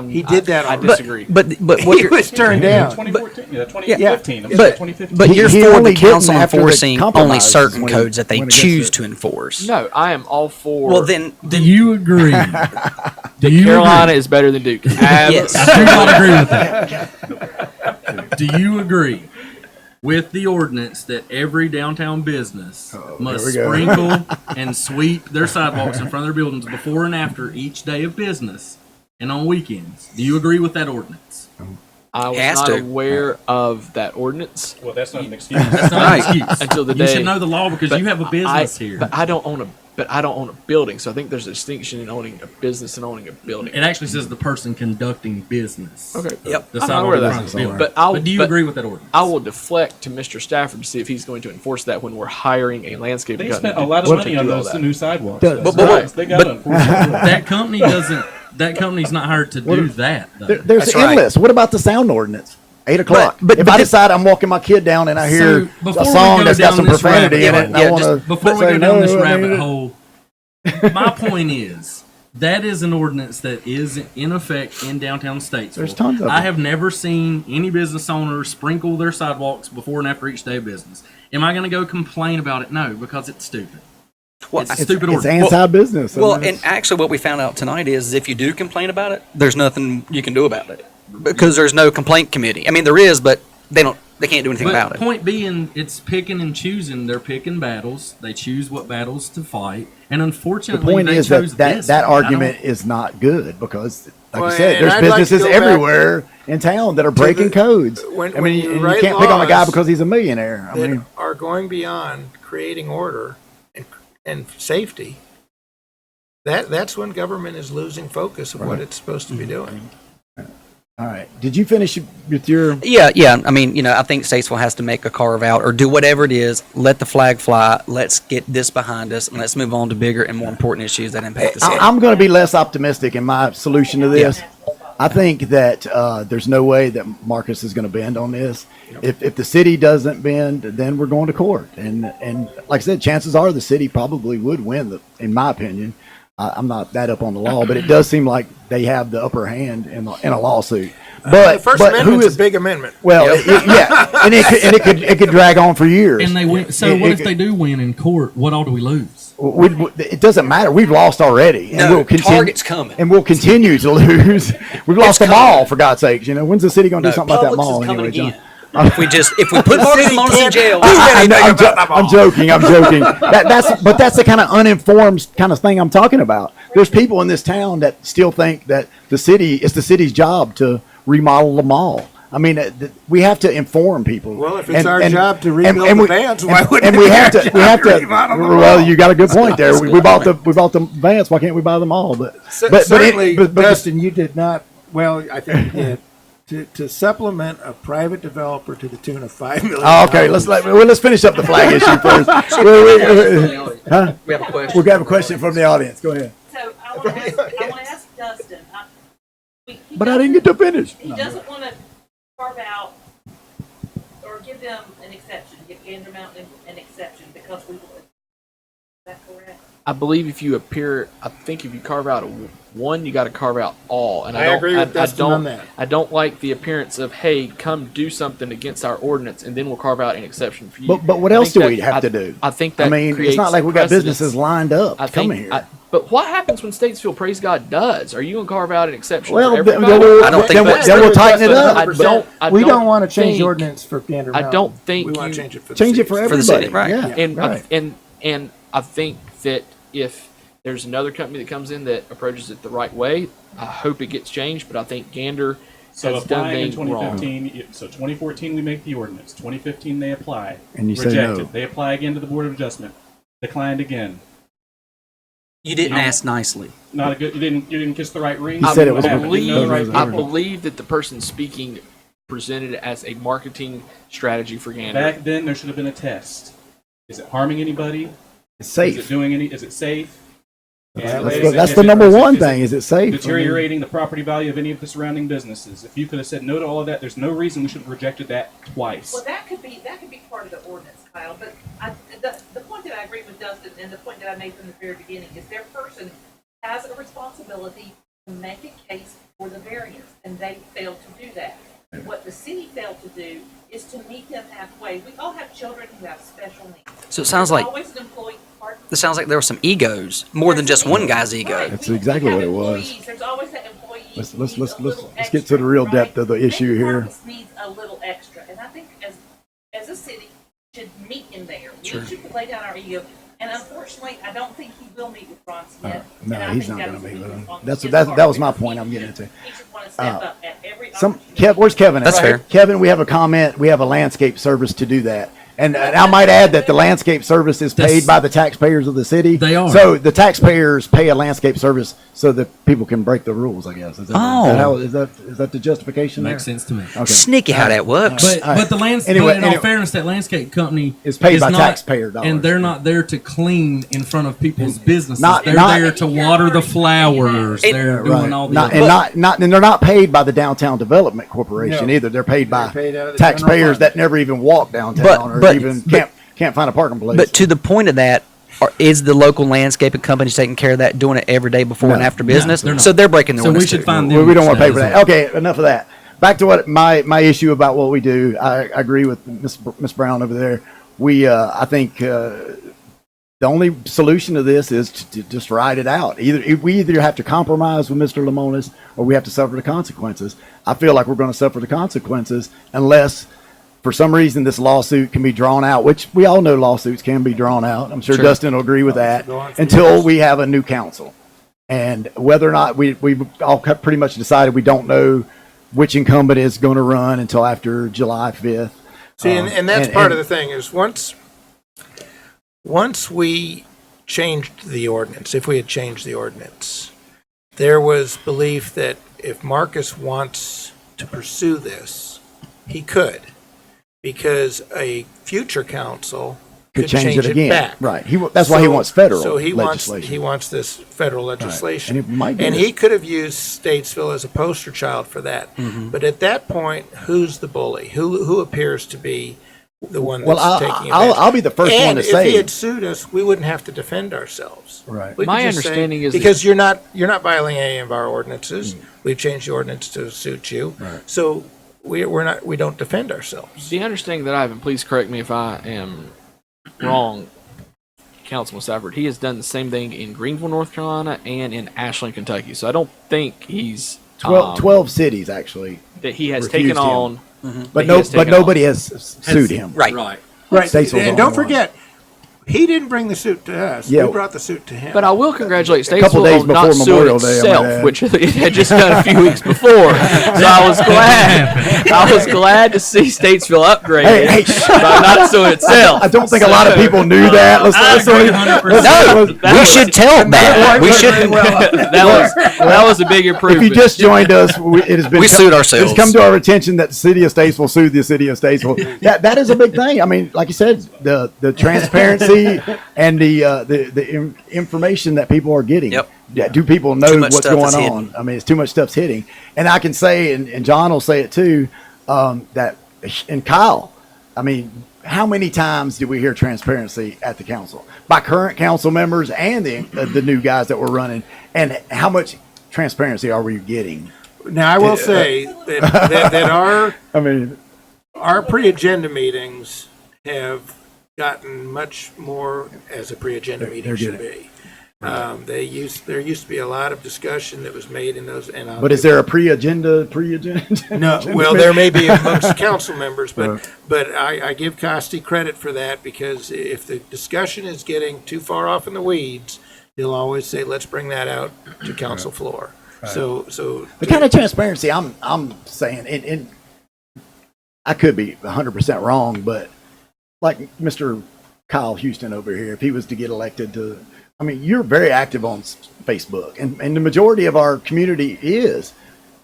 He did that I already. disagree. But what He you're was turned down. 2014, 2015. I'm sorry, but 2015. but He- you're he for only the didn't council after the enforcing only compromises certain when he codes that they went against choose it. to enforce. No, I am all for. Well, then Do you agree? Do you Carolina agree? is better than Duke. yes. I do not agree with that. Do you agree with the ordinance that every downtown business must here we go. sprinkle and sweep their sidewalks in front of their buildings before and after each day of business and on weekends? Do you agree with that ordinance? I was Has not to. aware of that ordinance Well, that's not an excuse. That's not Right. an excuse. until the You day. should know the law because But you have a business here. But I don't own a building, so I think there's a distinction in owning a business and owning a building. It actually says the person conducting business. Okay. Yep. The I'm sidewalk aware of in that. front of the building. But do you agree with that ordinance? I will deflect to Mr. Stafford to see if he's going to enforce that when we're hiring a landscaping They company. spent a lot of to money on do all those that. new sidewalks. But- though. but- They got to enforce it. That company doesn't. That company's not hired to do that. Though. There's That's right. endless. What about the sound ordinance? 8 o'clock. but if I this- decide I'm walking my kid down and I hear So, before a we song go that's got down some this profanity in rabbit- it, and yeah, I want to Before we go down this rabbit hole, my point is that is an ordinance that is in effect in downtown Statesville. There's tons of I them. have never seen any business owner sprinkle their sidewalks before and after each day of business. Am I going to go complain about it? No, because it's stupid. Well, It's a I- stupid It's ordinance. anti-business. I well, mean, and it's- actually, what we found out tonight is if you do complain about it, there's nothing you can do about it because there's no complaint committee. I mean, there is, but they can't do anything But about it. point being, it's picking and choosing. They're picking battles. They choose what battles to fight. And the unfortunately, point they is chose that this that one. I don't- argument is not good because, like Well, you said, and there's I'd like to businesses go back everywhere in town that are breaking the- codes. when- I when mean, you and you write can't pick on a guy laws because he's a millionaire. I that mean, are going beyond creating order and safety. That's when government is losing focus of what it's supposed to be doing. all right. Did you finish with your? Yeah. I mean, I think Statesville has to make a carve out or do whatever it is. Let the flag fly. Let's get this behind us and let's move on to bigger and more important issues that impact the city. I'm going to be less optimistic in my solution to this. I think that there's no way that Marcus is going to bend on this. If the city doesn't bend, then we're going to court. And like I said, chances are the city probably would win, in my opinion. I'm not that up on the law, but it does seem like they have the upper hand in a lawsuit. But The First who Amendment's is a big amendment. well, yeah, and it could drag on for years. And they win. So what if they do win in court? What all do we lose? It doesn't matter. We've lost already, and No, we'll continue. Target's coming. And we'll continue to lose. We've lost the mall, for God's sakes. When's the city going to do No, something about that Publix mall is coming anyway, John? again. If we put Marcus Moses in jail, I'm joking. I'm joking. That's the kind of uninformed kind of thing I'm talking about. There's people in this town that still think that it's the city's job to remodel the mall. I mean, we have to inform people. Well, if it's our job to rebuild the vans, why wouldn't and it we be have our to. job We have to to. remodel the Well, mall? you got a good point there. We bought the vans. Why can't we buy them all? But Certainly, but Dustin, you did not. Well, I think you did. To supplement a private developer to the tune of $5 million. Oh, okay, let's finish up the flag issue first. Huh? we have a question. We'll have a question from the audience. Go ahead. So I want to ask Dustin. But I didn't get to finish. He doesn't want to carve out or give them an exception, give Gander Mountain an exception because we would. Is that correct? I believe if you carve out one, you got to carve out all. And I agree with Dustin on that. I don't like the appearance of, hey, come do something against our ordinance, and then we'll carve out an exception for you. But what else do we have to do? I think that I mean, it's creates not like we got precedence. businesses lined up coming here. But what happens when Statesville, praise God, does? Are you going to carve out an exception Well, for then everybody? we'll tighten it up. We don't want to change the think- ordinance for Gander I Mountain. don't think we want you- to change it for the Change it cities. for the everybody. city, right. Yeah, And right. and I think that if there's another company that comes in that approaches it the right way, I hope it gets changed. But I think Gander So has done applying in things wrong. 2015, so 2014 we make the ordinance. 2015 they apply. And you say Rejected. no. They apply again to the Board of Adjustment. Declined again. You didn't ask nicely. Not a good. You didn't kiss the right ring. He said it was What I happened? Didn't know the right I people. believe that the person speaking presented it as a marketing strategy for Gander. Back then there should have been a test. Is it harming anybody? It's Is it safe. doing any? Is it safe? And That's is the it- number is it- one is it thing. Is it safe? Deteriorating the property value of any of the surrounding businesses. If you could have said no to all of that, there's no reason we should have rejected that twice. Well, that could be part of the ordinance, Kyle, but the point that I agree with Dustin and the point that I made from the very beginning is their person has a responsibility to make a case for the variance, and they failed to do that. What the city failed to do is to meet them halfway. We all have children who have special needs. So it sounds There's like always an employee. Pardon? it sounds like there were some egos more than just one guy's ego. Right. That's We exactly have what it was. employees. There's always that employee. Let's- who let's- needs let's- a let's- little let's get to extra, the real right? depth of the issue Maybe here. Marcus needs a little extra, and I think as a city should meet him there. We should lay down our ego. And unfortunately, I don't think he will meet with Ron Smith. No, and I he's think not that going to is meet with him. on That's his that part, was my because point. I'm getting into. He should want to step up at every Some opportunity. Where's Kevin? That's at? fair. Kevin, we have a comment. We have a landscape service to do that. And I might add that the landscape service is paid by the taxpayers of the city. They are. So the taxpayers pay a landscape service so that people can break the rules, I guess. Is that the justification Makes there? sense to me. Okay. Sneaky how that works. But All right. but the landscape. Anyway, but in all anyway. fairness, that landscape company It's paid is by not- taxpayer dollars. and they're not there to clean in front of people's businesses. Not- they're not- there to water the flowers. They're doing all the and they're not paid by the Downtown Development Corporation No. either. They're paid by They're paid out of the general taxpayers fund. that never even walk downtown or But- even but- can't find a parking place. But to the point of that, is the local landscaping companies taking care of that, doing it every day before and after business? they're not. So they're breaking the So we ordinance should too. find we don't want to pay for as that. Okay, enough of that. Back to what my issue about what we do. I agree with Miss Brown over there. I think the only solution to this is to just ride it out. We either have to compromise with Mr. Lamonis or we have to suffer the consequences. I feel like we're going to suffer the consequences unless, for some reason, this lawsuit can be drawn out, which we all know lawsuits can be drawn out. I'm sure Dustin will agree with that go on for until years. we have a new council. And whether or not we've all pretty much decided we don't know which incumbent is going to run until after July 5th. See, and that's part of the thing is once we changed the ordinance, if we had changed the ordinance, there was belief that if Marcus wants to pursue this, he could, because a future council could change it again. back. Right. That's why he wants federal So he legislation. wants this federal legislation, And it might be and this. he could have used Statesville as a poster child for that. Mm-hmm. But at that point, who's the bully? Who appears to be the one that's Well, taking I'll advantage? be the first one to if say he had sued us, we wouldn't have to defend ourselves. Right. We could My just say, understanding is that- because you're not violating any of our ordinances. We've changed the ordinance to suit you, so we don't defend ourselves. The understanding that I have, and please correct me if I am wrong, Councilman Stafford, he has done the same thing in Greenville, North Carolina, and in Ashland, Kentucky. So I don't think he's 12 cities, actually. that he has refused taken him. on. But he has taken nobody has sued him. Right. Right. Right, Statesville's the and don't only one. forget, he didn't bring the suit to us. Yeah. We brought the suit to him. But I will congratulate A couple Statesville days on not before suing Memorial Day, I might itself, add. which it had just done a few weeks before. So I was glad. I was glad to see Statesville upgraded Hey, shh. by not suing itself. I don't think a lot of people knew that. Let's agree 100%. No, That we was- should tell that. We should. that was a big If improvement. you just joined us, it has been We sued ourselves. It's come to our attention that the city of Statesville sued the city of Statesville. That is a big thing. I mean, like you said, the transparency and the information that people are getting. Yep. Yeah, do people know Too much what's stuff going is on? hidden. I mean, it's too much stuff's hitting. And I can say, and John will say it too, that and Kyle. I mean, how many times did we hear transparency at the council by current council members and the new guys that were running? And how much transparency are we getting? Now, I will say that our pre-agenda meetings have gotten much more as a pre-agenda meeting should be. There used to be a lot of discussion that was made in those. But is there a pre-agenda? No. Well, there may be amongst council members, but I give Costi credit for that, because if the discussion is getting too far off in the weeds, he'll always say, "Let's bring that out to council floor." Right. So the kind of transparency I'm saying, and I could be 100% wrong, but like Mr. Kyle Houston over here, if he was to get elected to, I mean, you're very active on Facebook, and the majority of our community is.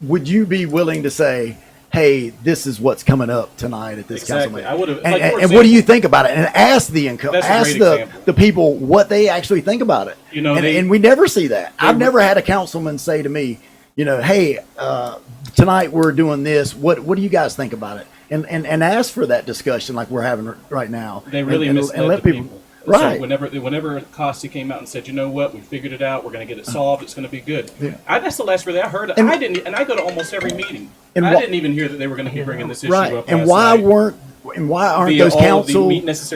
Would you be willing to say, hey, this is what's coming up tonight at this council meeting? I would have. And what do you think about it? And ask the people what they actually think about it. You know, and we never see that. I've never had a councilman say to me, you know, hey, tonight we're doing this. What do you guys think about it? And ask for that discussion like we're having right now. They really misled the people. Right. So whenever Costi came out and said, you know what, we figured it out, we're going to get it solved, it's going to be good. Yeah. That's the last really I heard. I didn't, and I go to almost every meeting. And I didn't even hear that they were going to be bringing this issue up. And why aren't those council?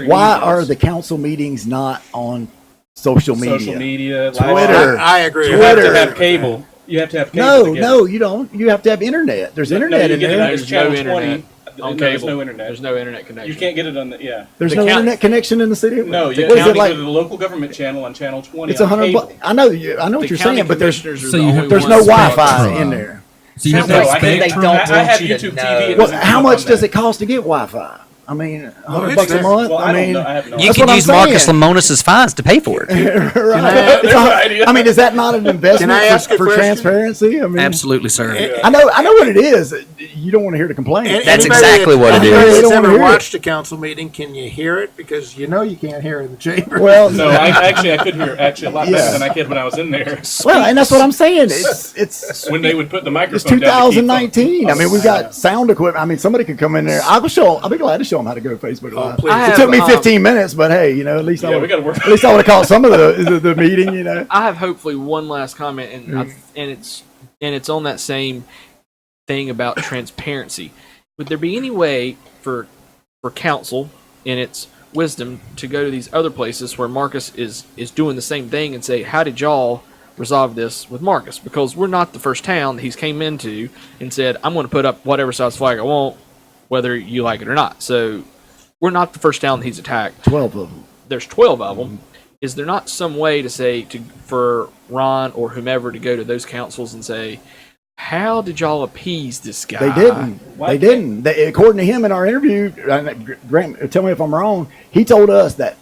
Why are the council meetings not on social media? Social media, Twitter. I agree. You have to have cable. You have to have cable. No, you don't. You have to have internet. There's internet in there. There's no channel internet. 20. On There's cable. no internet. There's no internet connection. You can't get it on the There's The no count- internet connection in the city. No, you What is have it to like? go to the local government channel on channel 20. It's on $100. cable. I know what you're saying, but there's commissioners are So the you only have- there's ones no that Wi-Fi can- in there. So you have No, that I spectrum. have YouTube TV. Well, how much does it cost to get Wi-Fi? I mean, $100 a month. Well, I mean, I have no You That's could what I'm use Marcus saying. Lemonis's fines to pay for it. right. It's I mean, is that not an investment Can I ask a for question? transparency? I mean, Absolutely, sir. I know what it is. You don't want to hear the complaint. That's Anybody exactly what it anybody is. that's They don't ever hear it. watched a council meeting, can you hear it? Because you can't hear it in the chamber. Well, No, I could hear a lot Yeah. better than I could when I was in there. well, and that's what I'm saying. It's When they would put the microphone it's down to keep 2019. I mean, we've got sound equipment. I mean, somebody could come in there. I'll be glad to show them how to go Facebook Live. please. I It took me have, 15 minutes, but hey, at least Yeah, we got to work. at least I would have caught some of the meeting. I have hopefully one last comment, and it's on that same thing about transparency. Would there be any way for council, in its wisdom, to go to these other places where Marcus is doing the same thing and say, how did y'all resolve this with Marcus? Because we're not the first town that he's came into and said, I'm going to put up whatever size flag I want, whether you like it or not. So we're not the first town that he's attacked. 12 of them. There's 12 of them. Is there not some way to say for Ron or whomever to go to those councils and say, how did y'all appease this guy? They didn't. They didn't. According to him in our interview, Grant, tell me if I'm wrong, he told us that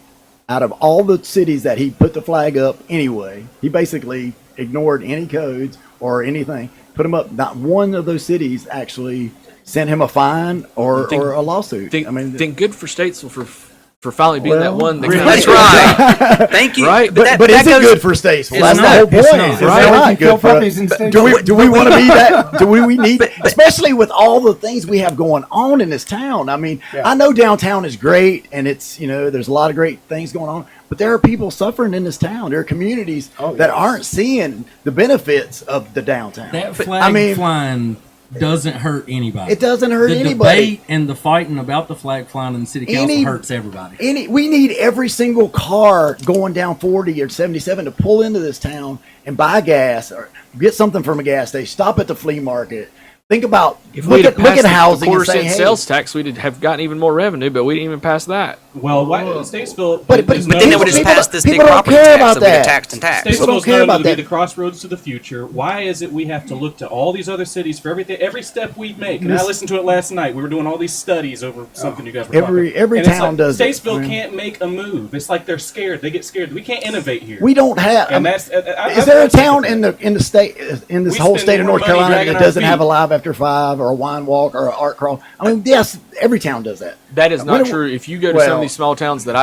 out of all the cities that he put the flag up anyway, he basically ignored any codes or anything, put them up. Not one of those cities actually sent him a fine or a lawsuit. Then good for Statesville for finally being that one. That That's right. Thank you. Right? But is it good for Statesville? That's the whole point. It's not good for us. Do we want to be that? Do we need, especially with all the things we have going on in this town? I mean, I know downtown is great, and it's there's a lot of great things going on. But there are people suffering in this town. There are communities that aren't seeing the benefits of the downtown. That flag flying doesn't hurt anybody. It doesn't hurt the anybody. Debate and the fighting about the flag flying in the city council hurts everybody. We need every single car going down 40 or 77 to pull into this town and buy gas or get something from a gas station. Stop at the flea market. Think about look at housing and say, hey, sales tax, we'd have gotten even more revenue, but we didn't even pass that. Well, why Statesville? But then they would just pass this big people don't property care tax about that we get that. taxed and taxed. People don't Statesville's care known about to be that. the crossroads to the future. Why is it we have to look to all these other cities for everything, every step we make? And I listened to it last night. We were doing all these studies over something you guys were talking. Every And it's town does it. Statesville can't make a move. It's like they're scared. They get scared. We can't innovate here. We don't have. And that's. Is there a town in the state in this We whole spend state of more North money Carolina dragging that our doesn't have feet. a live after 5 or a wine walk or an art crawl? I mean, yes, every town does that. That is not When- true. If you go to some of these small towns that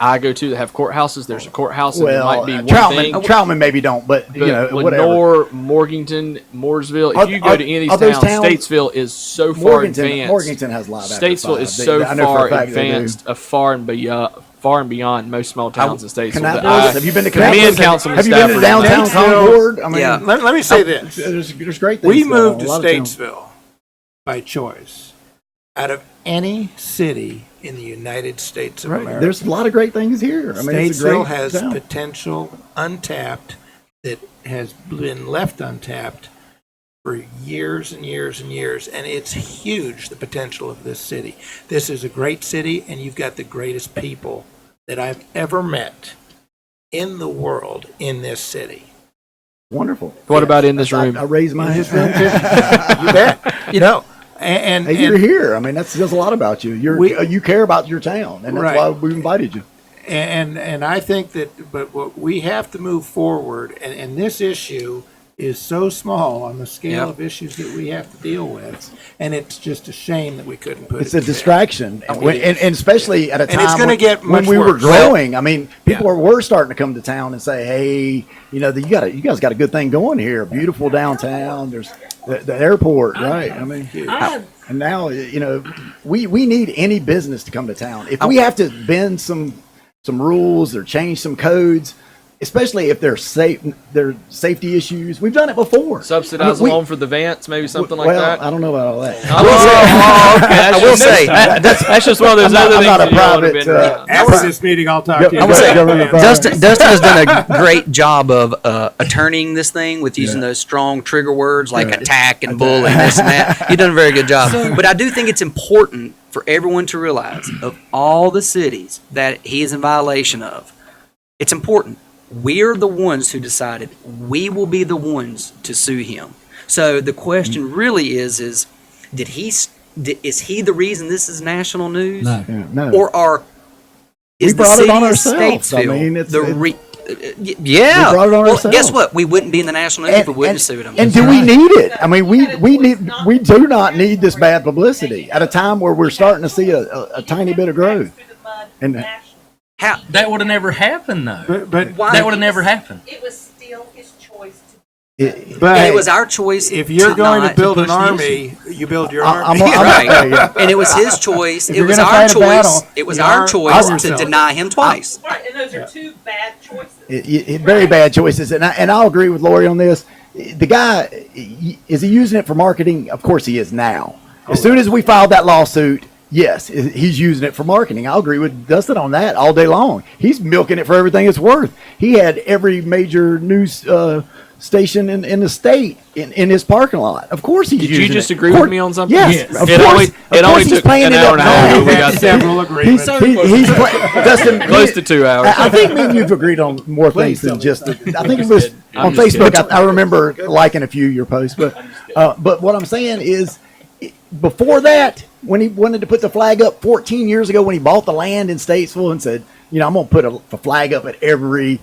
I go to that have courthouses, there's a courthouse, and there might be one thing. Troutman maybe don't, but you know, whatever. Lenore, Morganton, Mooresville. If you go to any of these towns, Statesville is so far advanced. Morganton has live after Statesville 5. is so I know for far a fact they do. advanced, far and beyond most small towns in Statesville. Have you been to me and Canaples? Councilman Have you been to Stafford downtown Concord? I mean, Yeah. Let me say this. there's great things. We going on moved in to a lot of towns. Statesville by choice. Out of any city in the United States of Right. America, There's a lot of great things here. I mean, it's a Statesville great has town. potential untapped that has been left untapped for years and years and years, and it's huge, the potential of this city. This is a great city, and you've got the greatest people that I've ever met in the world in this city. Wonderful. What about in this room? I raised my hand. You bet. You know, and Hey, you're here. I mean, that says a lot about you. You care about your town, and that's Right. why we invited you. And I think that, but what we have to move forward, and this issue is so small on the scale Yep. of issues that we have to deal with, and it's just a shame that we couldn't put It's it a together. distraction, Oh, and, it is. and especially at a time And it's gonna get when much we were worse. growing. I mean, people Yeah. were starting to come to town and say, "Hey, you know, you guys got a good thing going here. Beautiful downtown. There's the airport, right? I mean, and now you know, we need any business to come to town. If we have to bend some rules or change some codes." Especially if there's safety issues, we've done it before. Subsidize I mean, a loan for the Vance, maybe something like well, that. I don't know about all that. I will say, that's just one of those I'm other not things a you don't wanna private, bend around. After this meeting, I'll talk to you. I will say, Government Dustin has done a great job of attorneying this thing with using those strong trigger words like attack and bull and this and that. You've done a very good job. But I do think it's important for everyone to realize of all the cities that he is in violation of, it's important. We're the ones who decided we will be the ones to sue him. So the question really is is he the reason this is national news? No. Yeah, no. Or We is the brought it city on of ourselves. I Statesville mean, yeah. We brought it on well, ourselves. guess what? We wouldn't be in the national news if we wouldn't have sued him. And do we need it? I mean, we do not need this bad publicity at a time where we're starting to see a tiny bit of growth. And How? That would have never happened, though. But Why? That would have never happened. It was still his choice to but And it was our choice. if you're going to not build an push the army, you build your I'm army. Right. yeah. And it was his choice. If It you're was gonna our fight a choice. battle, It was you our arm choice to yourself. deny him twice. Right, and those are two bad choices. Very bad choices, and I'll agree with Lori on this. The guy, is he using it for marketing? Of course he is now. As soon as we filed that lawsuit, yes, he's using it for marketing. I'll agree with Dustin on that all day long. He's milking it for everything it's worth. He had every major news station in the state in his parking lot. Of course he's Did using you just it. agree Of with course- me on something? Yes. Yes. Of It course, only- of it course only he's took playing an it hour up and a half now. ago. We got several agreements. He's Dustin, Close to 2 hours. I think me and you've agreed on more things than just. I think it was I'm on just Facebook. I remember liking a few of your posts, but what I'm saying is, before that, when he wanted to put the flag up 14 years ago, when he bought the land in Statesville and said, you know, I'm going to put a flag up at every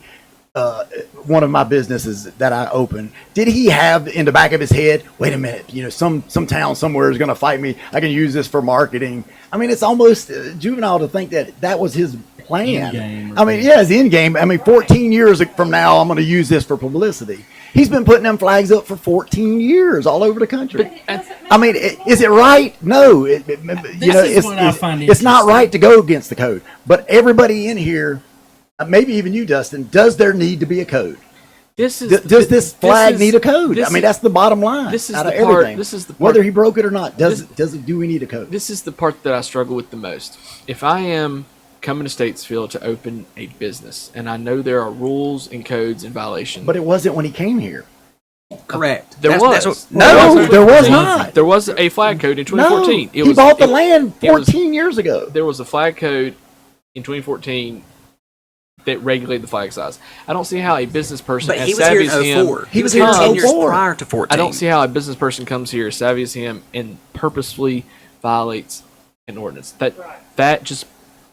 one of my businesses that I open, did he have in the back of his head, wait a minute, you know, some town somewhere is going to fight me, I can use this for marketing? I mean, it's almost juvenile to think that was his plan. End-game I mean, yeah, it's the end game. I mean, 14 years from now, I'm going to use this for publicity. He's been putting them flags up for 14 years all over the country. I mean, is it right? No. You know, is what I find it's not interesting. right to go against the code. But everybody in here, maybe even you, Dustin, does there need to be a code? Does this flag need a code? I mean, that's the bottom line. This is out of the part- everything. this is the part- Whether he broke it or not. Do we need a code? This is the part that I struggle with the most. If I am coming to Statesville to open a business, and I know there are rules and codes and violations, But it wasn't when he came here. Correct. there That's was. what- no. there was not. There was a flag code in 2014. No, he bought the land 14 years ago. There was a flag code in 2014 that regulated the flag size. I don't see how a business person But as he was here savvy as in him. 04. He He was was here here in 10 years 04. prior to 14. I don't see how a business person comes here as savvy as him and purposefully violates an ordinance.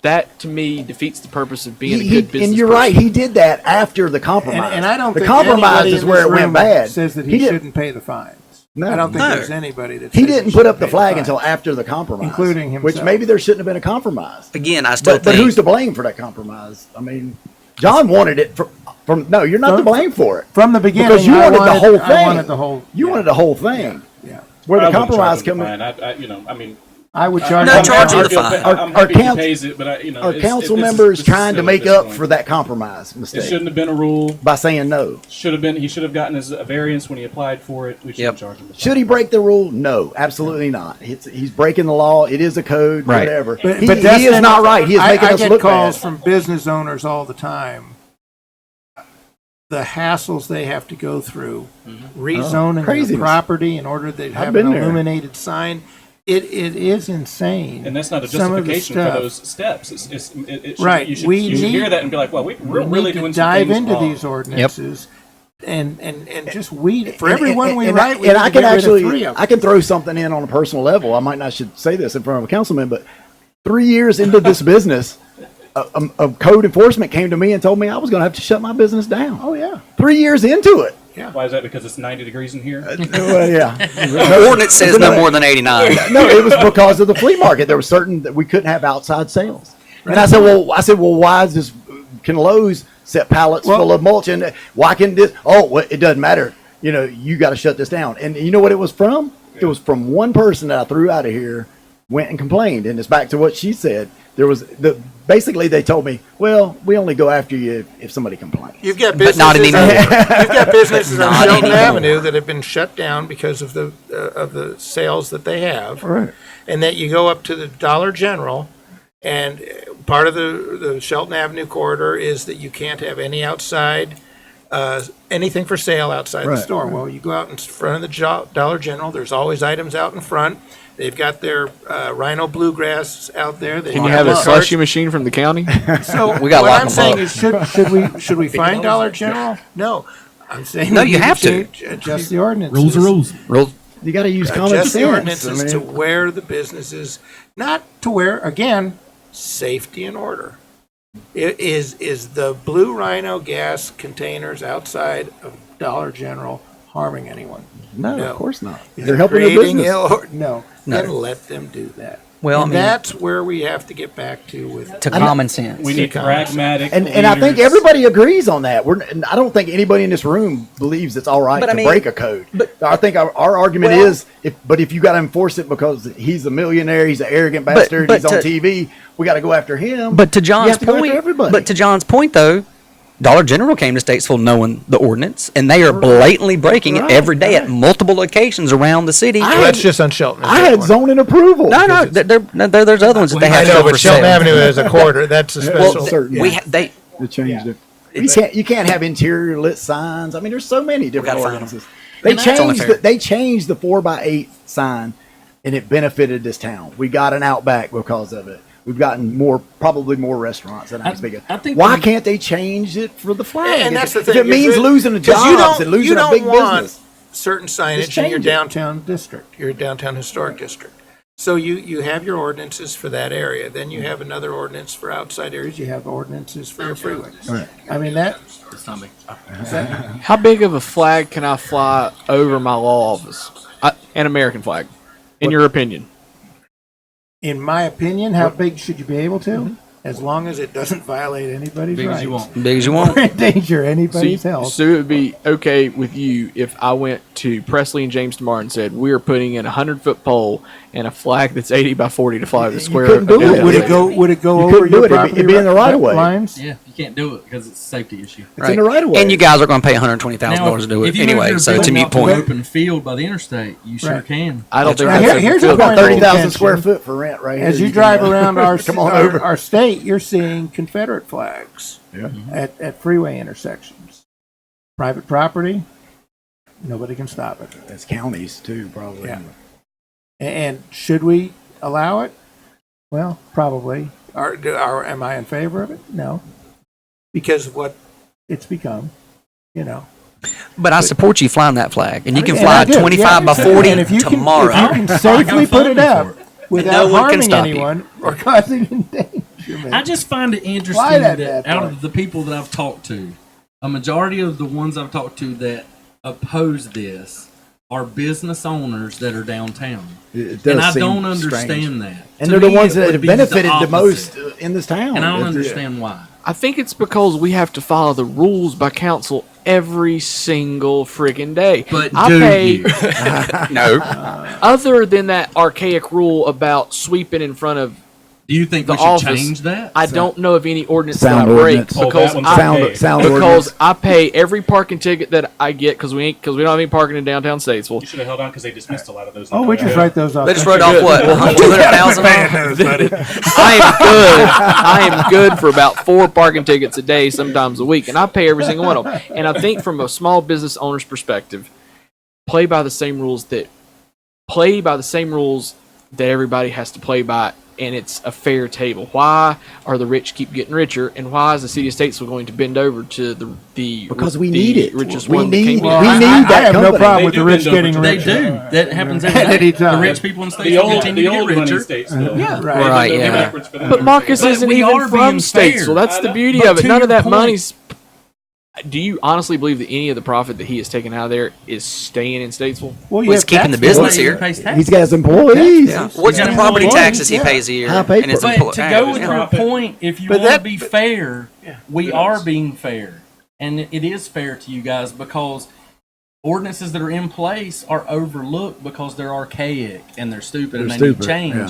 That to me defeats the purpose of being a good business and you're person. right. He did that after the compromise. And I don't the think compromise anybody is in where this it went room bad. says that He he did- shouldn't pay the fines. No, I don't think No. there's anybody that he says didn't should put up the pay flag fine. until after the compromise, Including Which himself. maybe there shouldn't have been a compromise. Again, I still But think who's to blame for that compromise? I mean, John wanted it from. No, you're not to blame for it. From the beginning. Because you I wanted the whole I thing. wanted the whole. You yeah, wanted the whole thing. Yeah. Where I the wouldn't compromise charge him the coming. fine. I mean, I would charge. No, them charge him more. the fine. Our I'm happy he council- pays it, but Our it's- council this is- members this is trying to silly make at this up point. for that compromise It mistake shouldn't have been a rule. by saying no. He should have gotten his a variance when he applied for it. We shouldn't Yep. charge him. the Should fine. he break the rule? No, absolutely not. He's breaking the law. It is a code, Right. whatever. But, he but he Dustin, is not right. He is making I us get look calls bad. from business owners all the time. The hassles they have to go through, rezoning craziness. their property in order to have been an there. illuminated sign. It is insane. And that's not a Some of the justification for stuff. those steps. It should, Right. You should, We you should need- hear that and be like, well, we're We really need to doing some dive things into wrong. these ordinances and just weed for And- everyone and- we and write. We and need I to can get rid of actually, 3 of them. I can throw something in on a personal level. I might not should say this in front of a councilman, but 3 years into this business, a code enforcement came to me and told me I was going to have to shut my business down. Oh yeah, 3 years into it. Why is that? Because it's 90 degrees in here? Well, yeah. the ordinance says no more than 89. No, it was because of the flea market. There was certain that we couldn't have outside sales. And I said, well, why is this? Can Lowe's set pallets full of mulch? And why can this? Oh, well, it doesn't matter. You got to shut this down. And you know what it was from? It was from one person that I threw out of here, went and complained. And it's back to what she said. Basically they told me, well, we only go after you if somebody complains. you've got But not businesses. anymore. You've got businesses on Not Shelton anymore. Avenue that have been shut down because of the sales that they have. Right. And that you go up to the Dollar General, and part of the Shelton Avenue corridor is that you can't have any outside, anything for sale outside the Right, store. right. Well, you go out in front of the Dollar General, there's always items out in front. They've got their Rhino Bluegrass out there. Can you have a slushy machine from the county? So We gotta what lock I'm 'em saying up. is, should we find Dollar General? No, I'm saying No, we you need have to. adjust the ordinance. Rules are rules. Rules. You got to use common Adjust the sense. ordinances I to mean, where the businesses, not to where, again, safety and order. It is the Blue Rhino gas containers outside of Dollar General harming anyone? no, No. of course not. Is They're it helping their creating business. No. No. Then let them do that. Well, And I mean- that's where we have to get back to with To common sense. We need pragmatic And I think leaders. everybody agrees on that. And I don't think anybody in this room believes it's all right But I to mean- break a code. but- I think our argument Well- is, if you got to enforce it because he's a millionaire, he's an arrogant bastard, but he's on to- TV, we got to go after him. But to You John's have to go after point, everybody. but to John's point though, Dollar General came to Statesville knowing the ordinance, and they are blatantly breaking it Right, every day at multiple locations around the city. I Well, that's just on Shelton. I had zoning approval. No, there's other ones that they I have to know, go but for Shelton sale. Avenue is a quarter. That's a Well, special. certain- we yeah. they They changed it. You can't have interior lit signs. I mean, there's so many different gotta find ordinances. They And that's only changed fair. they changed the 4x8 sign, and it benefited this town. We got an Outback because of it. We've gotten probably more restaurants than Statesvegas. I think Why we- can't they change it for the flag? And that's the If thing. it means losing the 'cause you jobs don't- and losing you a don't big want business. certain Just signage in change your it. downtown district, your downtown historic district. So you have your ordinances for that area. Then you have another ordinance for outside areas. You have ordinances for your freeways. I mean, that, How big of a flag can I fly over my law office? An American flag, in your opinion? in my opinion, how big should you be able to? As long as it doesn't violate anybody's Big rights. as you want. big as you want. Or endanger anybody's health. So it would be okay with you if I went to Presley and James tomorrow and said, we are putting in a 100-foot pole and a flag that's 80 by 40 to fly over the square. couldn't do it. Would it go You over couldn't do your it. property It'd be in the right of way. lines? Yeah, you can't do it because it's a safety issue. It's in the right of way. And you guys are going to pay $120,000 to do it if you anyway, live so in it's a mute an point. open field by the interstate, you sure Right. can. I don't think Now, that's here's a a good point about of 30,000 contention. square foot for rent right here. As you can drive have. around our Come on over. our state, you're seeing Confederate flags Yeah. at freeway intersections. Private property, nobody can stop it. It's counties too, probably. Yeah. And should we allow it? Well, probably. Am I in favor of it? No, because of what it's become, you know. But I support you flying that flag, and you can And fly I do, 25 by yeah. 40 And if you tomorrow. Can, if you can safely put it up without no one can harming stop you. anyone or causing endangerment. I just find it Fly interesting that that bad out boy. of the people that I've talked to, a majority of the ones I've talked to that oppose this are business owners that are downtown. It does And I seem don't understand strange. that. And To they're the me, ones it that would have be benefited the opposite. most in this town. And I don't It's- understand why. I think it's because we have to follow the rules by council every single friggin' day. But I do pay, you? No. other than that archaic rule about sweeping in front of Do you think the we should office, change that? I don't know of any ordinance that I Sound break ordinance. Oh, because that one's I, okay. Sound because ordinance. I pay every parking ticket that I get because we don't have any parking in downtown Statesville. You should have held on because they dismissed a lot of those. Oh, we just write those off. They just That's wrote off good. what? 200,000? I am good for about 4 parking tickets a day, sometimes a week, and I pay every single one of them. And I think from a small business owner's perspective, play by the same rules that everybody has to play by, and it's a fair table. Why are the rich keep getting richer, and why is the city of Statesville going to bend over to the Because we the need it. richest We one need- that came we in? need I that have no company. problem They with do the rich bend over getting to They richer. do. That happens every At day. any time. The rich people in The Statesville old, continue the to old get money richer. Statesville. Yeah. Right. Right, Go yeah. backwards for them. But Marcus But isn't we even are from being fair. Statesville. That's I the know. beauty But of it. to None your of that point- money's. Do you honestly believe that any of the profit that he has taken out of there is staying in Statesville? Well, Well, he's keeping the business He here. pays taxes. He's got his employees. Yeah. What's the got property employees, taxes he pays a year? High paper. And his But employees. to go with Yeah. your point, if you But want to that- be fair, we Who are knows? being fair. And it is fair to you guys because ordinances that are in place are overlooked because they're archaic and they're stupid and They're they need stupid, change. yeah.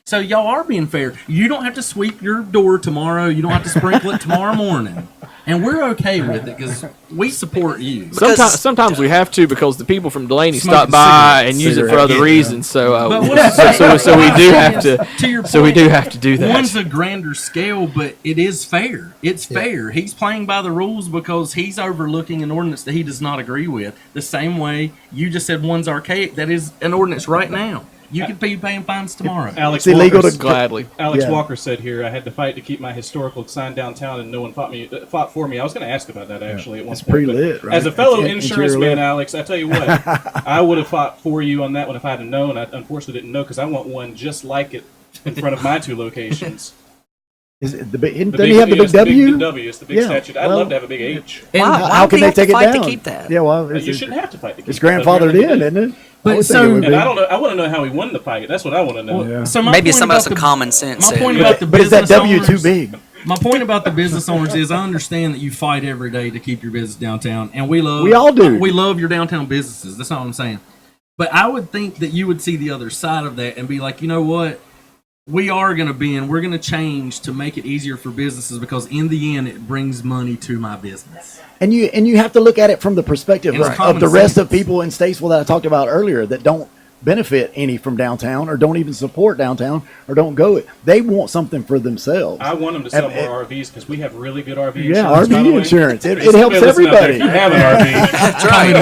So y'all are being fair. You don't have to sweep your door tomorrow. You don't have to sprinkle it tomorrow morning. And we're okay with it because we support you. Sometimes we have to because the people from Delaney Smoking stop by cigarettes. and use it for Cigarettes, other yeah. reasons. So, But what I'm saying- so we do have to your So we point, do have to do that. One's a grander scale, but it is fair. It's fair. He's playing by the rules because he's overlooking an ordinance that he does not agree with. The same way you just said one's archaic. That is an ordinance right now. You could be paying fines tomorrow. Alex It's illegal Walker, to Gladly. Alex Yeah. Walker said here, I had to fight to keep my historical sign downtown, and no one fought for me. I was going to ask about that actually at one It's point. pretty but lit, right? As a fellow It's insurance interior man, lit. Alex, I tell you what, I would have fought for you on that one if I had known. I unfortunately didn't know because I want one just like it in front of my 2 locations. Is it the big, The doesn't he have the big it's the W? big W. It's the big Yeah, statute. I'd well- love to have a big H. Why, How why can would they have to take it fight down? to keep that? Yeah, well, You shouldn't have to fight to keep it's it. I grandfathered really in, do. isn't it? But I would think so- it would And be. I don't know. I want to know how he won the fight. That's what I want to know. Yeah. So my Maybe point somebody about some the- common sense. My point said. about the But is that business W too owners- big? My point about the business owners is I understand that you fight every day to keep your business downtown, and we love. We all do. We love your downtown businesses. That's not what I'm saying. But I would think that you would see the other side of that and be like, you know what? We are going to bend. We're going to change to make it easier for businesses because in the end, it brings money to my business. And you have to look at it from the perspective And it's of common the rest sense. of people in Statesville that I talked about earlier that don't benefit any from downtown or don't even support downtown or don't go it. They want something for themselves. I want them to sell And- more RVs because we have really good RV Yeah, insurance. by the RV way. insurance. It Hey, helps somebody listen out there, everybody. If you have an RV, That's right.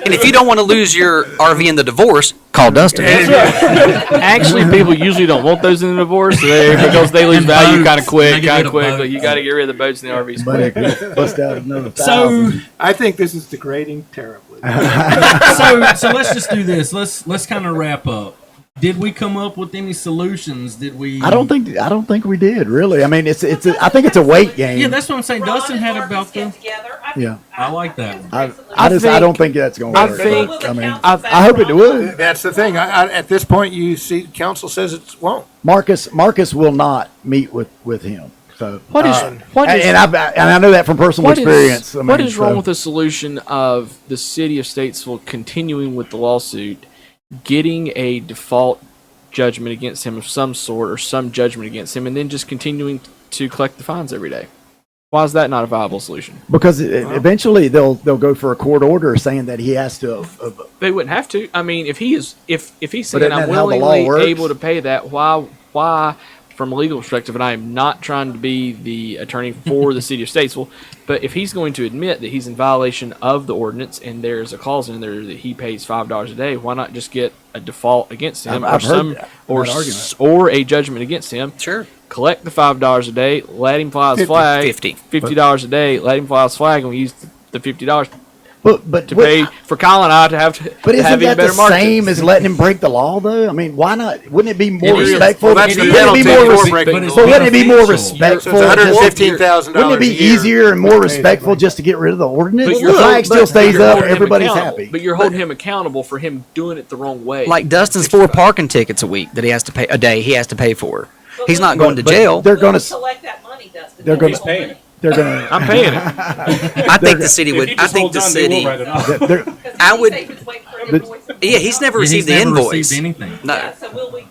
And if you don't want to lose your RV in the divorce, call Dustin. Actually, people usually don't want those in the divorce because they lose And value boats. kind of quick, They get rid of But boats. you got to get rid of the boats and the RVs But quick. it could bust out another So, 1,000. I think this is degrading terribly. so let's just do this. Let's kind of wrap up. Did we come up with any solutions? Did we? I don't think we did really. I mean, I think it's a weight game. Yeah, that's what I'm saying. Ron Dustin and had Marcus about get the. together. Yeah. I like that one. I don't think that's going to I work. think- I mean, I hope it would. That's the thing. At this point, you see, council says it won't. Marcus will not meet with him. So What is what is and I know that from personal what is- experience. I mean, what is wrong so- with the solution of the city of Statesville continuing with the lawsuit, getting a default judgment against him of some sort or some judgment against him, and then just continuing to collect the fines every day? Why is that not a viable solution? Because eventually they'll go for a court order saying that he has to. They wouldn't have to. I mean, if he's But saying isn't I'm that how the law willingly works? able to pay that, why from a legal perspective, and I am not trying to be the attorney for the city of Statesville, but if he's going to admit that he's in violation of the ordinance and there's a clause in there that he pays $5 a day, why not just get a default against him I've heard that argument. or a judgment against him? Sure. Collect the $5 a day, let him fly his 50. flag. 50. $50 a day, let him fly his flag, and we use the $50. But to pay for Kyle and I to have to But isn't have even that the better margins. same as letting him break the law, though? I mean, why not? Wouldn't it be more It is. respectful? Well, that's Wouldn't the it penalty be more for res- breaking but the it's law. But wouldn't it be more beneficial. respectful? So it's just- $115,000 Wouldn't it be a year. easier and more respectful just to get rid of the ordinance? But The you're flag holding- still stays you're up. holding him Everybody's accountable. happy. But you're holding him accountable for him doing it the wrong way. Like Dustin's 4 parking tickets a week that he has to pay a day. He has to pay for. But He's we- not going to But jail. They're Who going will to. collect that money, Dustin? They're Who's gonna- paying it? They're going to. I'm paying it. I think the city If would. he I just think holds the on, they will city. write it off. They're, I would- But- Yeah, he's never Yeah, received he's the never invoice. received anything. No. Yeah, so will we,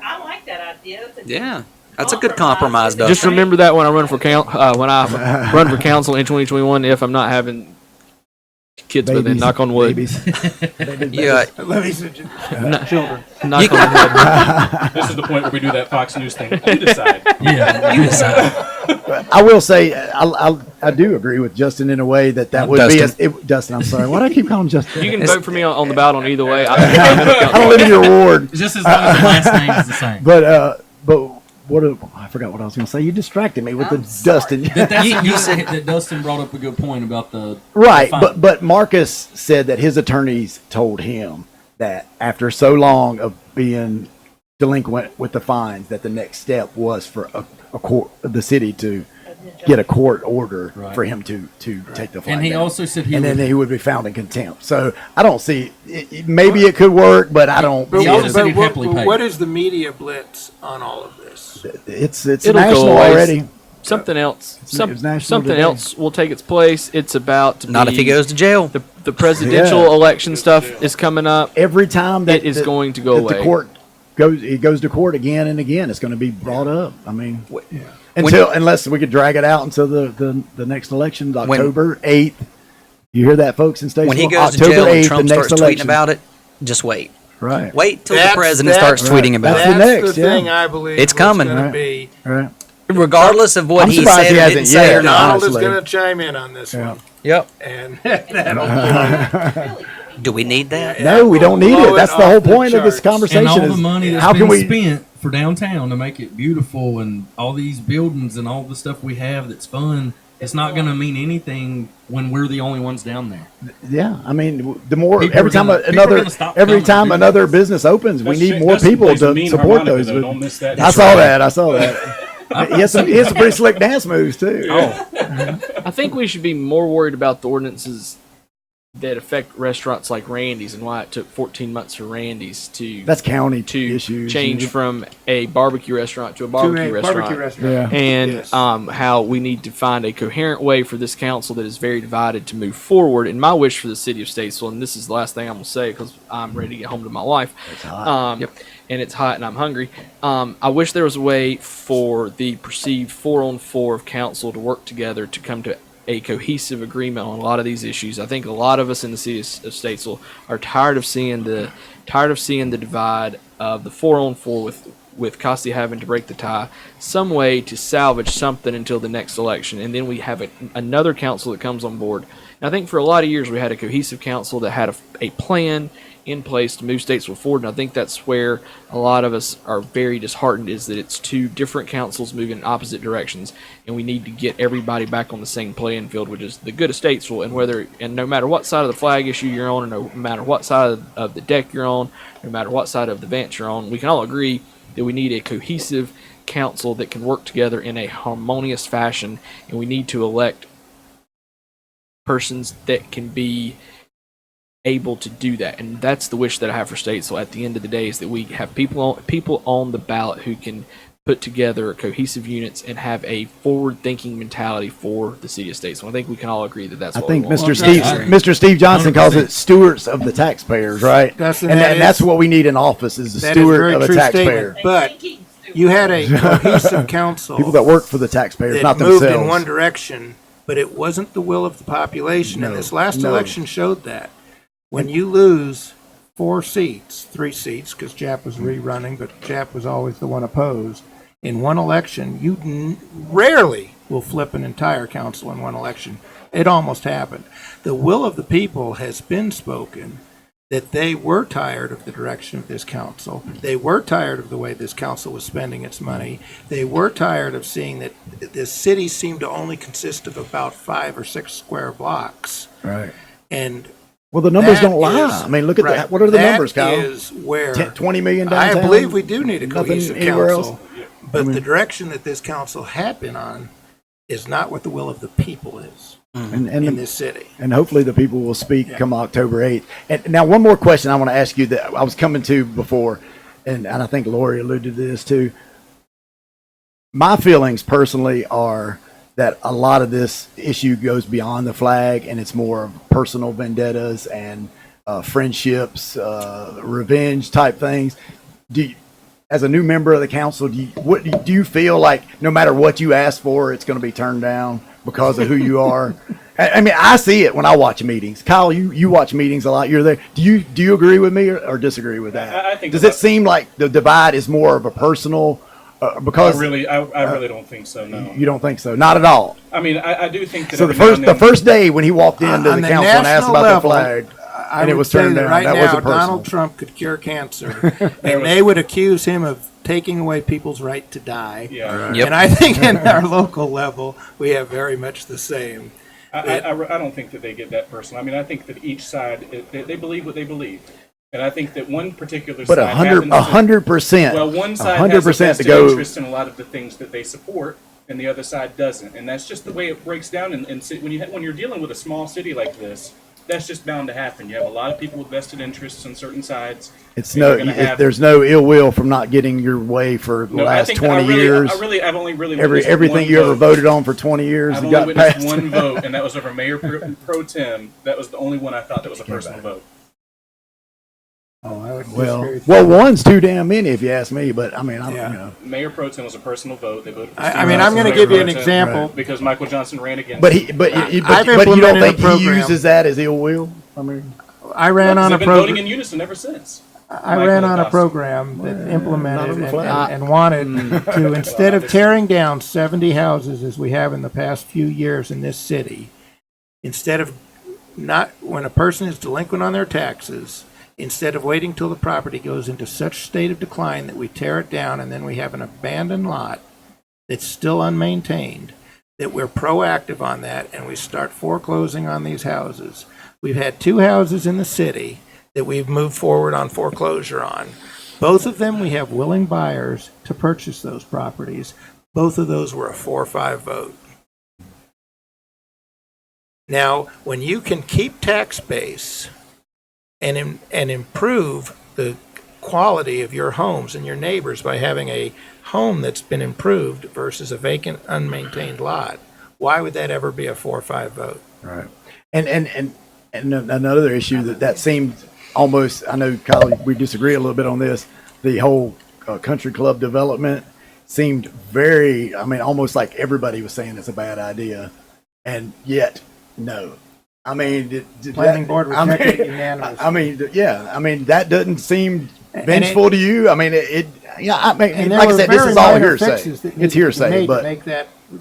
I like that idea. to Yeah, that's a good compromise, Dustin. Just remember that when I run for when I run for council in 2021, if I'm not having kids with it, babies, knock on wood. babies. Yeah, Let me suggest, children. Knock on wood. This is the point where we do that Fox News thing. You decide. Yeah. you decide. I will say, I do agree with Justin in a way that would Dustin. be Dustin. I'm sorry. Why do I keep calling Justin? You can vote for me on the ballot on either way. I don't live in your ward. Just as long as the last name is the same. But I forgot what I was going to say. You distracted me with I'm the sorry. Dustin. You said that Dustin brought up a good point about the Right, the fine. but Marcus said that his attorneys told him that after so long of being delinquent with the fines, that the next step was for a court, the city to get a court order Right. for him to take the fine. and he down. also said he and would, then he would be found in contempt. So I don't see. Maybe it could work, but I don't. He see also it. said he'd happily pay. What is the media blitz on all of this? It's It'll go national away. already. Something else. It's national Something today. else will take its place. It's about to Not be if he goes to jail. the presidential Yeah. election stuff is coming up. Every time that It is that- going to go that away. the court goes to court again and again. It's going to be brought up. I mean, When- unless we could drag it out until the next election, October 8th. You hear that, folks, in Statesville? When he goes to October jail and 8th, Trump the next starts tweeting election. about it, just wait. Right. Wait till That's- the president that's- starts tweeting about That's it. the That's next, the yeah. thing I believe It's what's coming. gonna Right. be. Right. Regardless of what I'm he surprised said he or hasn't didn't say yet. or not. Donald is honestly. going to chime in on this Yeah. one, Yep. and that'll Do we need that? No, we don't need blow it. it That's the off whole the point of this charts. conversation. and all is the money that's how been can we? spent for downtown to make it beautiful and all these buildings and all the stuff we have that's fun. It's not going to mean anything when we're the only ones down there. Yeah, I mean, the more People every are time gonna- people are another gonna stop every coming to time do another this. business opens, we need Dustin more people plays a to mean support harmonica, those. though. Don't miss that. I saw that. I saw that. He has some pretty slick dance moves too. Oh, I think we should be more worried about the ordinances that affect restaurants like Randy's and why it took 14 months for Randy's to That's county to issues. change from a barbecue restaurant to a barbecue restaurant. Yeah. And Yes. how we need to find a coherent way for this council that is very divided to move forward. And my wish for the city of Statesville, and this is the last thing I'm going to say because I'm ready to get home to my wife. It's hot. And it's hot and I'm hungry. I wish there was a way for the perceived 4-on-4 of council to work together to come to a cohesive agreement on a lot of these issues. I think a lot of us in the city of Statesville are tired of seeing the divide of the 4-on-4 with Costi having to break the tie, some way to salvage something until the next election, and then we have another council that comes on board. And I think for a lot of years we had a cohesive council that had a plan in place to move Statesville forward, and I think that's where a lot of us are very disheartened, is that it's two different councils moving in opposite directions, and we need to get everybody back on the same playing field, which is the good of Statesville. And no matter what side of the flag issue you're on, or no matter what side of the deck you're on, no matter what side of the bench you're on, we can all agree that we need a cohesive council that can work together in a harmonious fashion, and we need to elect persons that can be able to do that. And that's the wish that I have for Statesville at the end of the day, is that we have people on the ballot who can put together cohesive units and have a forward-thinking mentality for the city of Statesville. I think we can all agree that that's I what think we want. Mr. Steve Johnson calls it stewards of the taxpayers, right? Dustin, and that that's is- what we need in office is a that is steward very of a true taxpayer. statement. But you had a cohesive council People that work for the taxpayers, that not moved themselves. in one direction, but it wasn't the will of the population. And this last election showed that. When you lose 3 seats, because Jap was rerunning, but Jap was always the one opposed, in one election, you rarely will flip an entire council in one election. It almost happened. The will of the people has been spoken, that they were tired of the direction of this council. They were tired of the way this council was spending its money. They were tired of seeing that the city seemed to only consist of about 5 or 6 square blocks. Right. And Well, the numbers that don't lie. is- I mean, look at right, that. What are the numbers, Kyle? That is where 20 million I downtown? believe we do need a Nothing cohesive anywhere council. But the direction that this council had been on is not what the will of the people is in this city. And hopefully the people will speak come October 8th. And now one more question I want to ask you that I was coming to before, and I think Lori alluded to this too. My feelings personally are that a lot of this issue goes beyond the flag, and it's more of personal vendettas and friendships, revenge type things. As a new member of the council, do you feel like no matter what you ask for, it's going to be turned down because of who you are? I mean, I see it when I watch meetings. Kyle, you watch meetings a lot. You're there. Do you agree with me or disagree with that? I think Does it seem like the divide is more of a personal? Because I really don't think so. No, you don't think so? Not at all. I mean, I do think that. So every now and the then- first day when he walked into On the the council and asked national about level, the flag, I and it would was say turned that down. right That now, wasn't personal. Donald Trump could cure cancer, and they would accuse him of taking away people's right to die. Yeah, Yep. And I think in our local level, we have very much the same. I don't think that they get that personal. I mean, I think that each side they believe what they believe, and I think that one particular But side happens to- 100%. Well, one side 100% has a to vested go. interest in a lot of the things that they support, and the other side doesn't. And that's just the way it breaks down. And when you're dealing with a small city like this, that's just bound to happen. You have a lot of people with vested interests on certain sides. It's and you're gonna have- there's no ill will from not getting your way for the No, I last think 20 years. I've only really witnessed Everything one you ever vote. voted on for 20 years I've and only got witnessed passed. one vote, and that was over Mayor pro Tem. That was the only one I thought that was a personal vote. Oh, I would Well, disagree with you. well, one's too damn many if you ask me. But I mean, Yeah. you know. Mayor pro Tem was a personal vote. They voted for I Steve mean, Rice I'm going as to give you mayor an pro tem example. because Michael Johnson ran against. But him. I've but you don't implemented a think he program. uses that as ill will? I mean, I ran on a They've been voting program. in unison ever since. I Michael ran on a Acosta. program that not implemented on the and, flag. and wanted to, instead of tearing down 70 houses as we have in the past few years in this city, instead of not, when a person is delinquent on their taxes, instead of waiting till the property goes into such state of decline that we tear it down and then we have an abandoned lot that's still unmaintained, that we're proactive on that and we start foreclosing on these houses. We've had 2 houses in the city that we've moved forward on foreclosure on. Both of them, we have willing buyers to purchase those properties. Both of those were a 4-5 vote. Now, when you can keep tax base and improve the quality of your homes and your neighbors by having a home that's been improved versus a vacant, unmaintained lot, why would that ever be a 4-5 vote? right. And another issue that seemed almost, I know, Kyle, we disagree a little bit on this. The whole country club development seemed very, I mean, almost like everybody was saying it's a bad idea. And yet, no. I mean, Planning board rejected it unanimously. I mean, yeah. I mean, that doesn't seem And vengeful to you. I mean, yeah. I mean, And there like I were said, this very is all minor hearsay. fixes that needed It's to be hearsay, made to but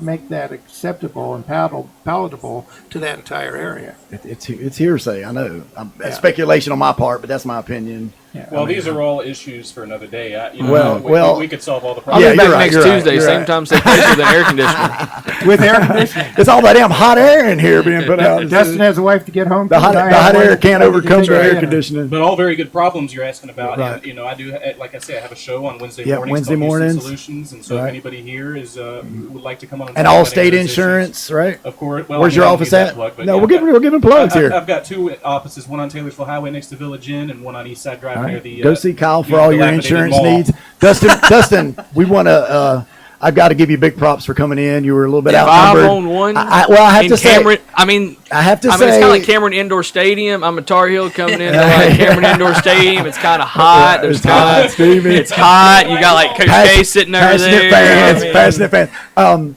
make that acceptable and palatable to that entire area. it's hearsay. I know. That's speculation on my part, but that's my opinion. Yeah. Well, these are all issues for another day. We could solve all the I'll problems. Yeah, be back you're right, next you're right, Tuesday, you're same right. time, same place with an air conditioner. With air conditioning. It's all that damn hot air in here being put out. Dustin has a wife to get home. The hot air can't overcome the air conditioning. conditioning. But all very good problems you're asking about. Right. And, I do, like I say, I have a show on Wednesday Yeah, mornings. Wednesday called Houston mornings. Solutions. And so Right. if anybody here is would like to come on And talk all about any state of those insurance, issues, right? of course. Well, Where's I your don't office give that at? plug, but No, yeah, we're giving plugs here. I've got 2 offices, one on Taylorsville Highway next to Village Inn, and one on East Side Drive All near right. the. Go see Kyle for the all your dilapidated insurance mall. needs. Dustin, we want to. I've got to give you big props for coming in. You were a little bit outnumbered. 5-on-1. Well, I have in to say, Cameron, I mean, it's kind of like Cameron Indoor Stadium. I'm a Tar Heel coming into like Cameron Indoor Stadium. It's kind of hot. There's It's hot, kind Stevie. It's hot. You got like Coach K sitting over there. Passionate fans.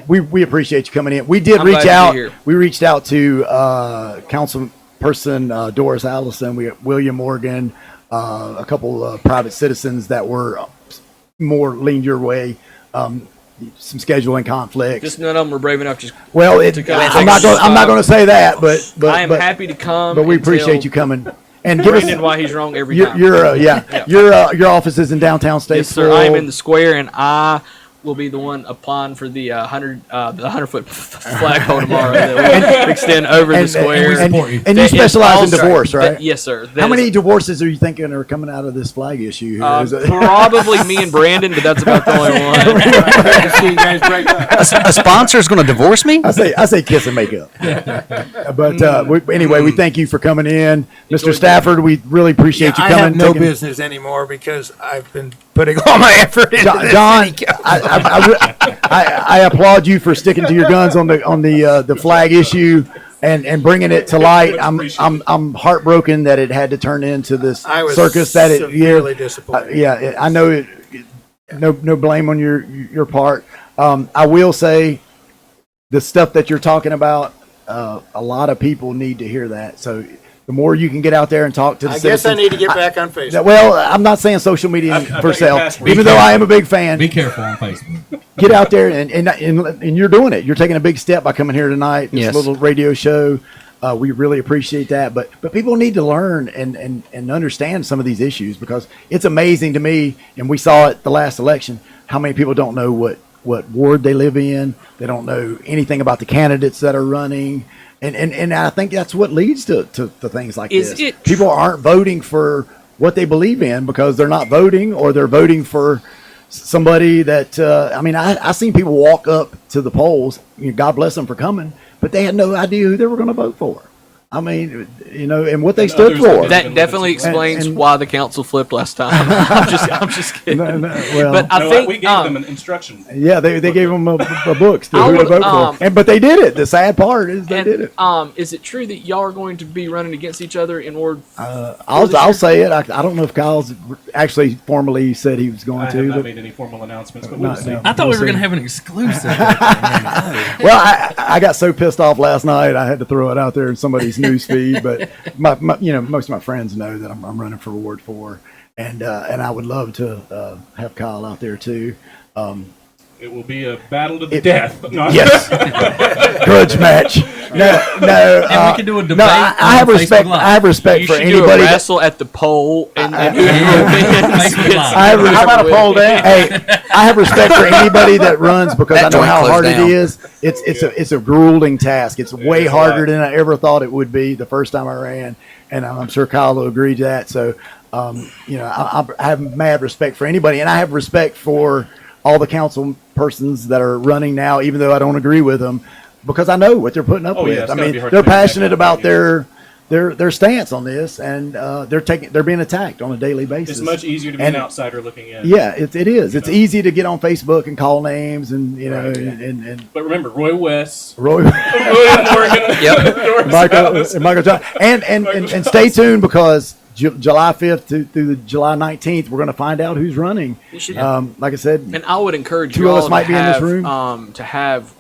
We appreciate you coming in. We did I'm reach glad to be out. here. We reached out to councilperson Doris Allison. We got William Morgan, a couple private citizens that were more leaned your way. Some scheduling conflicts. Just none of them were brave enough. Just Well, to come and I'm take not going to say that, but I am happy to come. But we and tell appreciate you coming and give Brandon us. why he's wrong every Your time. your office is in downtown Statesville. Yes, sir. I am in the square, and I will be the one applying for the 100-foot flagpole tomorrow that will extend over the square. And you That is specialize in also- divorce, right? yes, sir. That How is- many divorces are you thinking are coming out of this flag issue here? Is it- Probably me and Brandon, but that's about the only one. See you guys break up. A sponsor is going to divorce me? I say kiss and make up. But anyway, we thank you for coming in, Mr. Stafford. We really appreciate you I coming. have no taking- business anymore because I've been putting all my effort into this John, city council. I applaud you for sticking to your guns on the flag issue and bringing it to light. I'm heartbroken that it had to turn into this I was circus that it severely disappointed. I know it. No blame on your part. I will say the stuff that you're talking about. A lot of people need to hear that. So the more you can get out there and talk to the I guess I citizens. need to get back on Facebook. Well, I'm not saying social media I for bet your sale, password- even though I am a big fan. Be careful on Facebook. Get out there and you're doing it. You're taking a big step by coming here tonight. This Yes. little radio show. We really appreciate that. But people need to learn and understand some of these issues because it's amazing to me. And we saw it the last election. How many people don't know what ward they live in? They don't know anything about the candidates that are running. And I think that's what leads to things like Is this. it People aren't voting for what they believe in because they're not voting or they're voting for somebody that I seen people walk up to the polls. God bless them for coming, but they had no idea who they were going to vote for. I mean, and what they And stood others for. that That definitely explains and- why the council flipped last time. I'm just kidding. Well, But I No, think we gave them an instruction. yeah, they gave them a books to I who to would, vote for, but they did it. The sad part is they did it. Is it true that y'all are going to be running against each other in Ward? I'll say it. I don't know if Kyle's actually formally said he was going I have to. not But, made any formal announcements, but No, we'll see. no. I thought we We'll were going see. to have an exclusive. well, I got so pissed off last night. I had to throw it out there in somebody's news feed. But most of my friends know that I'm running for Ward 4, and I would love to have Kyle out there too. It will be a battle to the death. No, Yes, grudge match. No. And we can do a debate. No, I have on respect. Facebook Live. I have respect You for should do a anybody. That, wrestle at the poll and I- whoever wins Facebook gets- Live. I have How about a poll down? Hey, I have respect for anybody that runs because That I know joint how closed hard down. it is. It's a grueling task. It's way is a harder lot. than I ever thought it would be the first time I ran, and I'm sure Kyle will agree to that. So, I have mad respect for anybody, and I have respect for all the council persons that are running now, even though I don't agree with them, because I know what they're putting up Oh, yeah, with. it's I gotta mean, be hard they're to make that passionate kind of about idea. their stance on this, and they're being attacked on a daily basis. It's much easier to be And- an outsider looking in. Yeah, it is. It's know. easy to get on Facebook and call names, and Right, yeah. and But remember, Roy West, Roy, William Morgan, Doris Michael, Alice. and Michael John, and stay tuned because July 5th through the July 19th, we're going to find out who's running. You should- Like I said, And I would encourage Two you of all us might to be in this have, room. to have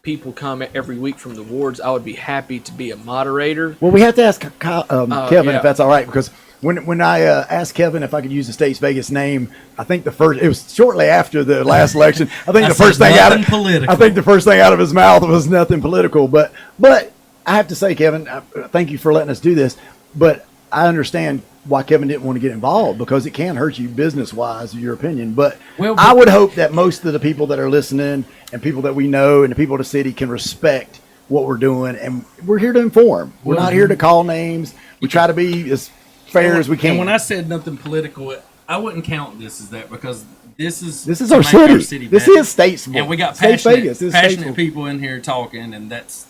people come every week from the wards. I would be happy to be a moderator. well, we have to ask Kevin yeah. if that's all right, because when I asked Kevin if I could use the Statesvegas name, I think it was shortly after the last election. I think I the first said thing out nothing of political. I think the first thing out of his mouth was nothing political. But I have to say, Kevin, thank you for letting us do this. But I understand why Kevin didn't want to get involved, because it can hurt you business wise, your opinion. But Well, I would hope that most of the people that are listening and people that we know and the people of the city can respect what we're doing, and we're here to inform. We're not here to call names. We try to be as fair as we can. And when I said nothing political, I wouldn't count this as that, because this is This is to our make city. This better. is Statesville. And we got Statesvegas. This is passionate Statesville. people in here talking, and that's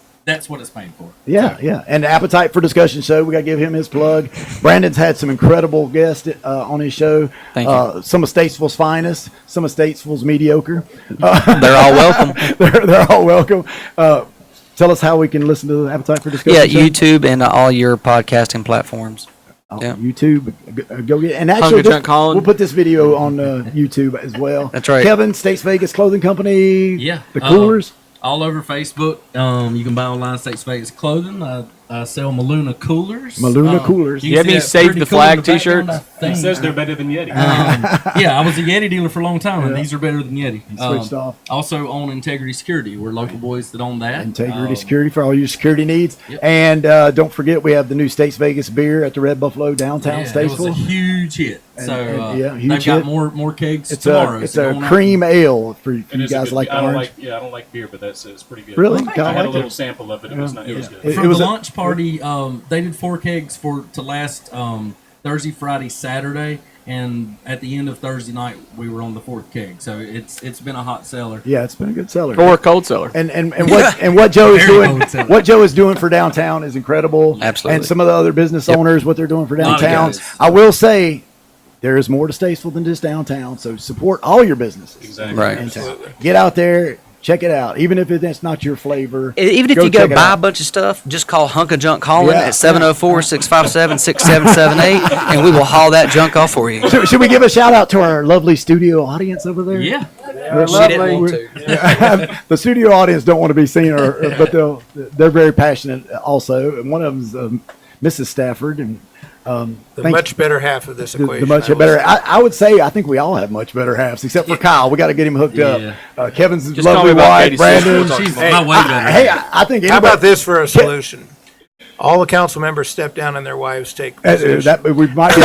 what it's made for. Yeah. And the Appetite for Discussion show, we got to give him his plug. Brandon's had some incredible guests on his show. Thank you. Some of Statesville's finest, some of Statesville's mediocre. They're all welcome. They're all welcome. Tell us how we can listen to the Appetite for Discussion Yeah, show. YouTube and all your podcasting platforms. Yeah. YouTube, go get, and actually, Hungry Junk Colin. we'll put this video on YouTube as well. That's right. Kevin, Statesvegas Clothing Company. Yeah. The coolers. All over Facebook. You can buy online Statesvegas clothing. I sell Maluna coolers. Maluna coolers. can You have see any that Save pretty the cool in Flag the background, t-shirts? I He think. says they're better than Yeti. Yeah, I was a Yeti dealer for a long time, and these are better than Yeti. Switched off. Also own Integrity Security. We're local boys that own that. Integrity Security for all your security needs. Yep. And don't forget, we have the new Statesvegas beer at the Red Buffalo downtown Yeah, it was a Statesville. huge hit. So yeah, huge they've got hit. more kegs It's tomorrow. a so going out- cream ale for It you is a guys good- like I don't orange. I don't like beer, but it's pretty good. Really? I Kinda had a like little it. sample of it. It was not. It was good. For It was the a- launch party, they did 4 kegs to last Thursday, Friday, Saturday, and at the end of Thursday night, we were on the 4th keg. So it's been a hot seller. Yeah, it's been a good seller. Or a cold cellar. And what Joe is Very doing, cold seller. what Joe is doing for downtown is incredible. Absolutely. And some of the other business owners, what they're doing for Lot of downtown. guys. I will say, there is more to Statesville than just downtown. So support all your businesses Exactly. Right. in town. Get out there, check it out. Even if it's not your flavor. Even if you go check it buy a out. bunch of stuff, just call Hunk of Junk Calling Yeah. at 704-657-6778, and we will haul that junk off for you. Should we give a shout out to our lovely studio audience over there? Yeah. They're She didn't want to. The studio audience don't want to be seen, but they're very passionate also. And one of them's Mrs. Stafford, and The thank- much better half of this the equation. much I will better. say. I would say I think we all have much better halves, except for Kyle. We got to get him hooked Yeah. up. Kevin's Just call lovely me about wife, Katie's sister. Brandon. We'll talk She's tomorrow. my way better. Hey, I think How anybody, about this for a solution? All the council members step down and their wives take position. that we might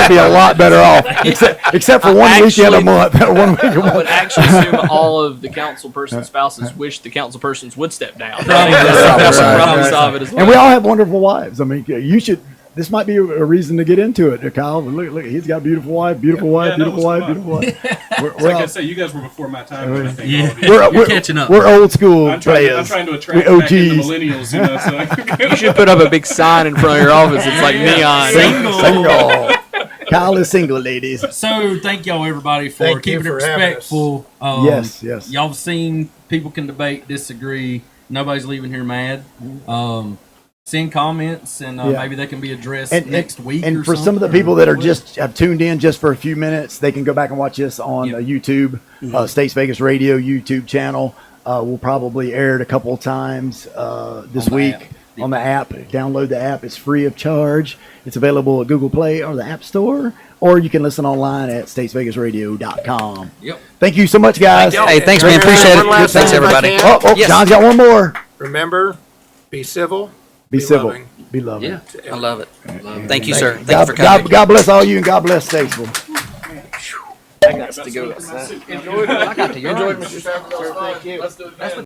be a lot better off, except for one weekend a month. One week a I would month. actually assume all of the council person's spouses wish the council persons would step down. Probably. That's Right, probably right. solve it as well. And we all have wonderful wives. I mean, you should. This might be a reason to get into it, Kyle. Look, he's got a beautiful wife, beautiful wife, Yeah, no, beautiful it's wife, fun. beautiful wife. Like We're, I said, you guys were before my time. I think, Yeah. all of you. You're catching up. We're old school I'm players. trying to We attract back in the OGs. millennials, you know. So You should put up a big sign in front of your office. It's like neon. Single. Kyle is single, ladies. So thank y'all everybody for Thank you keeping it for having us. respectful. Yes. Y'all have seen people can debate, disagree. Nobody's leaving here mad. Send comments and Yeah. maybe they can be addressed And next week. And or for some of the something, people or that are whatever. just have tuned in just for a few minutes, they can go back and watch this on YouTube, Statesvegas Radio YouTube channel. We'll probably air it a couple of times this On the week app. on the app. Download the app; it's free of charge. It's available at Google Play or the App Store, or you can listen online at statesvegasradio.com. Yep. Thank you so much, guys. Hey, thanks, man. Appreciate One it. last Thanks, thing, if I everybody. can. Oh, Yes. John's got one more. Remember, be civil, Be civil. loving. Be loving. Yeah, I love it. Thank you, sir. Thank you for God, coming. God bless all you, and God bless Statesville. I got to go. Enjoy, Mr. Stafford. Thank you.